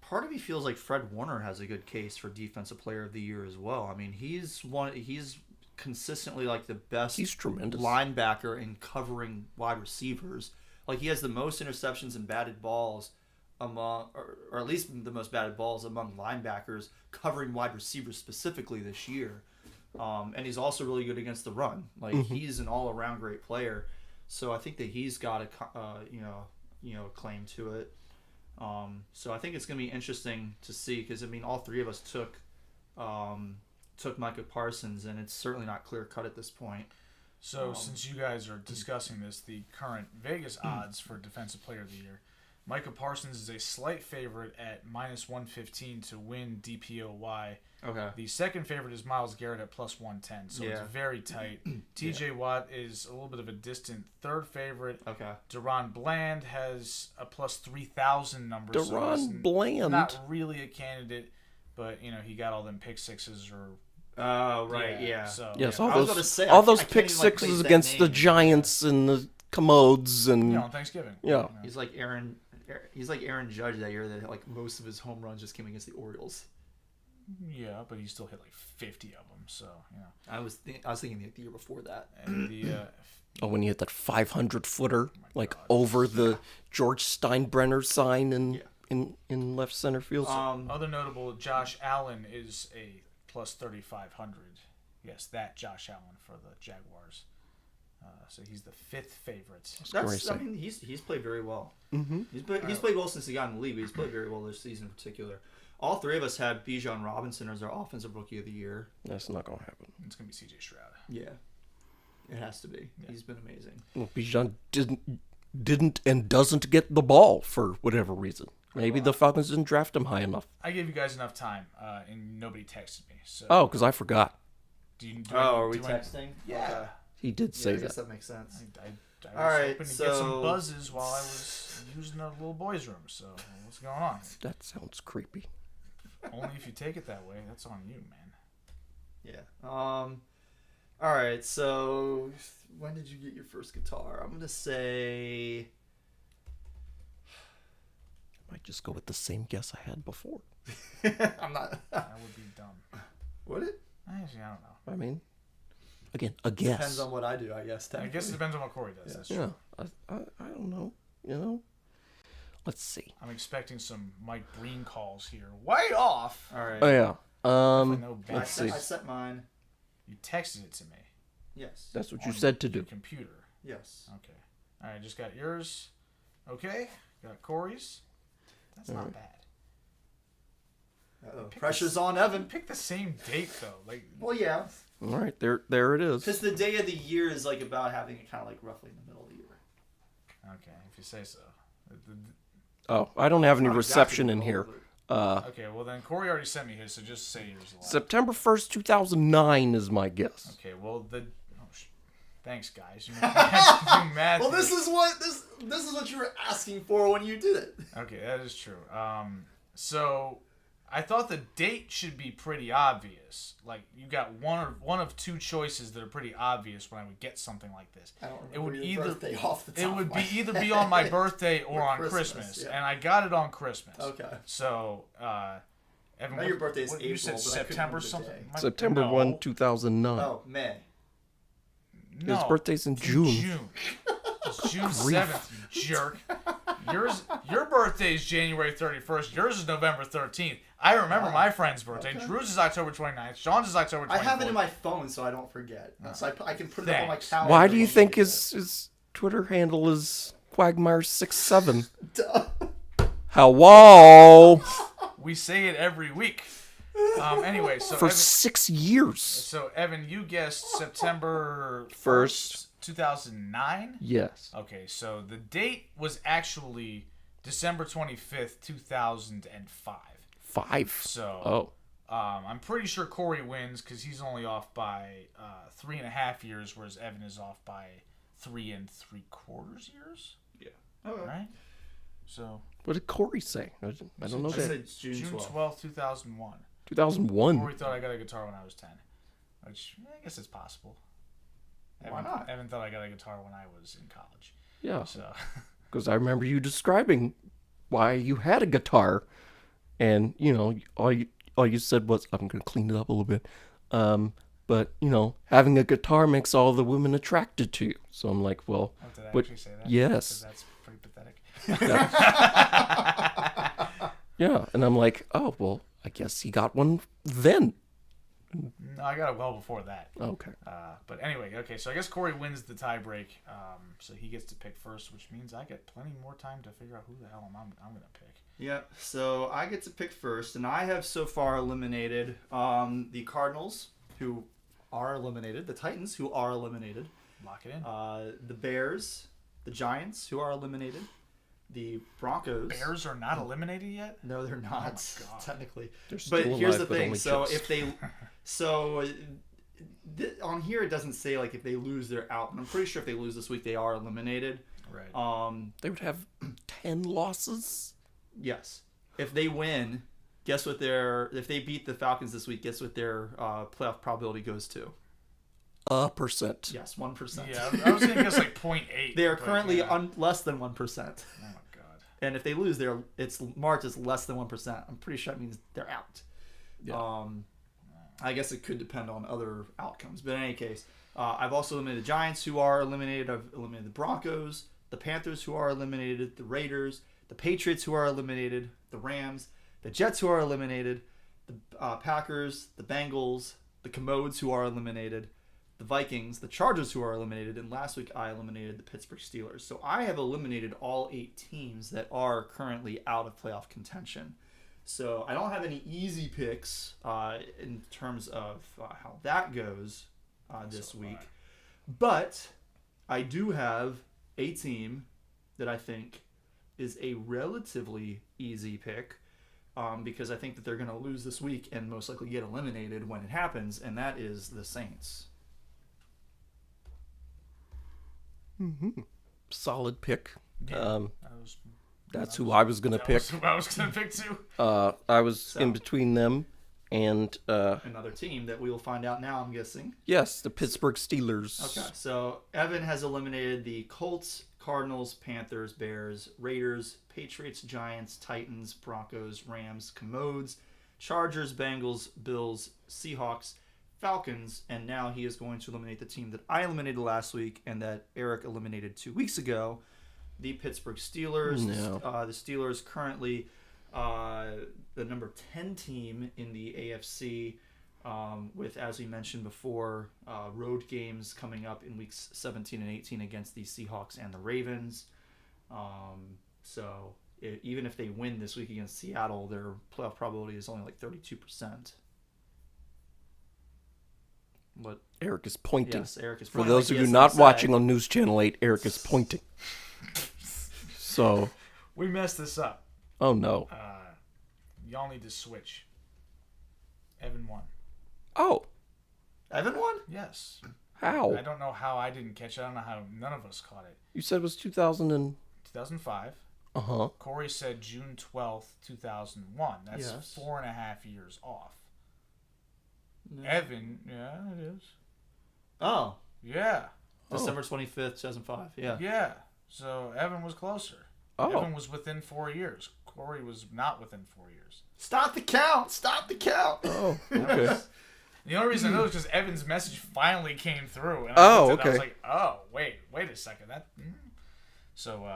Part of me feels like Fred Warner has a good case for Defensive Player of the Year as well. I mean, he's consistently like the best. He's tremendous linebacker in covering wide receivers. Like he has the most interceptions and batted balls among, or at least the most batted balls among linebackers covering wide receivers specifically this year. And he's also really good against the run. Like he's an all-around great player. So I think that he's got a claim to it. So I think it's going to be interesting to see because I mean all three of us took Micah Parsons, and it's certainly not clear cut at this point. So since you guys are discussing this, the current Vegas odds for Defensive Player of the Year, Micah Parsons is a slight favorite at -115 to win DPOY. Okay. The second favorite is Myles Garrett at +110, so it's very tight. T.J. Watt is a little bit of a distant third favorite. Okay. Deron Bland has a +3,000 number. Deron Bland, not really a candidate, but he got all them pick sixes or. Oh right, yeah. So, yes, yeah. all those pick sixes against the Giants and the Commodes and on Thanksgiving. Yeah. He's like Aaron Judge that year that like most of his home runs just came against the Orioles. Yeah, but he still hit like 50 of them. So I was thinking the year before that. And the when he hit that 500-footer over the George Steinbrenner sign in left center field. Other notable, Josh Allen is a +3,500. Yes, that Josh Allen for the Jaguars. So he's the fifth favorite. I mean, he's played very well. Mm-hmm. He's played well since he got in the league, but he's played very well this season in particular. All three of us had Bijan Robinson as our offensive rookie of the year. That's not going to happen. It's going to be C.J. Stroud. Yeah, it has to be. Yeah. He's been amazing. Well, Bijan didn't and doesn't get the ball for whatever reason. Maybe the Falcons didn't draft him high enough. I gave you guys enough time, and nobody texted me. So. Oh, because I forgot. Are we texting? Yeah. Okay. He did say I guess that makes sense. I was hoping to get some buzzes while I was using a little boy's room. So what's going on? That sounds creepy. Only if you take it that way. That's on you, man. Yeah. All right. So when did you get your first guitar? I'm gonna say. I might just go with the same guess I had before. I'm not. That would be dumb. Would it? Actually, I don't know. I mean, again, a guess. Depends on what I do, I guess. I guess it depends on what Cory does. Yeah. That's true. Yeah, I don't know. Let's see. I'm expecting some Mike Breen calls here. Way off. All right. Oh yeah. Let's see. I set mine. You texted it to me. Yes. That's what you said to do. Your computer. Yes. Okay. All right. Just got yours. Okay. Got Cory's. That's not bad. Pressure's on Evan. Pick the same date though. Well, yeah. All right, there it is. Because the day of the year is like about having it kind of like roughly in the middle of the year. Okay, if you say so. Oh, I don't have any Not reception exactly in what here. Okay, well then Cory already sent me his, so just say yours aloud. September 1st, 2009 is my guess. Okay, well thanks guys. You mad? Well, this is what you were asking for when you did it. Okay, that is true. So I thought the date should be pretty obvious. Like you got one of two choices that are pretty obvious when I would get something like this. I don't remember It would your birthday off the top it of would my be either head. be on my birthday or on Christmas, Christmas, yeah. and I got it on Christmas. Okay. So, Evan, Now your birthday's you April, said but I couldn't September remember the something. day. September No. 1, 2009. Oh, May. No. His birthday's in June. It's June 7th, you jerk. Your birthday is January 31st. Yours is November 13th. I remember my friend's birthday. Okay. Drew's is October 29th. Sean's is October 24th. I have it in my phone so I don't forget. So I can put it up on my Thanks. calendar. Why do you when think we get his Twitter handle is Quagmire67? there. Hello? We say it every week. Anyway, so For Evan, 6 years. so Evan, you guessed September 1st. 2009? Yes. Okay, so the date was actually December 25th, 2005. 5. So, Oh. I'm pretty sure Cory wins because he's only off by 3.5 years, whereas Evan is off by 3 3/4 years. Yeah. Okay. Right? So, What did Cory say? I don't know I that. said June June 12th. 12th, 2001. 2001. Cory thought I got a guitar when I was 10, which I guess it's possible. Why not? Evan thought I got a guitar when I was in college. Yeah. So, Because I remember you describing why you had a guitar, and all you said was, "I'm gonna clean it up a little bit," but having a guitar makes all the women attracted to you. So I'm like, well, did I but actually say that? yes. 'Cause that's pretty pathetic. Yeah, and I'm like, oh well, I guess he got one then. No, I got it well before that. Okay. But anyway, okay, so I guess Cory wins the tie break, so he gets to pick first, which means I get plenty more time to figure out who the hell I'm going to pick. Yeah, so I get to pick first, and I have so far eliminated the Cardinals, who are eliminated, the Titans, who are eliminated, Lock it in. the Bears, the Giants, who are eliminated, the Broncos. Bears are not eliminated yet? No, they're not, God. technically. They're still But here's the alive, but thing, only so just. if they... on here it doesn't say like if they lose they're out, but I'm pretty sure if they lose this week they are eliminated. Right. They would have 10 losses. Yes. If they win, guess what if they beat the Falcons this week, guess what their playoff probability goes to? 1%. Yes, 1%. Yeah, I was going to guess like 0.8. They are but currently yeah. less than 1%. Oh, my God. And if they lose, it's marked as less than 1%. I'm pretty sure that means they're out. Yeah. I guess it could depend on other outcomes. But in any case, I've also eliminated the Giants, who are eliminated. I've eliminated the Broncos, the Panthers, who are eliminated, the Raiders, the Patriots, who are eliminated, the Rams, the Jets, who are eliminated, the Packers, the Bengals, the Commodes, who are eliminated, the Vikings, the Chargers, who are eliminated, and last week I eliminated the Pittsburgh Steelers. So I have eliminated all 8 teams that are currently out of playoff contention. So I don't have any easy picks in terms of how that goes this week. But I do have a team that I think is a relatively easy pick because I think that they're going to lose this week and most likely get eliminated when it happens, and that is the Saints. Solid pick. Yeah, That's who I was going to pick. That's who I was going to pick too. I was in between them and, Another team that we will find out now, I'm guessing. yes, the Pittsburgh Steelers. Okay, so Evan has eliminated the Colts, Cardinals, Panthers, Bears, Raiders, Patriots, Giants, Titans, Broncos, Rams, Commodes, Chargers, Bengals, Bills, Seahawks, Falcons, and now he is going to eliminate the team that I eliminated last week and that Eric eliminated 2 weeks ago, the Pittsburgh Steelers. No. The Steelers currently the number 10 team in the AFC, with, as we mentioned before, road games coming up in weeks 17 and 18 against the Seahawks and the Ravens. Even if they win this week against Seattle, their playoff probability is only like 32%. But Eric is pointing. yes, Eric is For pointing those like of he you has not something to say. watching on News Channel 8, Eric is pointing. So, We messed this up. Oh, no. Y'all need to switch. Evan won. Oh, Evan won? Yes. how? I don't know how I didn't catch it. I don't know how none of us caught it. You said it was 2000 and... 2005. Uh-huh. Cory said June 12th, 2001. That's Yes. 4.5 years off. No. Evan, yeah, it is. Oh, Yeah. December 25th, 2005. Yeah. Yeah. So Evan was closer. Oh. Evan was within 4 years. Cory was not within 4 years. Stop the count. Stop the count. Oh, okay. The only reason I know is because Evan's message finally came through. And Oh, I looked at it, I was okay. like, oh, wait a second. So,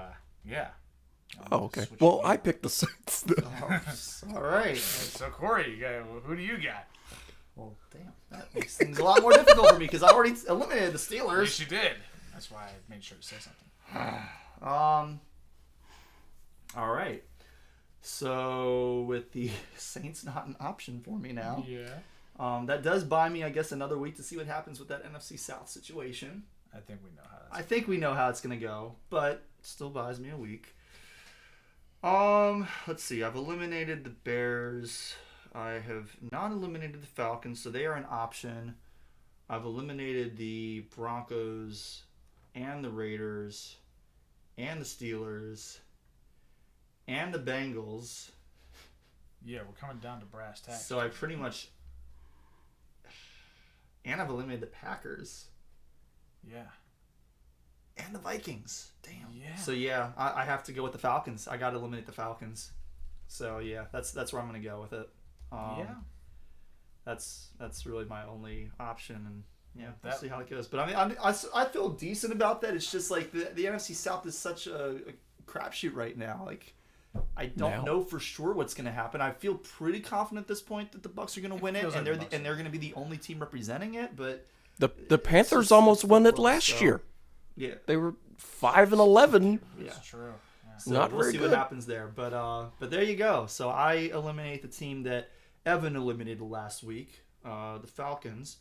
yeah. Oh, okay. Switch Well, it I up. picked the Saints. then. All right. So, Cory, who do you got? Well, damn. That makes things a lot more difficult for me because I already eliminated the Steelers. Yes, you did. That's why I made sure to say something. All right. So with the Saints not an option for me now, Yeah. that does buy me, I guess, another week to see what happens with that NFC South situation. I think we know how I that's think we know how it's gonna go, but still buys me a week. Let's see. I've eliminated the Bears. I have not eliminated the Falcons, so they are an option. I've eliminated the Broncos and the Raiders and the Steelers and the Bengals. Yeah, we're coming down to brass tacks. So I pretty much... And I've eliminated the Packers. Yeah. And the Vikings. Damn. Yeah. So yeah, I have to go with the Falcons. I got to eliminate the Falcons. So yeah, that's where I'm going to go with it. Yeah. That's really my only option, and yeah, we'll That- see how it goes. But I mean, I feel decent about that. It's just like the NFC South is such a crapshoot right now. Like I don't Now. know for sure what's going to happen. I feel pretty confident at this point that the Bucks are going to win it, feels and like the Bucks they're going to be the only team representing it. But The Panthers just- almost it's won it football, last so- year. yeah, They were 5-11. yeah. It's true. Yeah. So Not we'll very see good. what happens there. But there you go. So I eliminate the team that Evan eliminated last week, the Falcons.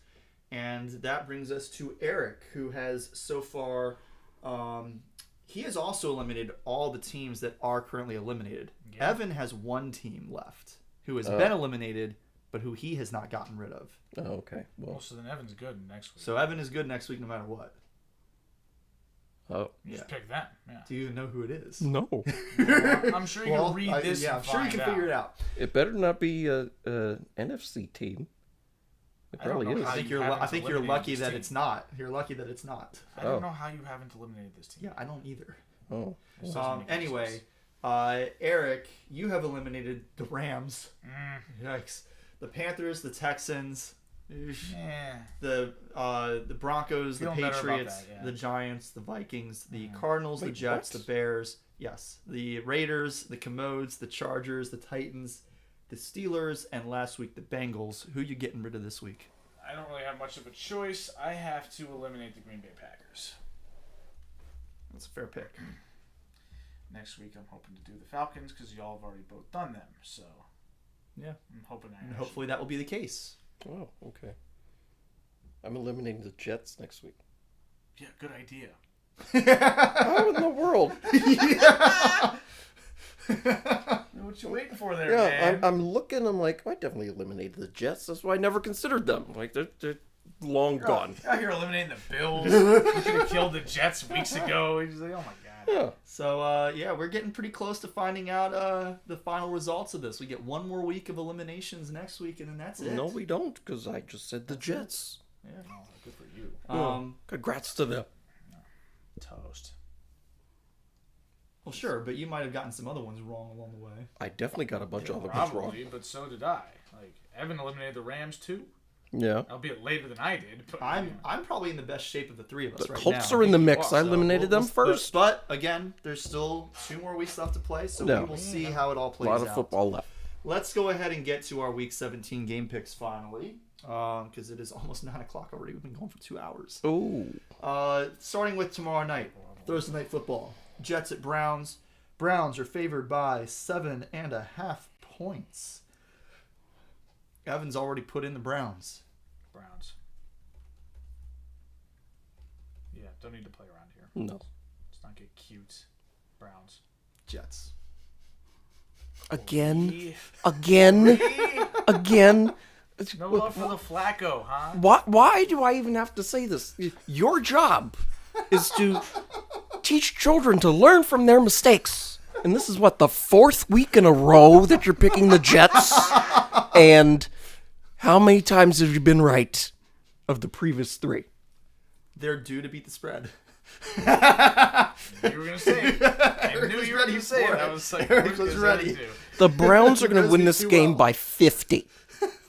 And that brings us to Eric, who has so far... he has also eliminated all the teams that are currently eliminated. Yeah. Evan has one team left who has been eliminated, but who he has not gotten rid of. Oh, okay. Well, Well, so then Evan's good next week. So Evan is good next week no matter what. oh. You just yeah. pick them. Yeah. Do you know who it is? No. Well, I'm sure you can read this. Yeah, and I'm sure you find can out. figure it out. It better not be a NFC team. It I don't probably know is. how I think you you're haven't I think you're eliminated lucky this that team. it's not. You're lucky that it's not. I don't Oh. know how you haven't eliminated this team. Yeah, I don't either. Oh. This doesn't make any Anyway, sense. Eric, you have eliminated the Rams. Mm, Yikes. The Panthers, the Texans, oof, yeah. the Broncos, the Feeling better about Patriots, that, yeah. the Giants, the Vikings, the Cardinals, the Wait, Jets, what? the Bears. Yes, the Raiders, the Commodes, the Chargers, the Titans, the Steelers, and last week the Bengals. Who you getting rid of this week? I don't really have much of a choice. I have to eliminate the Green Bay Packers. That's a fair pick. Next week, I'm hoping to do the Falcons because y'all have already both done them. So Yeah, I'm hoping I and hopefully that will be the case. Oh, okay. I'm eliminating the Jets next week. Yeah, good idea. How in the world? What you waiting for there, Yeah, man? I'm looking. I'm like, I definitely eliminated the Jets. That's why I never considered them. Like they're long gone. Out here eliminating the Bills. You should have killed the Jets weeks ago. He's like, oh my god. Yeah. So, yeah, we're getting pretty close to finding out the final results of this. We get one more week of eliminations next week, and then that's it. No, we don't, because I just said the Jets. Yeah. Oh, good for you. Congrats to them. Toast. Well, sure, but you might have gotten some other ones wrong along the way. I definitely got a bunch of other ones wrong. Probably, but so did I. Like Evan eliminated the Rams too, Yeah. albeit later than I did. But I'm probably in the best shape of the three of us The right Colts now. are in the mix. So I eliminated them first. But again, there's still 2 more weeks left to play, so No. we will see how it all A plays lot of out. football left. Let's go ahead and get to our Week 17 game picks finally, because it is almost 9 o'clock already. We've been going for 2 hours. Oh. Starting with tomorrow night, Thursday Night Football. Jets at Browns. Browns are favored by 7.5 points. Evans already put in the Browns. Browns. Yeah, don't need to play around here. No. Let's not get cute. Browns. Jets. Again. No love for the Flacco, huh? Why do I even have to say this? Your job is to teach children to learn from their mistakes. And this is what, the 4th week in a row that you're picking the Jets? And how many times have you been right of the previous 3? They're due to beat the spread. You were going to say it. I knew you were going to say it. I was like, Eric was ready. The Browns are going to win this game by 50.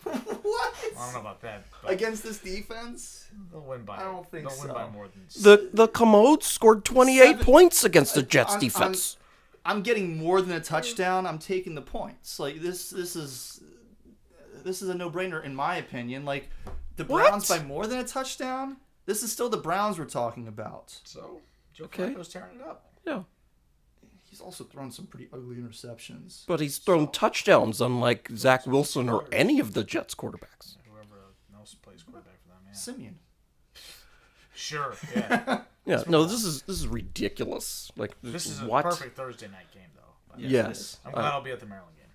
What? I don't know about that. But Against this defense? they'll win by. I don't think they'll so. win by more than. The Commodes scored 28 points against the Jets defense. I'm getting more than a touchdown. I'm taking the points. Like this is a no-brainer in my opinion. Like the Browns by more than a touchdown. This is still the Browns we're talking about. So Joe Okay. Flacco's tearing it up. Yeah. He's also thrown some pretty ugly interceptions. But he's thrown touchdowns, unlike Zach Wilson or any of the Jets quarterbacks. Whoever else plays quarterback for them, yeah. Simeon. Sure. Yeah. Yeah, no, this is ridiculous. Like, This is a what? perfect Thursday night game, though. But Yes. I'm glad I'll be at the Maryland game.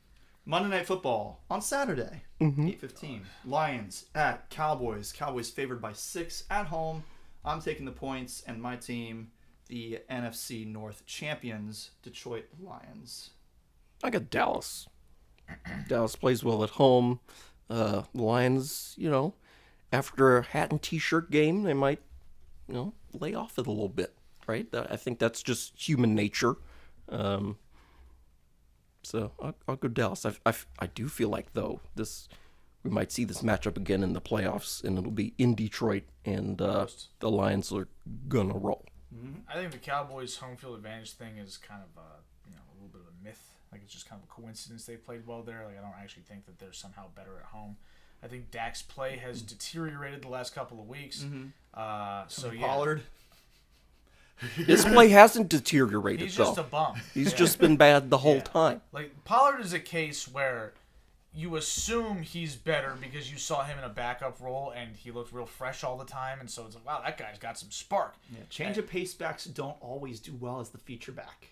Monday Night Football on Saturday, 8:15. Lions at Cowboys. Cowboys favored by 6 at home. I'm taking the points, and my team, the NFC North champions, Detroit Lions. I got Dallas. Dallas plays well at home. Lions, after a hat and t-shirt game, they might, lay off it a little bit, right? I think that's just human nature. So I'll go Dallas. I do feel like, though, we might see this matchup again in the playoffs, and it'll be in Detroit, and the Lions are gonna roll. I think the Cowboys' home field advantage thing is kind of a little bit of a myth. Like it's just kind of a coincidence they played well there. Like I don't actually think that they're somehow better at home. I think Dak's play has deteriorated the last couple of weeks. So yeah, Pollard. His play hasn't deteriorated, he's though. just a bum. He's just been bad the whole time. Like Pollard is a case where you assume he's better because you saw him in a backup role and he looked real fresh all the time, and so it's like, wow, that guy's got some spark. Yeah, change of pace backs don't always do well as the feature back.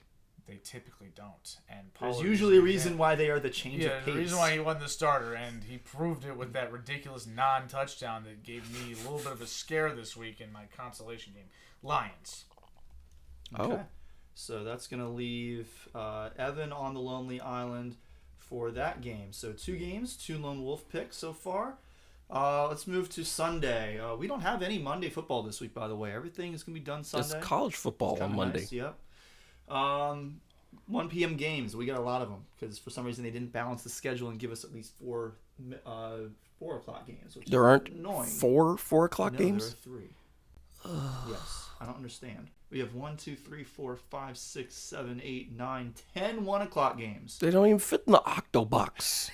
They typically don't. And There's Pollard usually a is- reason why they are the change of pace. the reason why he wasn't the starter, and he proved it with that ridiculous non-touchdown that gave me a little bit of a scare this week in my consolation game. Lions. Okay. Oh. So that's going to leave Evan on the Lonely Island for that game. So 2 games, 2 Lone Wolf picks so far. Let's move to Sunday. We don't have any Monday football this week, by the way. Everything is going to be done Sunday. It's college football on Monday. Nice, yep. 1 p.m. games. We got a lot of them because for some reason they didn't balance the schedule and give us at least 4 o'clock games. Which There aren't is annoying. 4 o'clock No, games? there are 3. Yes, I don't understand. We have 1, 2, 3, 4, 5, 6, 7, 8, 9, 10 1 o'clock games. They don't even fit in the octo box.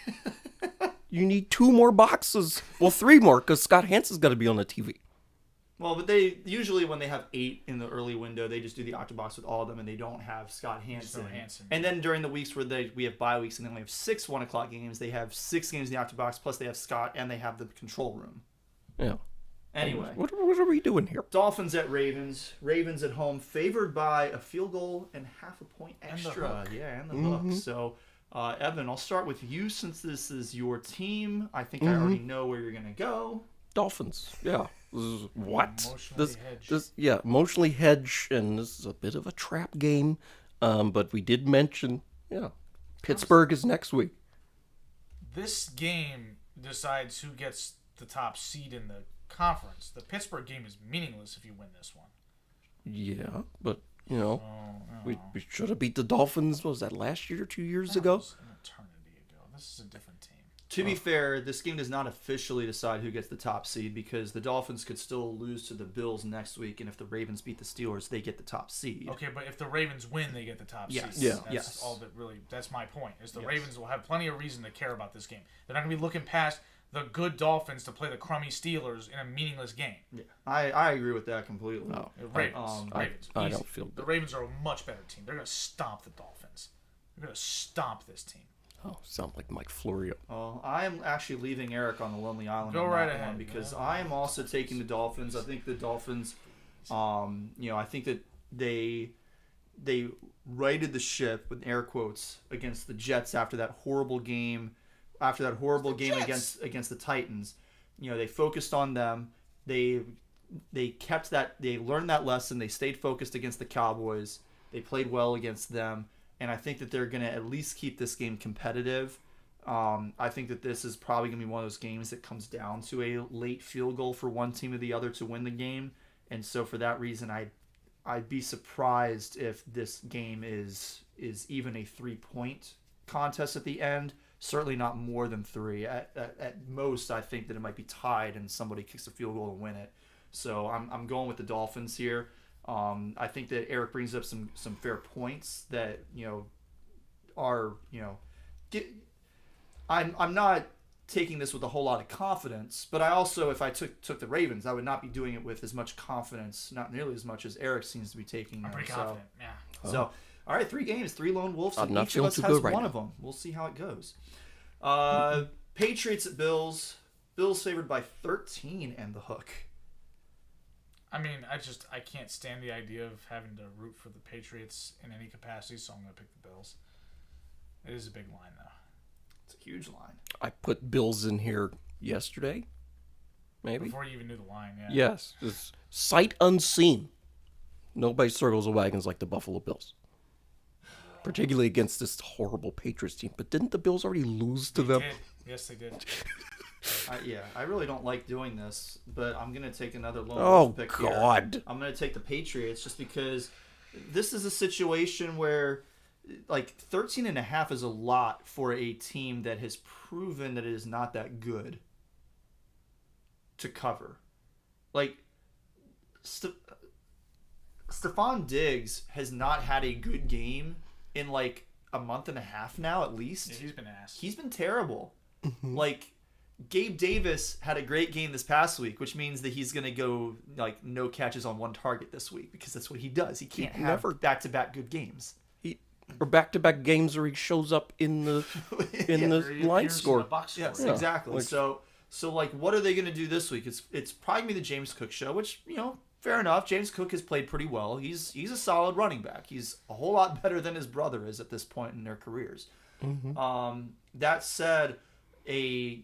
You need 2 more boxes. Well, 3 more, because Scott Hansen's got to be on the TV. Well, but they usually when they have 8 in the early window, they just do the octobox with all of them, and they don't have Scott Hansen. And then during the weeks where we have bye weeks, and then we have 6 1 o'clock games, they have 6 games in the octobox, plus they have Scott, and they have the control room. Yeah. Anyway, What are we doing here? Dolphins at Ravens. Ravens at home, favored by a field goal and half a point And the extra. hook. Yeah, and the hook. So, Evan, I'll start with you since this is your team. I think I already know where you're gonna go. Dolphins. Yeah. This is what? Emotionally hedged. Emotionally hedge, and this is a bit of a trap game. But we did mention, Pittsburgh is next week. This game decides who gets the top seed in the conference. The Pittsburgh game is meaningless if you win this one. Yeah, but we should have beat the Dolphins. What was that, last year or 2 years ago? That was an eternity ago. This is a different team. To be fair, this game does not officially decide who gets the top seed because the Dolphins could still lose to the Bills next week, and if the Ravens beat the Steelers, they get the top seed. Okay, but if the Ravens win, they get the top Yes. seed. Yeah. That's Yes. all that really. That's my point. Is the Yes. Ravens will have plenty of reason to care about this game. They're not going to be looking past the good Dolphins to play the crummy Steelers in a meaningless game. Yeah, I agree with that completely. Oh, Ravens. Ravens. I Easy. don't feel The good. Ravens are a much better team. They're going to stomp the Dolphins. They're going to stomp this team. Oh, sound like Mike Florio. Well, I am actually leaving Eric on the Lonely Island Go on right that ahead. one because I am also taking the Dolphins. I think the Dolphins, I think that they they righted the ship with air quotes against the Jets after that horrible game. After that horrible game against the Titans, they focused on them. They kept that. They learned that lesson. They stayed focused against the Cowboys. They played well against them, and I think that they're going to at least keep this game competitive. I think that this is probably going to be one of those games that comes down to a late field goal for one team or the other to win the game, and so for that reason, I'd be surprised if this game is even a 3-point contest at the end. Certainly not more than 3. At most, I think that it might be tied and somebody kicks a field goal to win it. So I'm going with the Dolphins here. I think that Eric brings up some fair points that are I'm not taking this with a whole lot of confidence, but I also, if I took the Ravens, I would not be doing it with as much confidence, not nearly as much as Eric seems to be taking. I'm pretty confident. Yeah. So. All right, 3 games, 3 lone wolves, and not each of us feeling too has good right one now. of them. We'll see how it goes. Patriots at Bills. Bills favored by 13 and the hook. I mean, I can't stand the idea of having to root for the Patriots in any capacity, so I'm going to pick the Bills. It is a big line, though. It's a huge line. I put Bills in here yesterday, maybe. Before you even knew the line, yeah. Yes, it's sight unseen. Nobody circles the wagons like the Buffalo Bills. Particularly against this horrible Patriots team. But didn't the Bills already lose to them? They did. Yes, they did. I really don't like doing this, but I'm going to take another lone Oh, wolf pick here. God. I'm going to take the Patriots just because this is a situation where 13.5 is a lot for a team that has proven that it is not that good to cover. Stephon Diggs has not had a good game in a month and a half now, at least. Yeah, he's been ass. He's been terrible. Gabe Davis had a great game this past week, which means that he's going to go no catches on one target this week because that's what he does. He can't have back-to-back good games. Or back-to-back games where he shows up in the line score. Yes, Yeah. exactly. So what are they going to do this week? It's probably going to be the James Cook show, which fair enough. James Cook has played pretty well. He's a solid running back. He's a whole lot better than his brother is at this point in their careers. Mm-hmm. That said, if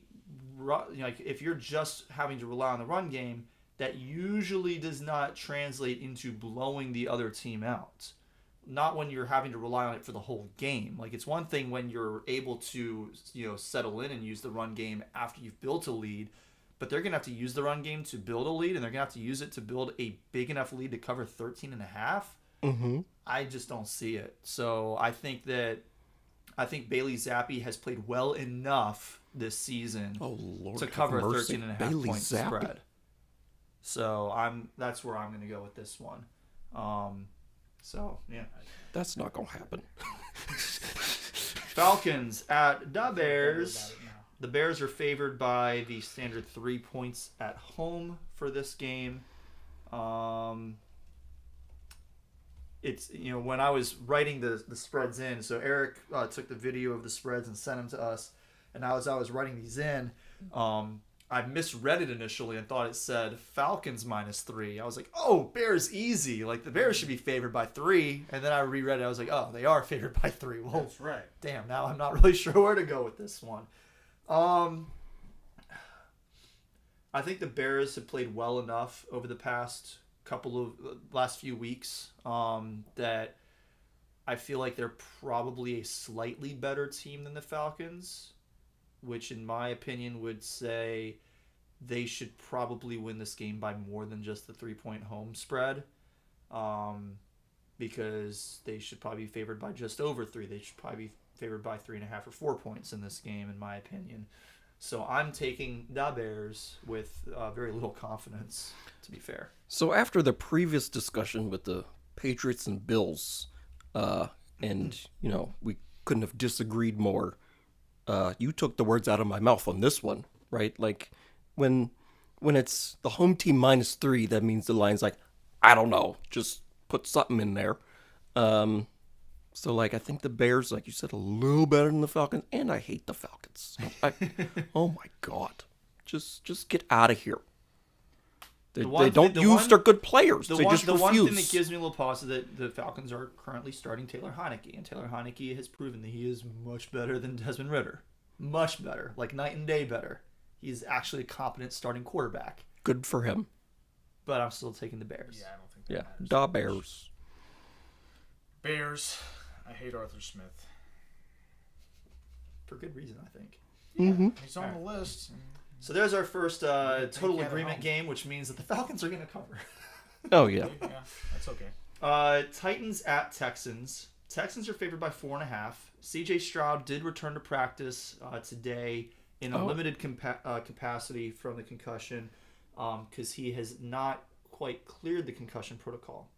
you're just having to rely on the run game, that usually does not translate into blowing the other team out. Not when you're having to rely on it for the whole game. It's one thing when you're able to settle in and use the run game after you've built a lead. But they're going to have to use the run game to build a lead, and they're going to have to use it to build a big enough lead to cover 13.5. Mm-hmm. I just don't see it. So I think Bailey Zappi has played well enough this season to cover a 13.5 point spread. So that's where I'm going to go with this one. So yeah, that's not going to happen. Falcons at the Bears. The Bears are favored by the standard 3 points at home for this game. It's when I was writing the spreads in, so Eric took the video of the spreads and sent them to us, and as I was writing these in, I misread it initially and thought it said Falcons -3. I was like, oh, Bears easy. The Bears should be favored by 3, and then I reread it. I was like, oh, they are favored by 3. Well, that's right. Damn, now I'm not really sure where to go with this one. I think the Bears have played well enough over the last few weeks that I feel like they're probably a slightly better team than the Falcons, which in my opinion would say they should probably win this game by more than just the 3-point home spread, because they should probably be favored by just over 3. They should probably be favored by 3.5 or 4 points in this game, in my opinion. So I'm taking the Bears with very little confidence, to be fair. So after the previous discussion with the Patriots and Bills, and we couldn't have disagreed more. You took the words out of my mouth on this one, right? When it's the home team -3, that means the line's I don't know, just put something in there. So I think the Bears, like you said, a little better than the Falcons, and I hate the Falcons. Oh my God, just get out of here. They don't use their good players. They just refuse. The one thing that gives me a little pause is that the Falcons are currently starting Taylor Heineke, and Taylor Heineke has proven that he is much better than Desmond Ridder. Much better. Like night and day better. He's actually a competent starting quarterback. Good for him. But I'm still taking the Bears. Yeah, I don't think that matters. Da Bears. Bears. I hate Arthur Smith. For good reason, I think. Yeah, he's on the list. So there's our first total agreement game, which means that the Falcons are going to cover. Oh, yeah. Yeah, that's okay. Titans at Texans. Texans are favored by 4.5. C.J. Stroud did return to practice today in a limited capacity from the concussion because he has not quite cleared the concussion protocol.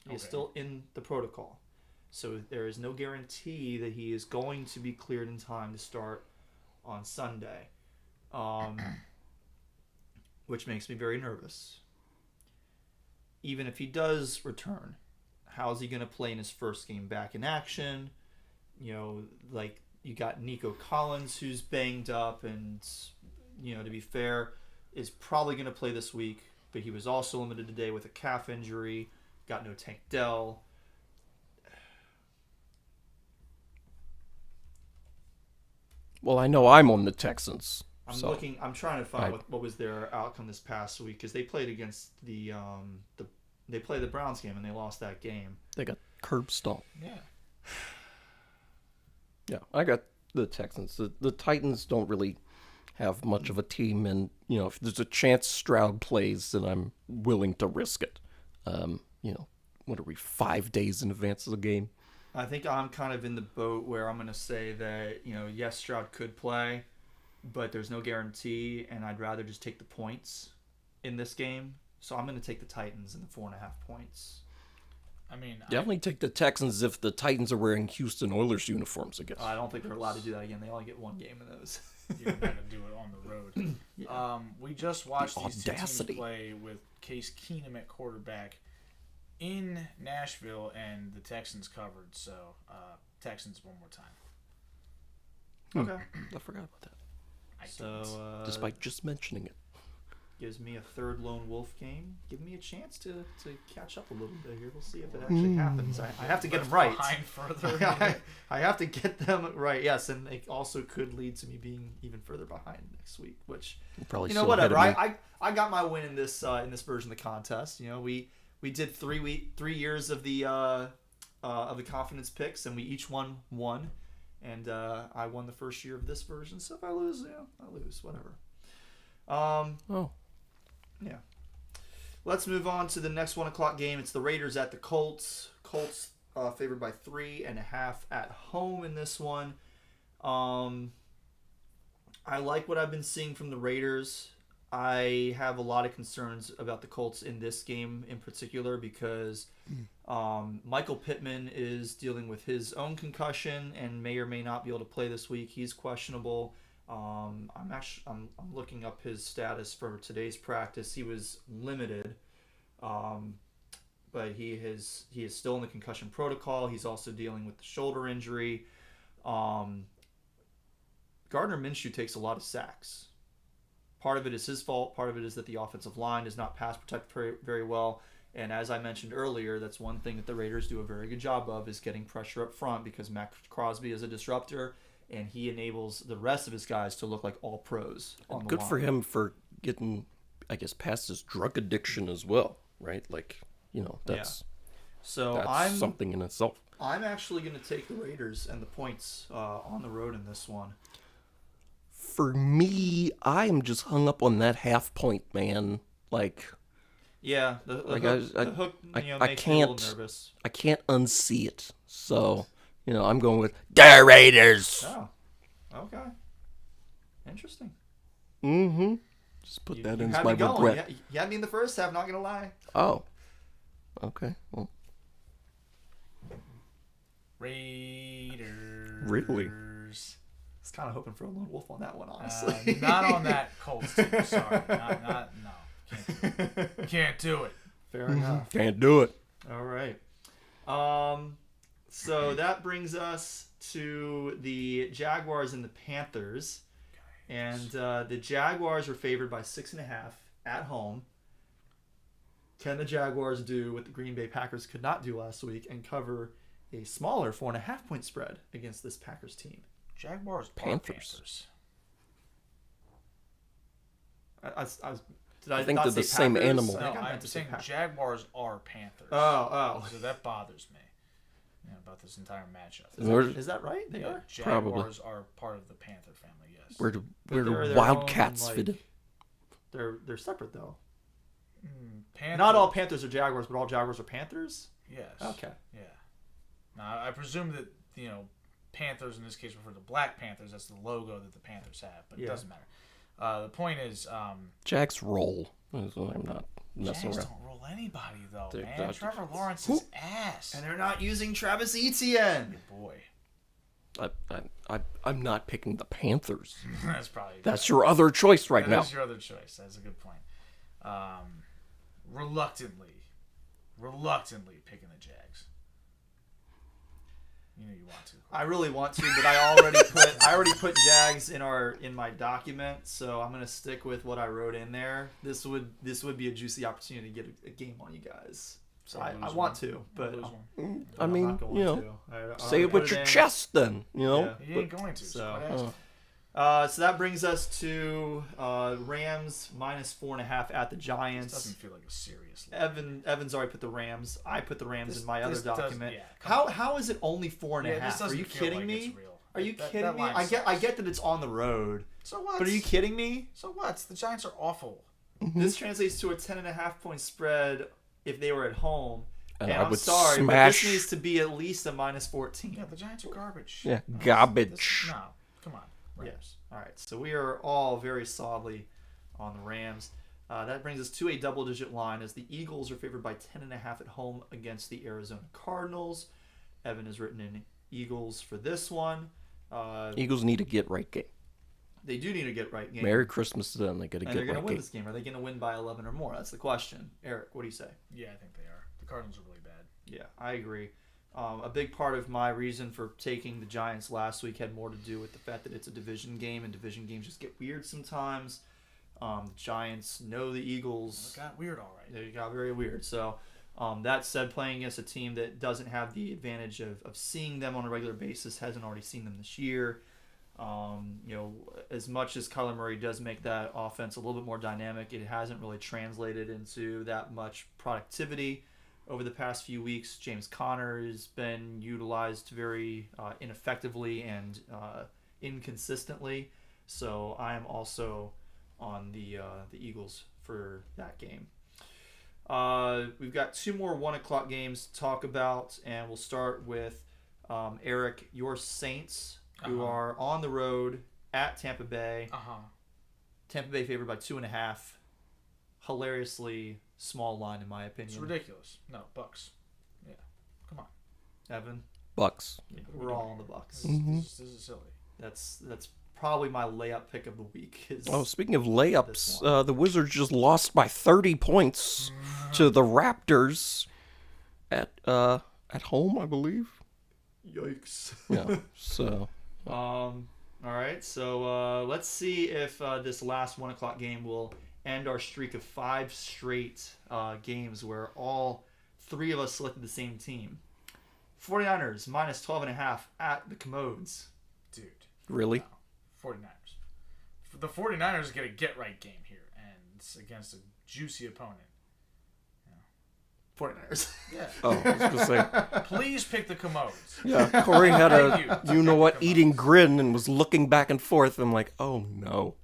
He is still in the protocol. So there is no guarantee that he is going to be cleared in time to start on Sunday. Which makes me very nervous. Even if he does return, how's he going to play in his first game back in action? You know, like you got Nico Collins who's banged up and, you know, to be fair, is probably going to play this week, but he was also limited today with a calf injury. Got no Tank Dell. Well, I know I'm on the Texans. I'm trying to find what was their outcome this past week because they played against they played the Browns game and they lost that game. They got curb stomped. Yeah. Yeah, I got the Texans. The Titans don't really have much of a team, and you know if there's a chance Stroud plays, then I'm willing to risk it. You know, what are we 5 days in advance of the game? I think I'm kind of in the boat where I'm going to say that, you know, yes, Stroud could play, but there's no guarantee, and I'd rather just take the points in this game. So I'm going to take the Titans in the 4.5 points. I mean, definitely take the Texans if the Titans are wearing Houston Oilers uniforms, I guess. I don't think they're allowed to do that again. They only get one game in those. You're not going to do it on the road. Yeah. We just watched these two teams audacity. play with Case Keenum at quarterback in Nashville, and the Texans covered. So, Texans one more time. Okay. I forgot about that. Despite just mentioning it. Gives me a third lone wolf game. Give me a chance to catch up a little bit here. We'll see if it actually happens. I have to get them right. Behind further. I have to get them right. Yes, and it also could lead to me being even further behind next week. Which, probably you know, whatever. I got my win in this version of the contest. You know, we did 3 years of the confidence picks, and we each won one. And I won the first year of this version. So if I lose, I lose. Whatever. Yeah. Let's move on to the next 1 o'clock game. It's the Raiders at the Colts. Colts favored by 3.5 at home in this one. I like what I've been seeing from the Raiders. I have a lot of concerns about the Colts in this game in particular because Michael Pittman is dealing with his own concussion and may or may not be able to play this week. He's questionable. I'm looking up his status for today's practice. He was limited, but he is still in the concussion protocol. He's also dealing with the shoulder injury. Gardner Minshew takes a lot of sacks. Part of it is his fault. Part of it is that the offensive line does not pass protect very well. And as I mentioned earlier, that's one thing that the Raiders do a very good job of is getting pressure up front because Max Crosby is a disruptor. And he enables the rest of his guys to look like all pros on the line. Good for him for getting, I guess, past his drug addiction as well, right? Like, you know, that's something in itself. I'm actually going to take the Raiders and the points on the road in this one. For me, I am just hung up on that half point, man. Like, yeah, the hook makes me a little nervous. I can't unsee it, so. You know, I'm going with the Raiders. Oh, okay. Interesting. Mm-hmm. Just put that in my regret. You had me in the first half, not going to lie. Oh. Okay. Well. Raiders. Really? I was kind of hoping for a lone wolf on that one, honestly. Not on that Colts team. Sorry. No. Can't do it. Fair enough. Can't do it. All right. So that brings us to the Jaguars and the Panthers. And the Jaguars are favored by 6.5 at home. Can the Jaguars do what the Green Bay Packers could not do last week and cover a smaller 4.5-point spread against this Packers team? Jaguars Panthers. I I think not they're say the same Packers? animal. I No, think I meant I'm to say saying Packers. Jaguars are Panthers. Oh. So that bothers me about this entire matchup. Is that right? They are? Jaguars are part of the Panther family, yes. Where do They're their Wildcats own, fit in? They're separate, though. Panthers, Not all Panthers are Jaguars, but all Jaguars are Panthers? Yes. Okay. Yeah. Now, I presume that, Panthers in this case refer to Black Panthers. That's the logo that the Panthers have, but it doesn't matter. The point is... Jags roll. I'm not messing Jags around. don't roll anybody, though, They're man. not- Trevor Lawrence is ass. And they're not using Travis Etienne. Boy. I'm not picking the Panthers. That's probably... That's your other choice right now. That's your other choice. That's a good point. Reluctantly picking the Jags. You know you want to. I really want to, but I already put Jags in my document, so I'm gonna stick with what I wrote in there. This would be a juicy opportunity to get a game on you guys. So I want to, but I I'm mean, not going to. say it with your chest then, Yeah. You ain't going to. So that brings us to Rams minus 4.5 at the Giants. This doesn't feel like a serious Evans already put the Rams. I put the Rams in my other document. Yeah, how is it only 4.5? Are you kidding me? Are you kidding me? I get that it's on the road. So what? But are you kidding me? So what? The Giants are awful. This translates to a 10.5-point spread if they were at home. And I I'm would sorry, but smash- this needs to be at least a minus 14. Yeah, the Giants are garbage. Yeah, garbage. No, come on. Rams. Yes. All right. So we are all very solidly on the Rams. That brings us to a double-digit line as the Eagles are favored by 10.5 at home against the Arizona Cardinals. Evan has written in Eagles for this one. Eagles need a get-right game. They do need a get-right game. Merry Christmas to them. They got a and they're going to get-right win game. this game. Are they going to win by 11 or more? That's the question. Eric, what do you say? Yeah, I think they are. The Cardinals are really bad. Yeah, I agree. A big part of my reason for taking the Giants last week had more to do with the fact that it's a division game, and division games just get weird sometimes. The Giants know the Eagles. It got weird, all right. They got very weird. So, that said, playing against a team that doesn't have the advantage of seeing them on a regular basis, hasn't already seen them this year. As much as Kyler Murray does make that offense a little bit more dynamic, it hasn't really translated into that much productivity. Over the past few weeks, James Conner has been utilized very ineffectively and inconsistently. So I am also on the Eagles for that game. We've got two more 1 o'clock games to talk about, and we'll start with Eric, your Saints, who are on the road at Tampa Bay. Tampa Bay favored by 2.5. Hilariously small line, in my opinion. It's ridiculous. No, Bucks. Yeah, come on. Evan? Bucks. Yeah, we're all on the Bucks. This is silly. That's probably my layup pick of the week. Speaking of layups, the Wizards just lost by 30 points to the Raptors at home, I believe. Yikes. Yeah. So. All right. So let's see if this last 1 o'clock game will end our streak of 5 straight games where all 3 of us selected the same team. 49ers minus 12.5 at the Commodes. Dude. Really? No. 49ers. The 49ers get a get-right game here, and it's against a juicy opponent. 49ers. Yeah. Oh, I was gonna say. Please pick the Commodes. Yeah, Cory had Thank a eating grin and was looking back and forth. I'm like, oh no.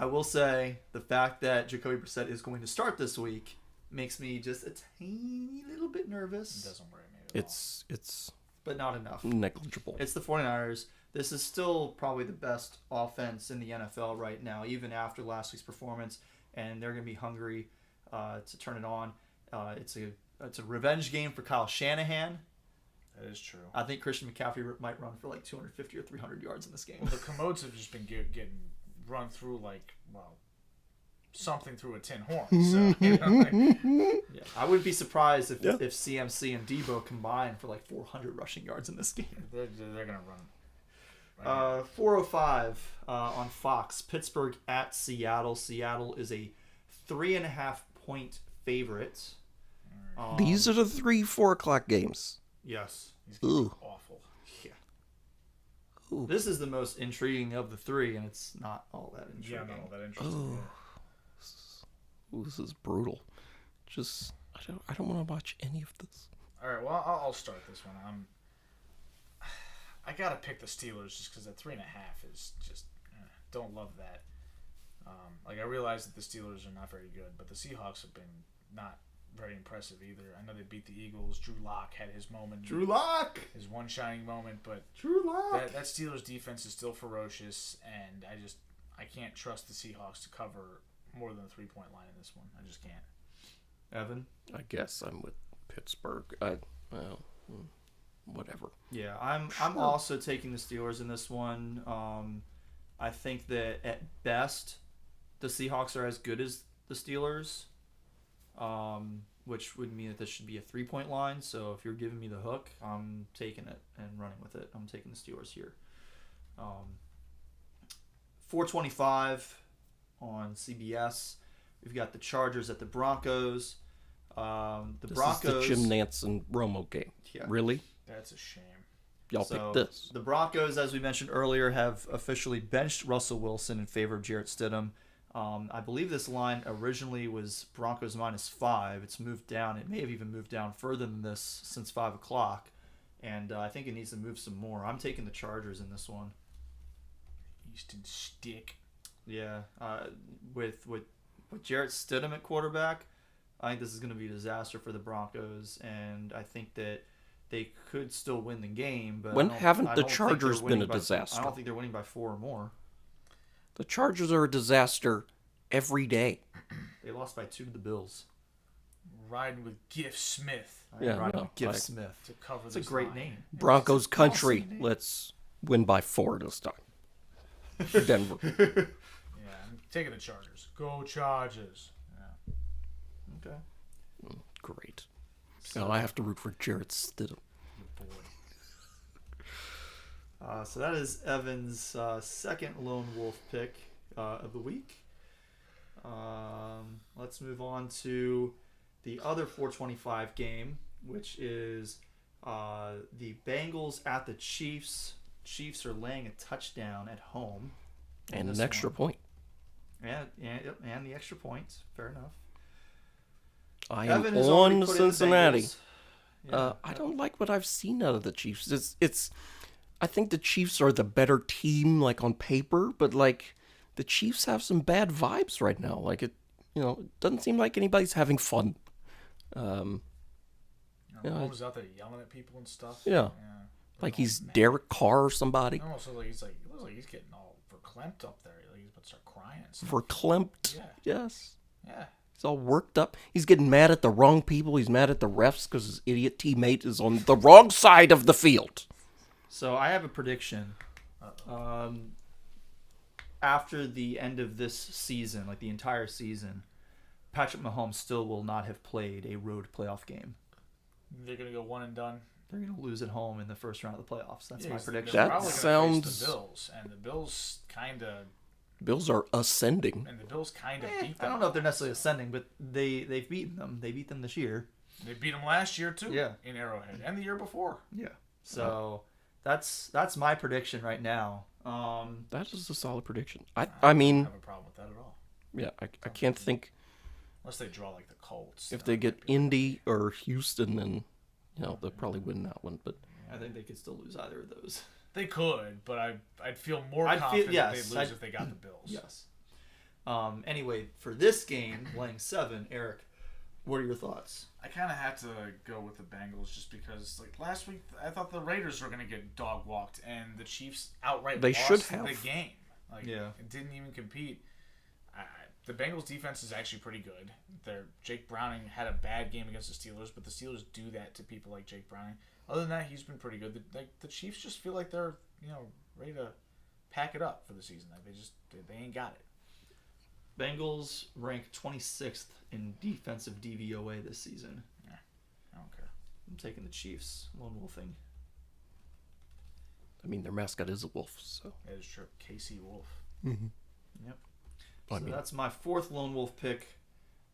I will say the fact that Jacoby Brissett is going to start this week makes me just a tiny little bit nervous. It doesn't worry me at all. It's but not enough. negligible. It's the 49ers. This is still probably the best offense in the NFL right now, even after last week's performance, and they're going to be hungry to turn it on. It's a revenge game for Kyle Shanahan. That is true. I think Christian McCaffrey might run for like 250 or 300 yards in this game. Well, the Commodes have just been getting run through something through a tin horn. So, Yeah, I wouldn't be surprised if CMC and Debo combine for like 400 rushing yards in this game. they're gonna run. 4:05 on Fox. Pittsburgh at Seattle. Seattle is a 3.5 point favorite These are the 3-4 o'clock games. Yes. These games Ooh. are awful. Yeah. Ooh. This is the most intriguing of the three, and it's not all that Yeah, intriguing. not all that interesting. Ooh, this is brutal. Just I don't want to watch any of this. All right, well, I'll start this one. I gotta pick the Steelers just because that 3.5 is just don't love that. I realize that the Steelers are not very good, but the Seahawks have been not very impressive either. I know they beat the Eagles. Drew Lock had his moment. Drew Lock! His one shining moment, but Drew Lock! that Steelers defense is still ferocious, and I can't trust the Seahawks to cover more than the 3-point line in this one. I just can't. Evan? I guess I'm with Pittsburgh. Whatever. Yeah, I'm also taking the Steelers in this one. I think that at best, the Seahawks are as good as the Steelers, which would mean that this should be a 3-point line. So if you're giving me the hook, I'm taking it and running with it. I'm taking the Steelers here. 4:25 on CBS. We've got the Chargers at the Broncos. This Broncos. is the Jim Nantz and Romo game. Yeah. Really? That's a shame. Y'all So, picked this. The Broncos, as we mentioned earlier, have officially benched Russell Wilson in favor of Jarrett Stidham. I believe this line originally was Broncos -5. It's moved down. It may have even moved down further than this since 5 o'clock. And I think it needs to move some more. I'm taking the Chargers in this one. Easton Stick. Yeah. With Jarrett Stidham at quarterback, I think this is going to be a disaster for the Broncos. And I think that they could still win the game. But When haven't I the don't think Chargers they're been winning a by- disaster? I don't think they're winning by 4 or more. The Chargers are a disaster every day. They lost by 2 to the Bills. Riding with Gift Smith Yeah, Right no, on Gift like- Smith. to cover That's a this great line. name. Broncos It's an country. awesome name. Let's win by 4 this time. Denver. Yeah, I'm taking the Chargers. Go Chargers. Yeah. Okay. Great. Now I have to root for Jarrett Stidham. Good boy. So that is Evan's second lone wolf pick of the week. Let's move on to the other 4:25 game, which is the Bengals at the Chiefs. Chiefs are laying a touchdown at home. in And this an extra one. point. And the extra point. Fair enough. I am Evan has already on put in the Cincinnati. Bengals. Yeah. I don't like what I've seen out of the Chiefs. It's I think the Chiefs are the better team, like on paper, but like the Chiefs have some bad vibes right now. Like it doesn't seem like anybody's having fun. Mahomes was out there yelling at people and stuff. Yeah. Like he's Derek Carr or somebody. Almost looks like he's getting all verklempt up there. Like he's about to start crying. And stuff. Verklempt. Yeah. Yes. Yeah. He's all worked up. He's getting mad at the wrong people. He's mad at the refs because his idiot teammate is on the wrong side of the field. So I have a prediction. After the end of this season, like the entire season, Patrick Mahomes still will not have played a road playoff game. They're gonna go one and done. They're going to lose at home in the first round of the playoffs. That's my prediction. They're That probably gonna sounds- face the Bills, and the Bills kind of Bills are ascending. beat them. I don't know if they're necessarily ascending, but they've beaten them. They beat them this year. They beat them last year too. Yeah. In Arrowhead, and the year before. Yeah. So that's my prediction right now. That is a solid prediction. I don't mean, have a problem with that at all. yeah, I can't think Unless they draw like the Colts. if they get Indy or Houston, then they'll probably win that one. But I think they could still lose either of those. They could, but I'd feel more I'd feel- confident yes, they'd lose if they got the Bills. Yes. Anyway, for this game, laying 7, Eric, what are your thoughts? I kind of had to go with the Bengals just because, like last week, I thought the Raiders were going to get dog walked, and the Chiefs outright They lost should the have. game. Like, Yeah. it didn't even compete. The Bengals defense is actually pretty good. Jake Browning had a bad game against the Steelers, but the Steelers do that to people like Jake Browning. Other than that, he's been pretty good. The Chiefs just feel like they're ready to pack it up for the season. Like they ain't got it. Bengals rank 26th in defensive DVOA this season. I don't care. I'm taking the Chiefs. Lone wolfing. I mean, their mascot is a wolf, so That is true. KC Wolf. Yep. I So mean- that's my 4th lone wolf pick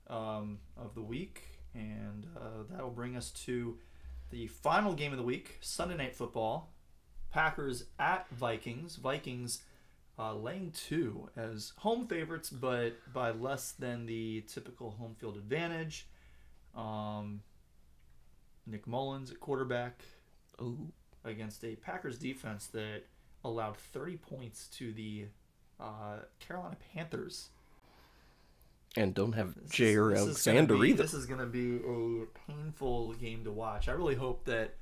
of the week. And that'll bring us to the final game of the week, Sunday Night Football. Packers at Vikings. Vikings laying 2 as home favorites, but by less than the typical home field advantage. Nick Mullins at quarterback against a Packers defense that allowed 30 points to the Carolina Panthers. And don't have Jair Alexander either. This is going to be a painful game to watch. I really hope that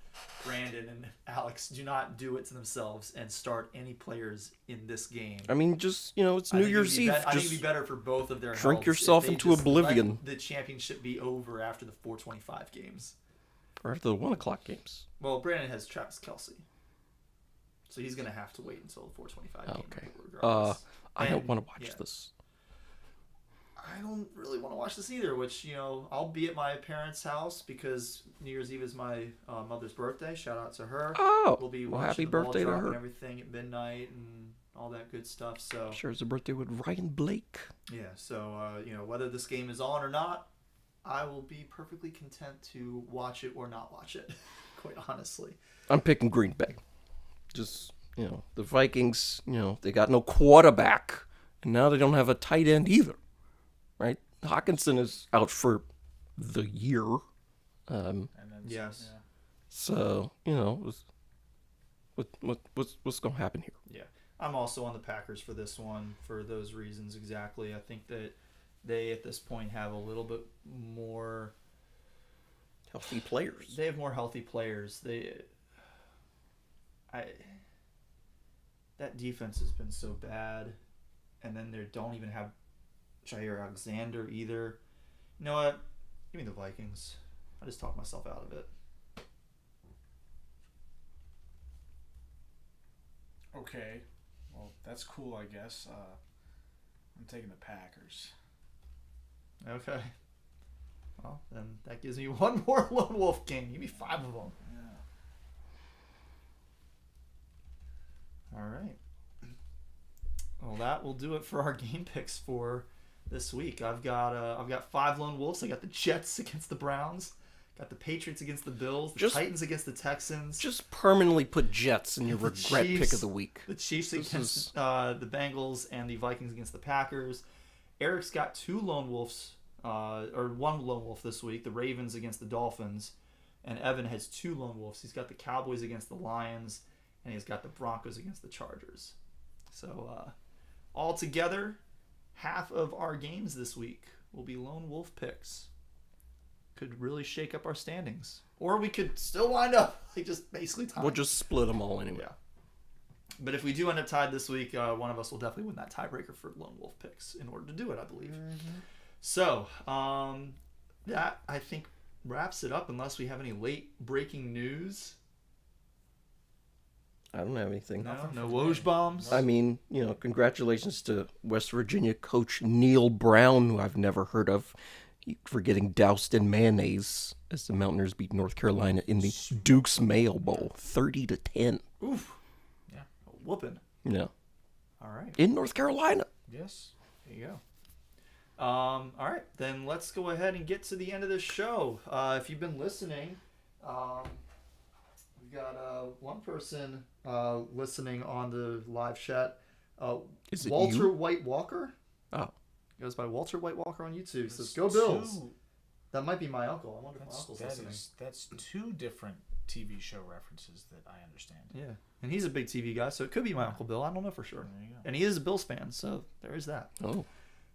Brandon and Alex do not do it to themselves and start any players in this game. I mean, just, it's New Year's Eve. I think it'd be better for both of their shrink healths yourself if they into just oblivion. let the championship be over after the 4:25 games. Or after the 1 o'clock games. Well, Brandon has Travis Kelce. So he's going to have to wait until the 4:25 game. Okay. Regardless. I don't want to watch this. I don't really want to watch this either, which, I'll be at my parents' house because New Year's Eve is my mother's birthday. Shout out to her. Oh, we'll be happy watching the ball birthday to drop her. and everything at midnight and all that good stuff. So Sure, it's a birthday with Ryan Blake. yeah, so whether this game is on or not, I will be perfectly content to watch it or not watch it. Quite honestly, I'm picking Green Bay. Just, the Vikings, they got no quarterback, and now they don't have a tight end either. Right? Hawkinson is out for the year. And then, yes. Yeah. So, what's going to happen here? Yeah, I'm also on the Packers for this one for those reasons exactly. I think that they at this point have a little bit more Healthy players. They have more healthy players. That defense has been so bad, and then they don't even have Jair Alexander either. You know what? Give me the Vikings. I just talked myself out of it. Okay. Well, that's cool, I guess. I'm taking the Packers. Okay. Well, then that gives me one more Lone Wolf game. Give me 5 of them. Yeah. All right. Well, that will do it for our game picks for this week. I've got 5 Lone Wolves. I got the Jets against the Browns. Got the Patriots against the Bills. The Titans against the Texans. Just permanently put Jets in your regret pick of the week. The Chiefs against the Bengals and the Vikings against the Packers. Eric's got 2 Lone Wolves, or 1 Lone Wolf this week. The Ravens against the Dolphins. And Evan has 2 Lone Wolves. He's got the Cowboys against the Lions. And he's got the Broncos against the Chargers. So, all together, half of our games this week will be Lone Wolf picks. Could really shake up our standings. Or we could still wind up just basically tied. We'll just split them all anyway. Yeah. But if we do end up tied this week, one of us will definitely win that tiebreaker for Lone Wolf picks in order to do it, I believe. Mm-hmm. So, that, I think, wraps it up unless we have any late breaking news. I don't have anything. No Woj bombs. I mean, congratulations to West Virginia coach Neil Brown, who I've never heard of, for getting doused in mayonnaise as the Mountaineers beat North Carolina in the Duke's Mayo Bowl, 30-10. Oof. Yeah. A whooping. Yeah. All right. In North Carolina. Yes. There you go. All right, then let's go ahead and get to the end of this show. If you've been listening, we've got one person listening on the live chat. Is it Walter you? White Walker? Oh. Goes by Walter White Walker on YouTube. He says, "Go Bills." That might be my uncle. I wonder if my uncle's listening. That's 2 different TV show references that I understand. Yeah, and he's a big TV guy, so it could be my Uncle Bill. I don't know for sure. There you go. And he is a Bills fan, so there is that. Oh.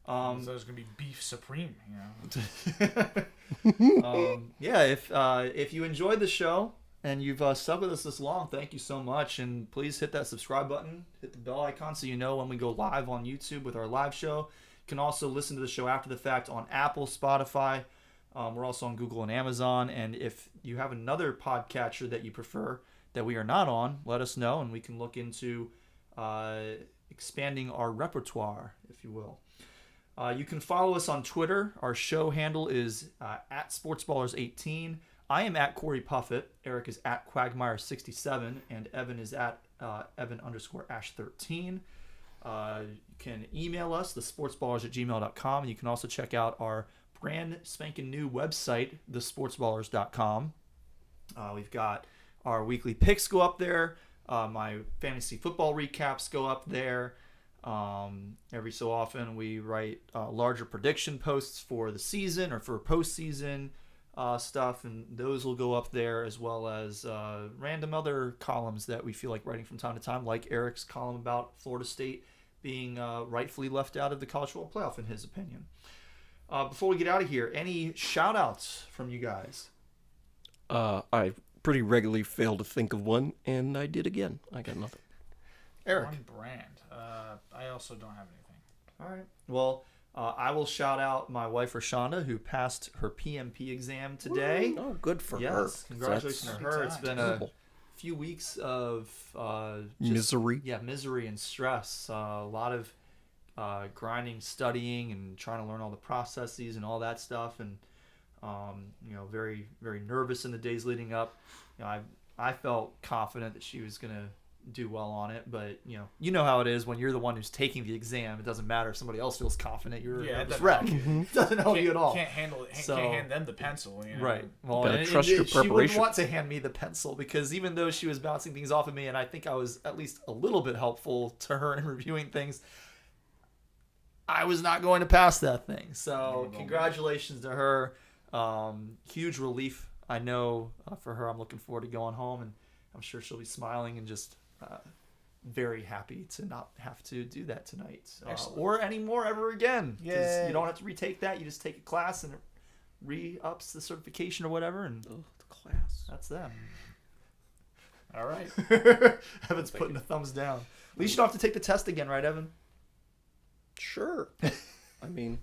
So there's gonna be beef supreme, Yeah, if you enjoyed the show and you've stuck with us this long, thank you so much. And please hit that subscribe button, hit the bell icon so you know when we go live on YouTube with our live show. You can also listen to the show after the fact on Apple, Spotify. We're also on Google and Amazon. And if you have another podcatcher that you prefer that we are not on, let us know and we can look into expanding our repertoire, if you will. You can follow us on Twitter. Our show handle is at SportsBallers18. I am at Cory Puffett. Eric is at Quagmire67. And Evan is at Evan_Ash13. You can email us, thesportsballers@gmail.com. And you can also check out our brand spanking new website, thesportsballers.com. We've got our weekly picks go up there. My fantasy football recaps go up there. Every so often we write larger prediction posts for the season or for postseason stuff, and those will go up there, as well as random other columns that we feel like writing from time to time, like Eric's column about Florida State being rightfully left out of the college football playoff in his opinion. Before we get out of here, any shout outs from you guys? I pretty regularly fail to think of one, and I did again. I got nothing. Eric. One brand. I also don't have anything. All right. Well, I will shout out my wife, Rashonda, who passed her PMP exam today. Oh, good for her. Yes, congratulations to her. It's been a few weeks of misery. Yeah, misery and stress. A lot of grinding, studying, and trying to learn all the processes and all that stuff. And very, very nervous in the days leading up. I felt confident that she was gonna do well on it, but you know how it is when you're the one who's taking the exam. It doesn't matter if somebody else feels confident. You're a nervous wreck. It doesn't help you at all. Can't handle it. Can't hand them the pencil. Right. Well, gotta trust your preparation. She wouldn't want to hand me the pencil, because even though she was bouncing things off of me, and I think I was at least a little bit helpful to her in reviewing things, I was not going to pass that thing. So congratulations to her. Huge relief, I know, for her. I'm looking forward to going home, and I'm sure she'll be smiling and just very happy to not have to do that tonight or anymore ever again. Because you don't have to retake that. You just take a class and it re-ups the certification or whatever, and the class. That's them. All right. Evan's putting the thumbs down. At least you don't have to take the test again, right, Evan? Sure. I mean,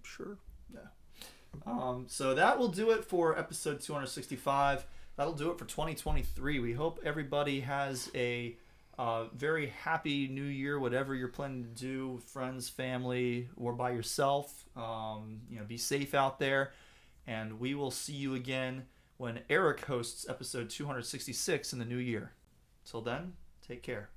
sure. Yeah. So that will do it for episode 265. That'll do it for 2023. We hope everybody has a very happy new year, whatever you're planning to do with friends, family, or by yourself. Be safe out there. And we will see you again when Eric hosts episode 266 in the new year. Till then, take care.